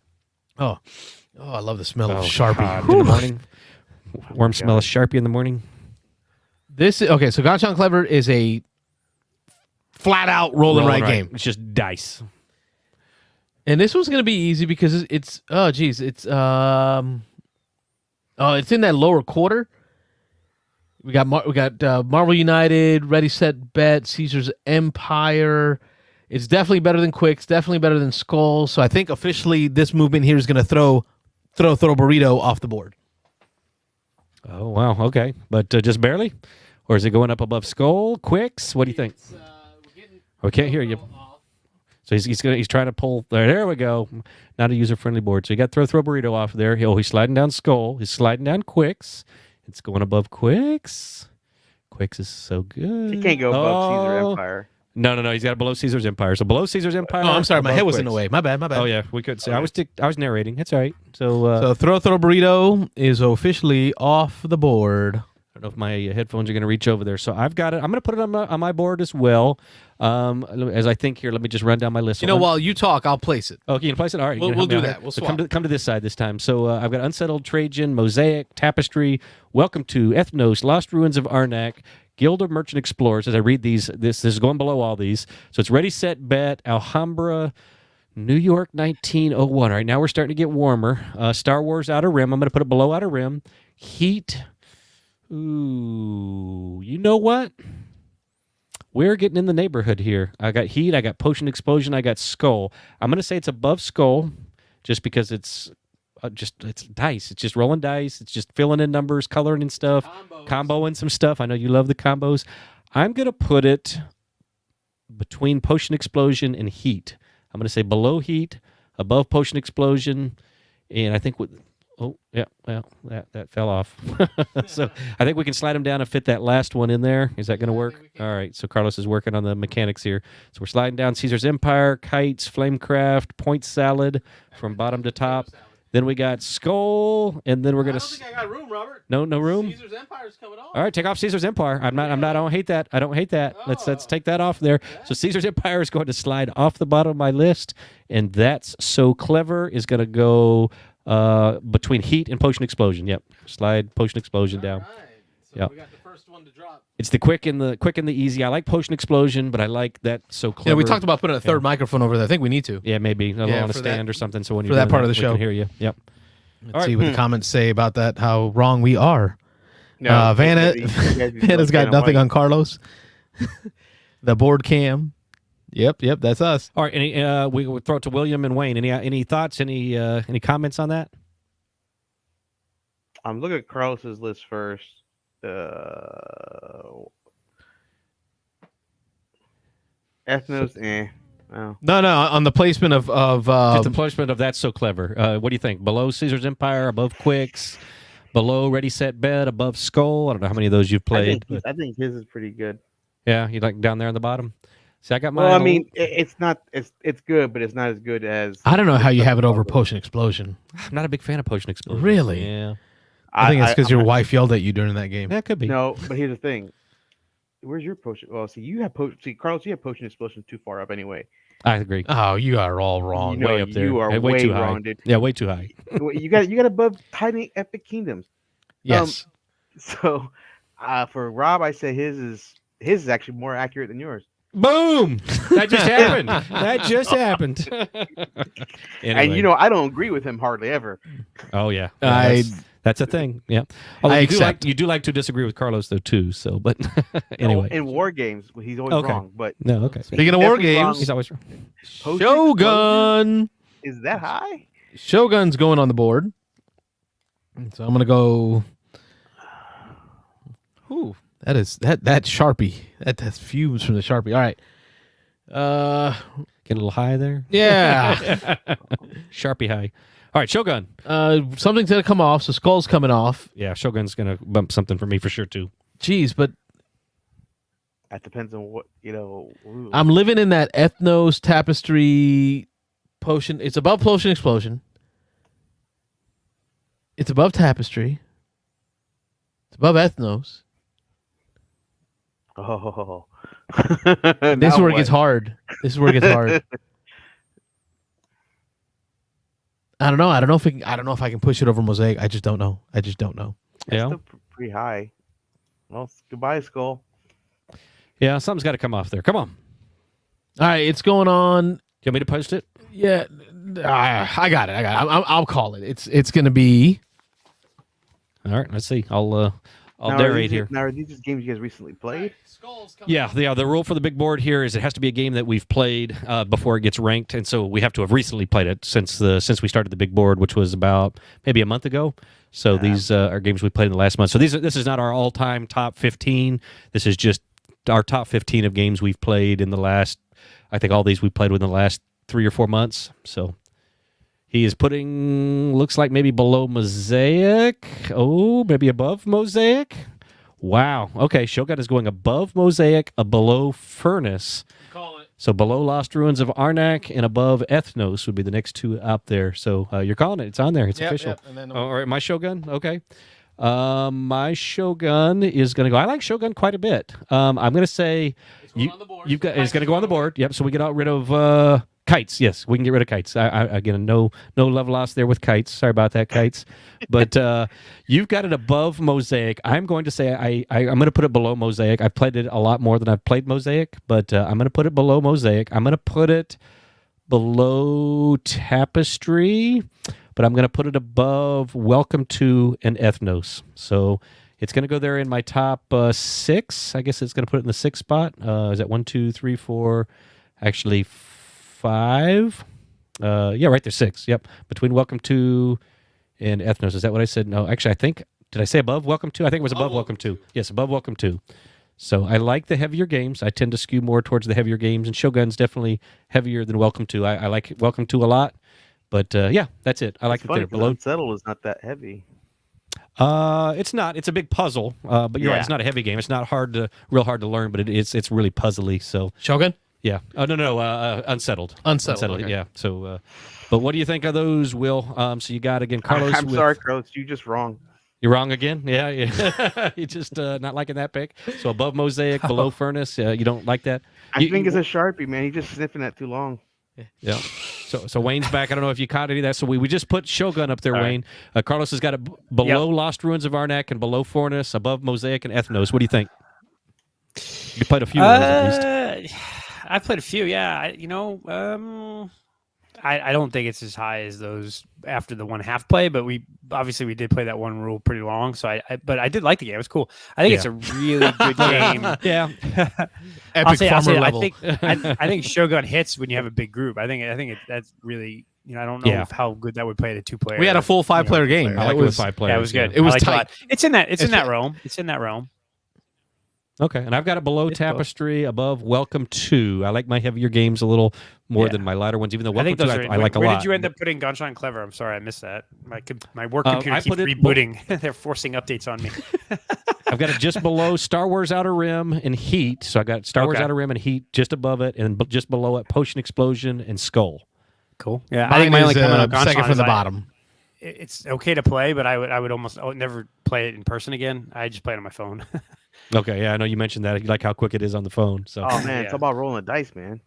Oh, I love the smell of Oh, Sharpie. God. In the morning. Warm smell of Sharpie in the morning. This is okay. So Gong Shang Clever is a flat out roll and write game. It's just dice. And this one's gonna be easy because it's it's in that lower quarter. We got Marvel United, Ready Set Bet, Caesar's Empire. It's definitely better than Quicks, definitely better than Skull. So I think officially this movement here is gonna throw Burrito off the board. Oh wow. Okay, but just barely, or is it going up above Skull? Quicks? What do you think? I can't hear you. So he's trying to pull. There we go. Not a user friendly board. So you got throw burrito off there. He's sliding down Skull. He's sliding down Quicks. It's going above Quicks. Quicks is so good. You can't go above Caesar Empire. No. He's got it below Caesar's Empire. So below Caesar's Empire. Oh, I'm sorry. My above head was in Quicks. the way. My bad. Oh yeah, we could say I was narrating. That's all right. So So throw burrito is officially off the board. I don't know if my headphones are going to reach over there. So I've got it. I'm going to put it on my board as well. As I think here, let me just run down my list. While you talk, I'll place it. Okay, you can place it. All right, We'll do that. We'll so swap. come to this side this time. So I've got Unsettled Trajan, Mosaic, Tapestry, Welcome to Ethnos, Lost Ruins of Arnak, Guild of Merchant Explorers. As I read these, this is going below all these. So it's Ready, Set, Bet, Alhambra, New York 1901. All right, now we're starting to get warmer. Star Wars Outer Rim. I'm going to put it below Outer Rim. Heat. Ooh, you know what? We're getting in the neighborhood here. I got Heat, I got Potion Explosion, I got Skull. I'm going to say it's above Skull just because it's dice. It's just rolling dice. It's just filling in numbers, coloring and stuff, comboing some stuff. I know you love the combos. I'm going to put it between Potion Explosion and Heat. I'm going to say below Heat, above Potion Explosion, and I think that fell off. So I think we can slide them down and fit that last one in there. Is that going to work? All right. So Carlos is working on the mechanics here. So we're sliding down Caesar's Empire, Kites, Flamecraft, Point Salad from bottom to top. Then we got Skull, and then we're going to. I don't think I got room, Robert. No room. Caesar's Empire's coming off. All right, take off Caesar's Empire. I don't hate that. I don't hate that. Let's take that off there. Yeah. So Caesar's Empire is going to slide off the bottom of my list, and That's So Clever is going to go between Heat and Potion Explosion. Yep, slide Potion Explosion down. Right. So yep. we got the first one to drop. It's the quick and the easy. I like Potion Explosion, but I like That's So Clever. Yeah, we talked about putting a third microphone over there. I think we need to. Yeah, maybe on a stand or something. So when you're that doing part of the we show, can hear you. Yep. Let's see what the comments say about that. How wrong we are. No, Vanna's got nothing on Carlos. The board cam. Yep, that's us. All right, we will throw it to William and Wayne. Any thoughts? Any comments on that? I'm looking at Carlos's list first. Ethnos, Oh. No, on the placement of just the placement of That's So Clever. What do you think? Below Caesar's Empire, above Quicks, below Ready Set Bet, above Skull. I don't know how many of those you've played. I think his is pretty good. Yeah, you like down there on the bottom. See, I got mine. Well, I mean, it's not. It's good, but it's not as good as. I don't know how you have it over Potion Explosion. I'm not a big fan of Potion Explosion. Really? Yeah. I think it's because your wife yelled at you during that game. That could be. No, but here's the thing. Where's your potion? Well, see, you have potion. See, Carlos, you have potion explosion too far up anyway. I agree. Oh, you are all wrong. You know, Way up there. you are way way too high. wrong, dude. Yeah, way too high. You got above Tiny Epic Kingdoms. Yes. So, for Rob, I say his is actually more accurate than yours. Boom! That just happened. That just happened. And Anyway. I don't agree with him hardly ever. Oh yeah, I- that's a thing. Yeah. Although I you do accept. you do like to disagree with Carlos though too. So, but anyway. In war games, he's always Okay. wrong. But No. Okay. Speaking of war definitely wrong. games, He's always wrong. Potion Shogun. explosion, is that high? Shogun's going on the board. So I'm gonna go. Ooh, that Sharpie. That's fumes from the Sharpie. All right. Get a little high there. Yeah. Sharpie high. All right, Shogun. Something's gonna come off. So Skull's coming off. Yeah, Shogun's gonna bump something for me for sure too. Jeez, but That depends on what ooh. I'm living in that Ethnos Tapestry potion. It's above Potion Explosion. It's above Tapestry. It's above Ethnos. Oh. This is where it gets hard. This is where it gets hard. I don't know. I don't know if I can push it over Mosaic. I just don't know. That's Yeah. still pretty high. Well, goodbye, Skull. Yeah, something's got to come off there. Come on. All right, it's going on. Do you want me to post it? Yeah, I got it. I'll call it. It's going to be. All right, let's see. I'll Now, narrate here. Now, are these just games you guys recently played? Yeah. The rule for the big board here is it has to be a game that we've played before it gets ranked, and so we have to have recently played it since we started the big board, which was about maybe a month ago. So these are games we played in the last month. So this is not our all-time top 15. This is just our top 15 of games we've played in the last. I think all these we played within the last 3 or 4 months. So he is putting looks like maybe below Mosaic. Oh, maybe above Mosaic. Wow. Okay, Shogun is going above Mosaic, below Furnace. Call it. So below Lost Ruins of Arnak and above Ethnos would be the next two out there. So you're calling it. It's on there. It's official. And then All right, my Shogun. Okay. My Shogun is going to go. I like Shogun quite a bit. I'm going to say you've got. It's going to go on the board. Yep. So we get rid of kites. Yes, we can get rid of kites. I again, no love lost there with kites. Sorry about that, kites. But you've got it above Mosaic. I'm going to say I'm going to put it below Mosaic. I've played it a lot more than I've played Mosaic, but I'm going to put it below Mosaic. I'm going to put it below Tapestry, but I'm going to put it above Welcome to and Ethnos. So it's going to go there in my top 6. I guess it's going to put it in the 6th spot. Is that 1, 2, 3, 4? Actually, 5. Yeah, right there, 6. Yep, between Welcome to and Ethnos. Is that what I said? No, actually, I think. Did I say above Welcome to? I think it was above Welcome to. Yes, above Welcome to. So I like the heavier games. I tend to skew more towards the heavier games, and Shogun's definitely heavier than Welcome to. I like Welcome to a lot, but yeah, that's it. I like it there. Below Unsettled is not that heavy. It's not. It's a big puzzle, but you're right. It's not a heavy game. It's not real hard to learn, but it's really puzzly. So Shogun. yeah. Oh no, Unsettled. Unsettled. Okay. Yeah. So, but what do you think of those, Will? So you got again, Carlos. I'm sorry, Carlos. You just wrong. You're wrong again? Yeah. You just not liking that pick. So above Mosaic, below Furnace, you don't like that? I think it's a Sharpie, man. He's just sniffing that too long. Yeah. So Wayne's back. I don't know if you caught any of that. So we just put Shogun up there, Wayne. Carlos has got it below Lost Ruins of Arnak and below Furnace, above Mosaic and Ethnos. What do you think? You played a few of those at least. I've played a few, yeah. I don't think it's as high as those after the 1/2 play, but we did play that one rule pretty long. So but I did like the game. It was cool. I think it's a really good game. Yeah. Epic farmer level. I think Shogun hits when you have a big group. I think that's really, I don't know how good that would play at a 2-player. We had a full 5-player game. I like it with 5 players. Yeah, it was good. It was tight. tight. It's in that realm. It's in that realm. Okay, and I've got it below Tapestry, above Welcome to. I like my heavier games a little more than my lighter ones, even though Welcome to I like a lot. Where did you end up putting Gunshot Clever? I'm sorry, I missed that. My work computer keeps rebooting. They're forcing updates on me. I've got it just below Star Wars Outer Rim and Heat. So I got Star Wars Outer Rim and Heat just above it, and just below it Potion Explosion and Skull. Cool. Yeah, I think mine is second from the bottom. It's okay to play, but I would almost never play it in person again. I just play it on my phone. Okay, yeah, I know you mentioned that. You like how quick it is on the phone. So Oh man, it's Yeah. about rolling the dice, man.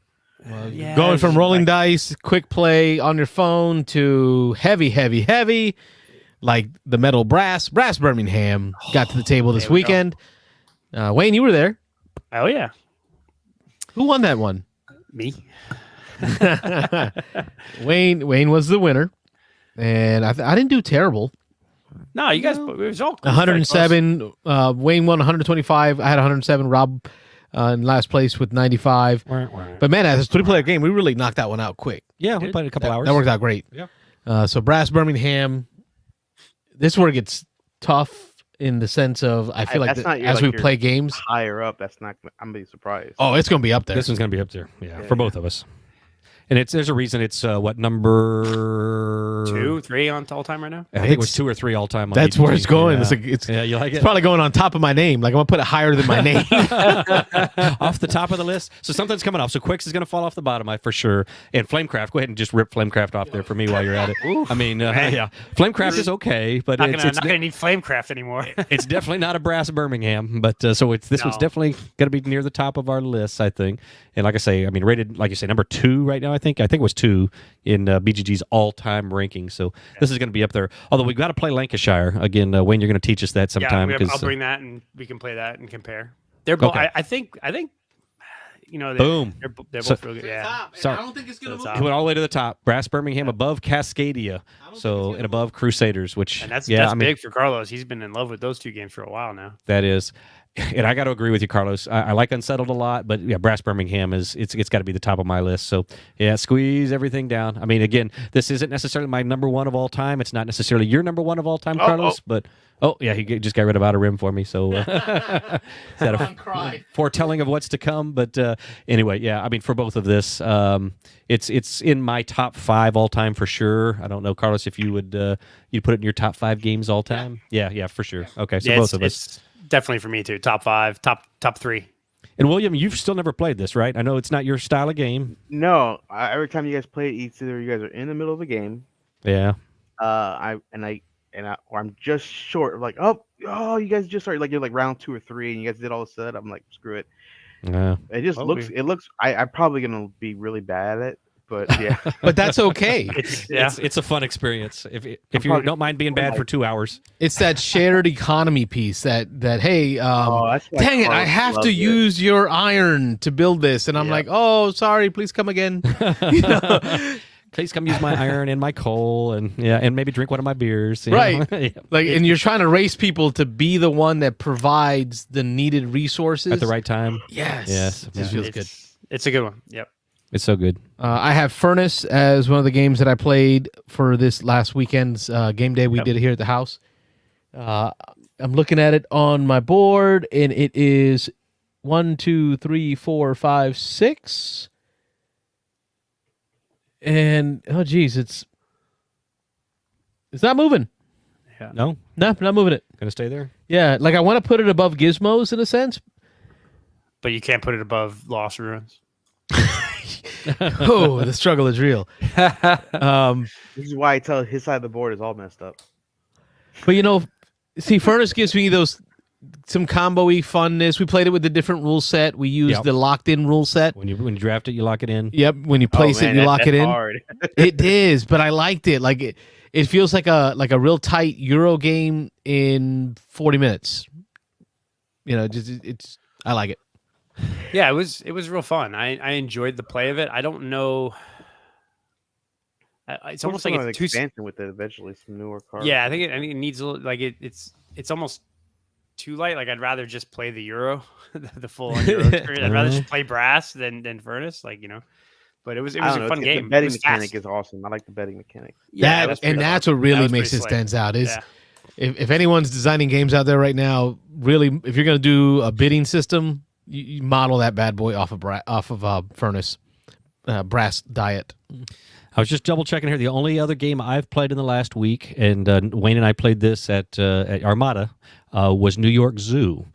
Yeah, Going it's from just rolling like- dice, quick play on your phone to heavy, like the metal brass Birmingham got to the table this There we go. weekend. Wayne, you were there. Oh yeah, Who won that one? me. Wayne was the winner, and I didn't do terrible. No, you guys. It was all 107. Wayne won 125. I had 107. Rob in last place with 95. But man, as a 3-player game, we really knocked that one out quick. yeah, we played a couple hours. That worked out great. Yeah. So Brass Birmingham. This is where it gets tough in the sense of I feel like That's not your- as like we your play games. Higher up, that's not. I'm gonna be surprised. Oh, it's gonna be up there. This one's going to be up there, yeah, Yeah, for both of us. And there's a reason it's what number 2, 3 on all time right now. I think it was It's- 2 or 3 all time. On That's where it's BGG. going. Yeah. It's Yeah, you like it's it? probably going on top of my name. Like I'm gonna put it higher than my name. Off the top of the list. So something's coming off. So Quicks is going to fall off the bottom, for sure. And Flamecraft, go ahead and just rip Flamecraft off there for me while you're at it. I mean, yeah, Flamecraft is okay, but Not it's gonna need Flamecraft anymore. it's definitely not a Brass Birmingham. But so this one's No. definitely going to be near the top of our list, I think. And like I say, I mean, rated like you say, number 2 right now. I think it was 2 in BGG's all-time ranking. So this is going to be up there. Although we've got to play Lancashire again. Wayne, you're going to teach us that sometime. Yeah, 'cause, I'll bring that and we can play that and compare. They're both. Okay. I think. You know. Boom. They're So- both real good. Yeah. Sorry. I don't think it's gonna That's move. top. It went all the way to the top. Brass Birmingham above Cascadia. So and above Crusaders, which And that's I mean, big for Carlos. He's been in love with those 2 games for a while now. that is. And I got to agree with you, Carlos. I like Unsettled a lot, but yeah, Brass Birmingham it's got to be the top of my list. So yeah, squeeze everything down. I mean, again, this isn't necessarily my number 1 of all time. It's not necessarily your number 1 of all time, Carlos. But yeah, he just got rid of Outer Rim for me. So is that a foretelling of what's to come? But anyway, yeah, I mean, for both of this, it's in my top 5 all time for sure. I don't know, Carlos, if you would you'd put it in your top 5 games all time. Yeah, for sure. Okay, so Yeah, both of us. it's definitely for me too. Top 5, top 3. And William, you've still never played this, right? I know it's not your style of game. No, every time you guys play, either you guys are in the middle of the game, Yeah. or I'm just short. Like, oh, you guys just started. Like you're like round 2 or 3, and you guys did all the set. I'm like, screw it. Yeah. It just looks. It looks. I'm probably gonna be really bad at it, but yeah. But that's okay. It's a fun experience. If you probably- don't mind being bad for 2 hours. It's that shared economy piece that hey, That's why dang it, I Carlos have loves to it. use your iron to build this, and I'm like, oh, sorry, please come again. You know? Please come use my iron and my coal and maybe drink one of my beers. you know? Right. Yeah. Like, and you're trying to race people to be the one that provides the needed resources At the right time. Yes. Yes. It just feels good. It's a good one. Yep. It's so good. I have Furnace as one of the games that I played for this last weekend's game day. We did it here at the house. I'm looking at it on my board, and it is 1, 2, 3, 4, 5, 6. And oh geez, it's not moving. No? No, not moving it. Gonna stay there? Yeah, like I want to put it above Gizmos in a sense. But you can't put it above Lost Ruins. Oh, the struggle is real. This is why I tell his side of the board is all messed up. But see, Furnace gives me some combo-y funness. We played it with the different rule set. We used the locked-in rule set. When you draft it, you lock it in. Yep, when you place it, you lock it in. Hard. It is, but I liked it. Like it feels like a real tight Euro game in 40 minutes. I like it. Yeah, it was real fun. I enjoyed the play of it. I don't know. It's almost like an it's too. expansion with it eventually. Some newer cards. Yeah, I think it needs a little, like it's almost too light. Like I'd rather just play the Euro, the full on Euro experience. I'd rather just play Brass than Furnace. But it was a fun game. The betting It was mechanic fast. is awesome. I like the betting mechanic. Yeah, that's pretty that's fun. what really That was makes it pretty slick. stands out is Yeah. if anyone's designing games out there right now, really, if you're going to do a bidding system, you model that bad boy off of Furnace Brass Diet. I was just double checking here. The only other game I've played in the last week, and Wayne and I played this at Armada, was New York Zoo.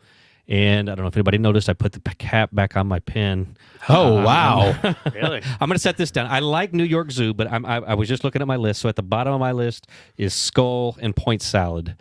And I don't know if anybody noticed, I put the cap back on my pen. Oh, wow. Really? I'm going to set this down. I like New York Zoo, but I was just looking at my list. So at the bottom of my list is Skull and Point Salad.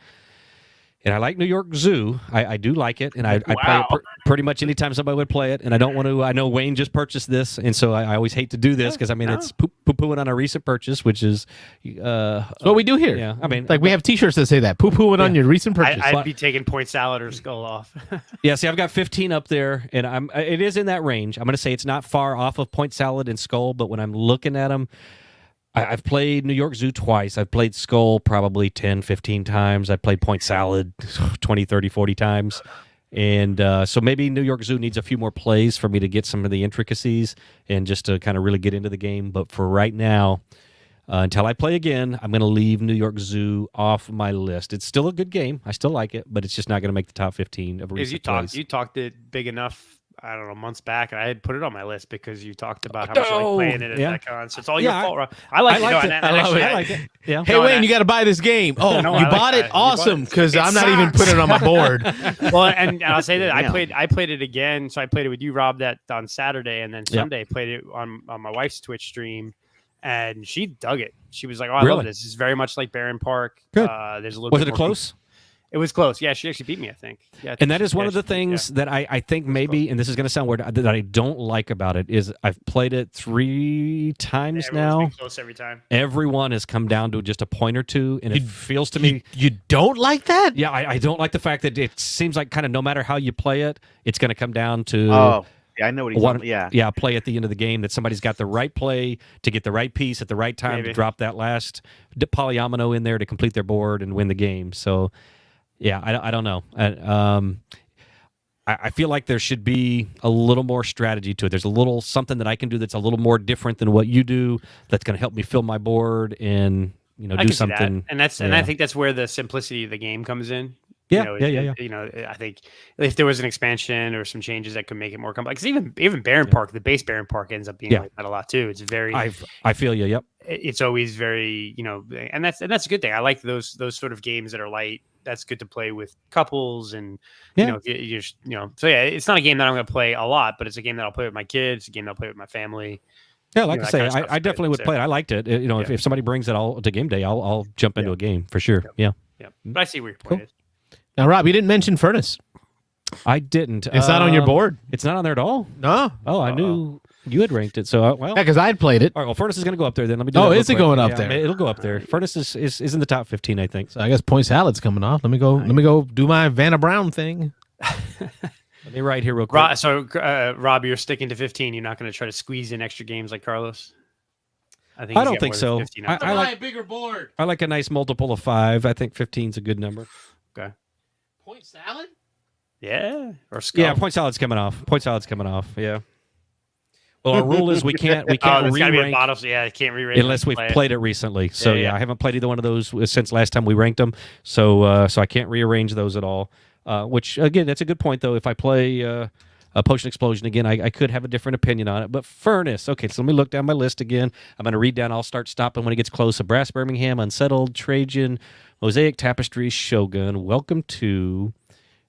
And I like New York Zoo. I do like it, and I play Wow. it pretty much anytime somebody would play it. And I don't want to. I know Wayne just purchased this, and so I always hate to do this because it's poo-pooing on a recent purchase, which is That's what we do here. Yeah, I mean, like we have T-shirts that say that poo-pooing on your recent purchase. I'd be taking point salad or skull off. Yeah, see, I've got 15 up there, and it is in that range. I'm going to say it's not far off of point salad and skull, but when I'm looking at them, I've played New York Zoo twice. I've played Skull probably 10, 15 times. I've played Point Salad 20, 30, 40 times. And so maybe New York Zoo needs a few more plays for me to get some of the intricacies and just to kind of really get into the game. But for right now, until I play again, I'm going to leave New York Zoo off my list. It's still a good game. I still like it, but it's just not going to make the top 15 of recent plays. You talked it big enough, I don't know, months back, and I had put it on my list because you talked about how much you like playing it at NetCon. So it's all your fault, Rob. I like it. I like it. Yeah. Hey, Wayne, you got to buy this game. Oh, No, you I bought like it? that. Awesome, because It I'm not even sucks. putting it on my board. Well, and I'll say that Yeah. I played it again. So I played it with you, Rob, that on Saturday, and then Sunday played it on my wife's Twitch stream, and she dug it. She was like, "Oh, I Really? love this. It's very much like Barron Park." Good. There's a little. Was bit it more close? It was close. Yeah, she actually beat me, I think. Yeah, I think And that is she- one yeah, of the she- things yeah. that I think maybe, and this is going to sound weird, that I don't like about it is I've played it 3 times Everyone's now. been close every time. Everyone has come down to just a point or two, and it feels to me. You don't like that? Yeah, I don't like the fact that it seems like kind of no matter how you play it, it's going to come down to Oh, yeah, I know what he's one, talking. Yeah, play at the end of the game that somebody's got the right play to get the right piece at the right time Maybe. to drop that last polyomino in there to complete their board and win the game. So, yeah, I don't know. I feel like there should be a little more strategy to it. There's a little something that I can do that's a little more different than what you do. That's going to help me fill my board and I do can see that. something. And I think that's where the simplicity of the game comes in. Yeah, yeah. I think if there was an expansion or some changes that could make it more complex, even Barron Park, the base Barron Park ends up being like that a lot too. It's very. I feel you. Yep. It's always very, and that's a good thing. I like those sort of games that are light. That's good to play with couples and so yeah, it's not a game that I'm going to play a lot, but it's a game that I'll play with my kids, a game that I'll play with my family. Yeah, like I that say, kind of stuff's I definitely good, would play it. I liked it. If somebody brings it all to game day, I'll jump into a game for sure. Yeah. Yeah, but I see where your point is. Now, Rob, you didn't mention Furnace. I didn't. It's not on your board. It's not on there at all. No. Oh, I knew you had ranked it. So well, Yeah, because I'd played it. all right. Well, Furnace is going to go up there. Then let me do. Oh, that real is it quick. going up Yeah, there? It'll go up there. Furnace is in the top 15, I think. So I guess Point Salad's coming off. Let me go do my Vanna Brown thing. Let me write here real quick. Rob, you're sticking to 15. You're not going to try to squeeze in extra games like Carlos. I he's don't got think more so. than 15 I up there. like a bigger board. I like a nice multiple of 5. I think 15 is a good number. Okay. Point Salad? Yeah, or skull. Yeah, point salad's coming off. Yeah. Well, our rule is we can't Oh, it's got to be a re-rank bottle. So yeah, I can't re-rank unless we've play it. played it recently. So Yeah, yeah, yeah. I haven't played either one of those since last time we ranked them. So I can't rearrange those at all. Which again, that's a good point though. If I play a Potion Explosion again, I could have a different opinion on it. But Furnace, okay. So let me look down my list again. I'm going to read down. I'll start stopping when it gets close. So Brass Birmingham, Unsettled, Trajan, Mosaic Tapestry, Shogun. Welcome to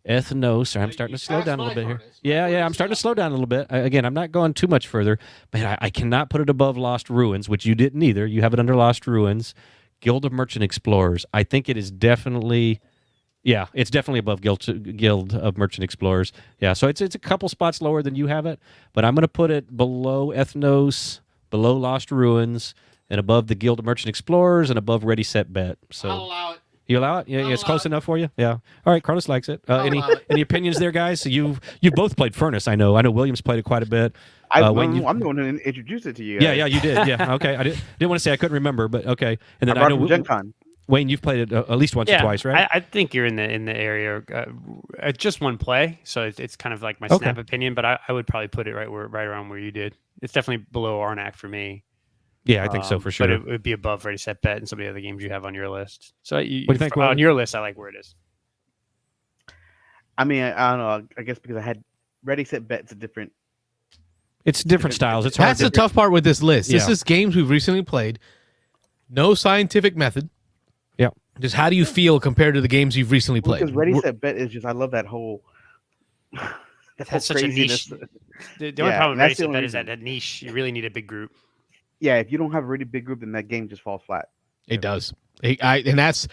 Ethnos. I'm starting to slow down a little bit here. Yeah, I'm starting to slow down a little bit. Again, I'm not going too much further, but I cannot put it above Lost Ruins, which you didn't either. You have it under Lost Ruins. Guild of Merchant Explorers. I think it is definitely, it's definitely above Guild of Merchant Explorers. Yeah, so it's a couple spots lower than you have it, but I'm going to put it below Ethnos, below Lost Ruins, and above the Guild of Merchant Explorers, and above Ready Set Bet. So I'll allow it. you allow it? Yeah, it's close enough for you. Yeah. All right, Carlos likes it. Any allow it. any opinions there, guys? So you've both played Furnace. I know Williams played it quite a bit. Wayne, I'm the one who introduced it to you. yeah, you did. Yeah, okay. I didn't want to say I couldn't remember, but okay. And then I I brought know it from Gen Con. Wayne, you've played it at least once or twice, right? I think you're in the area. Just one play, so it's kind of like my Okay. snap opinion. But I would probably put it right around where you did. It's definitely below Arnak for me. Yeah, I think so for sure. But it would be above Ready Set Bet and some of the other games you have on your list. So What do you think, on Will? your list, I like where it is. I mean, I don't know. I guess because I had Ready Set Bet's a different. It's different styles. It's hard That's to the tough part with this list. This Yeah. is games we've recently played. No scientific method. Yeah. Just how do you feel compared to the games you've recently played? Because Ready Set Bet is just, I love that whole. That's such a niche. The only Yeah, problem with and Ready that's the Set only Bet is reason. that niche. You really need a big group. Yeah, if you don't have a really big group, then that game just falls flat. It does. And that's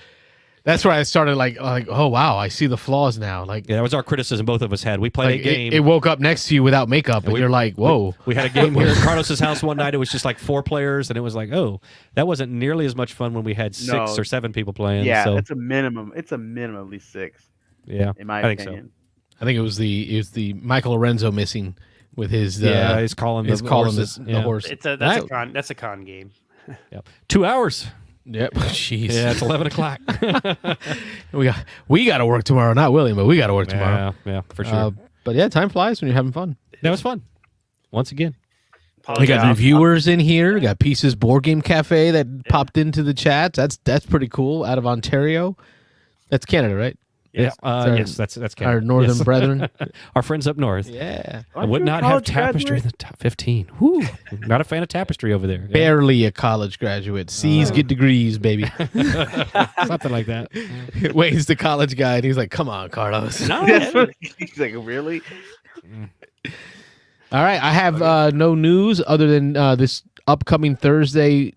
That's where I started like, oh wow, I see the flaws now. Like, Yeah, that was our criticism both of us had. We played like a game. it woke up next to you without makeup, and you're like, whoa. We had a game here at Carlos's house one night. It was just like 4 players, and it was like, oh, that wasn't nearly as much fun when we had 6 or 7 people playing. Yeah, so, it's a minimum. It's a minimum of at least 6. Yeah, in my I think opinion. I think it was the Michael Lorenzo missing with his he's calling the horses. the horse. That's a con game. Yep. 2 hours. Yep. Jeez. Yeah, it's 11 o'clock. we got to work tomorrow. Not William, but we got to work tomorrow. Yeah, for sure. But yeah, time flies when you're having fun. That was fun. Once again. We got reviewers in here. We got Pieces Board Game Cafe that popped into the chat. That's pretty cool. Out of Ontario. That's Canada, right? Yeah. Our- Yes, that's Canada. Our northern Yes. brethren. Our friends up north. Yeah. I would not have Tapestry in the top 15. Whew. Not a fan of Tapestry over there. Yeah. Barely a college graduate. C's get degrees, baby. Something like that. Wayne's the college guy, and he's like, "Come on, Carlos." No, He's like, really? All right, I have no news other than this upcoming Thursday.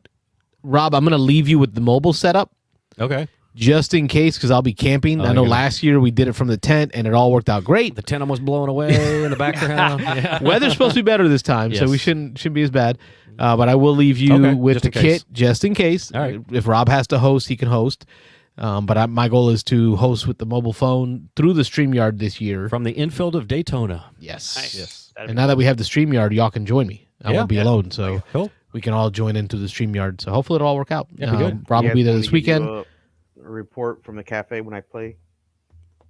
Rob, I'm going to leave you with the mobile setup Okay. just in case because I'll be camping. I know last year we did it from the tent, and it all worked out great. The tent almost blowing away in the background. Yeah. Weather's supposed to be better this time, so Yes. we shouldn't be as bad. But I will leave you Okay, with just the in case. kit just in case. All right. If Rob has to host, he can host. But my goal is to host with the mobile phone through the StreamYard this year. From the infield of Daytona. Yes. Nice. Yes. And now that we have the StreamYard, y'all can join me. I won't be alone, so Cool. we can all join into the StreamYard. So hopefully it'll all work out. Yeah, be good. Rob will be there this weekend. A report from the cafe when I play.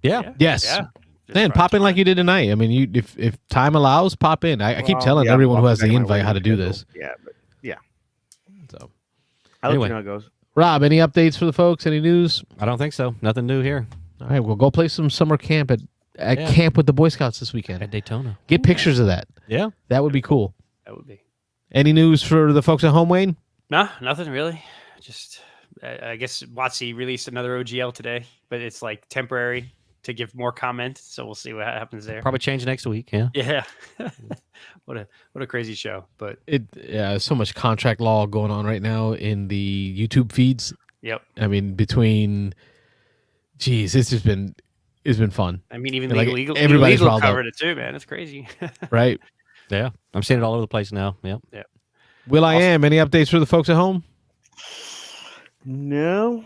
Yeah. Yes. Yeah. Man, pop in like you did tonight. I mean, if time allows, pop in. I keep telling yeah, everyone who has back the in my invite how to do schedule. this. Yeah, but yeah. So, I'll Anyway. let you know how it goes. Rob, any updates for the folks? Any news? I don't think so. Nothing new here All right, we'll go play some summer camp at camp with the Boy Scouts this weekend. at Daytona. Get pictures of that. Yeah. That would be cool. That would be. Any news for the folks at home, Wayne? No, nothing really. Just I guess WotC released another OGL today, but it's like temporary to give more comment. So we'll see what happens there. Probably change next week. Yeah. Yeah. What a crazy show. But So much contract law going on right now in the YouTube feeds. yep. I mean, it's been fun, I mean, even Like, legal everybody's legal riled up. covered it too, man. It's crazy. right? Yeah. I'm seeing it all over the place now. Yeah. Will I am any updates for the folks at home? No.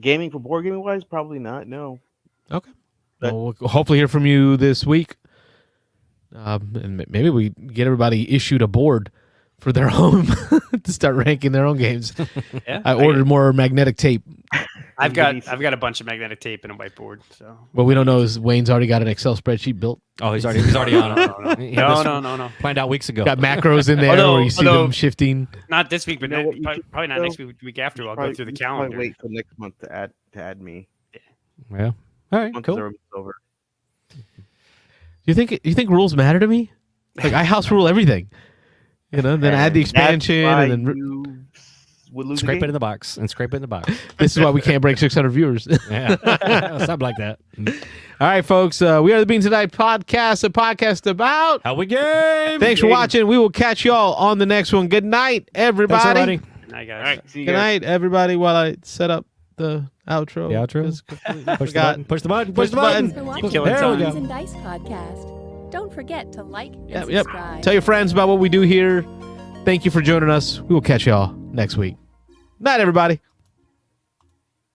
Gaming for board gaming wise, probably not. No. Okay. But- Well, we'll hopefully hear from you this week. And maybe we get everybody issued a board for their home to start ranking their own games. Yeah. I ordered more magnetic tape. I've got a bunch of magnetic tape and a whiteboard. So What we don't know is Wayne's already got an Excel spreadsheet built. Oh, he's already on it. He had this no. Planned out weeks ago. Got macros in there where you see them shifting. Not this week, but You know what you probably not next week. Week after, I'll go through the You should probably calendar. Wait till next month to add me. Yeah. All right. Once Cool. the room's over. You think rules matter to me? Like I house rule everything. Then add the expansion, and then you would lose Scrape the it in the box and scrape it in the box. this is why we can't break 600 viewers. Yeah. Something like that. All right, folks. We are the Beans Tonight podcast, a podcast about How we game. Thanks for watching. We will catch y'all on the next one. Good night, Thanks, everybody. everybody. Good night, guys. All right, see you Good guys. night, everybody, while I set up the outro. The outro? Just completely Push the forgot. button. Push the button. Push Push the button. Thanks for Keep watching killing the There we Beans go. and Dice podcast. Don't forget to like and Yep. subscribe. Tell your friends about what we do here. Thank you for joining us. We will catch y'all next week. Night, everybody.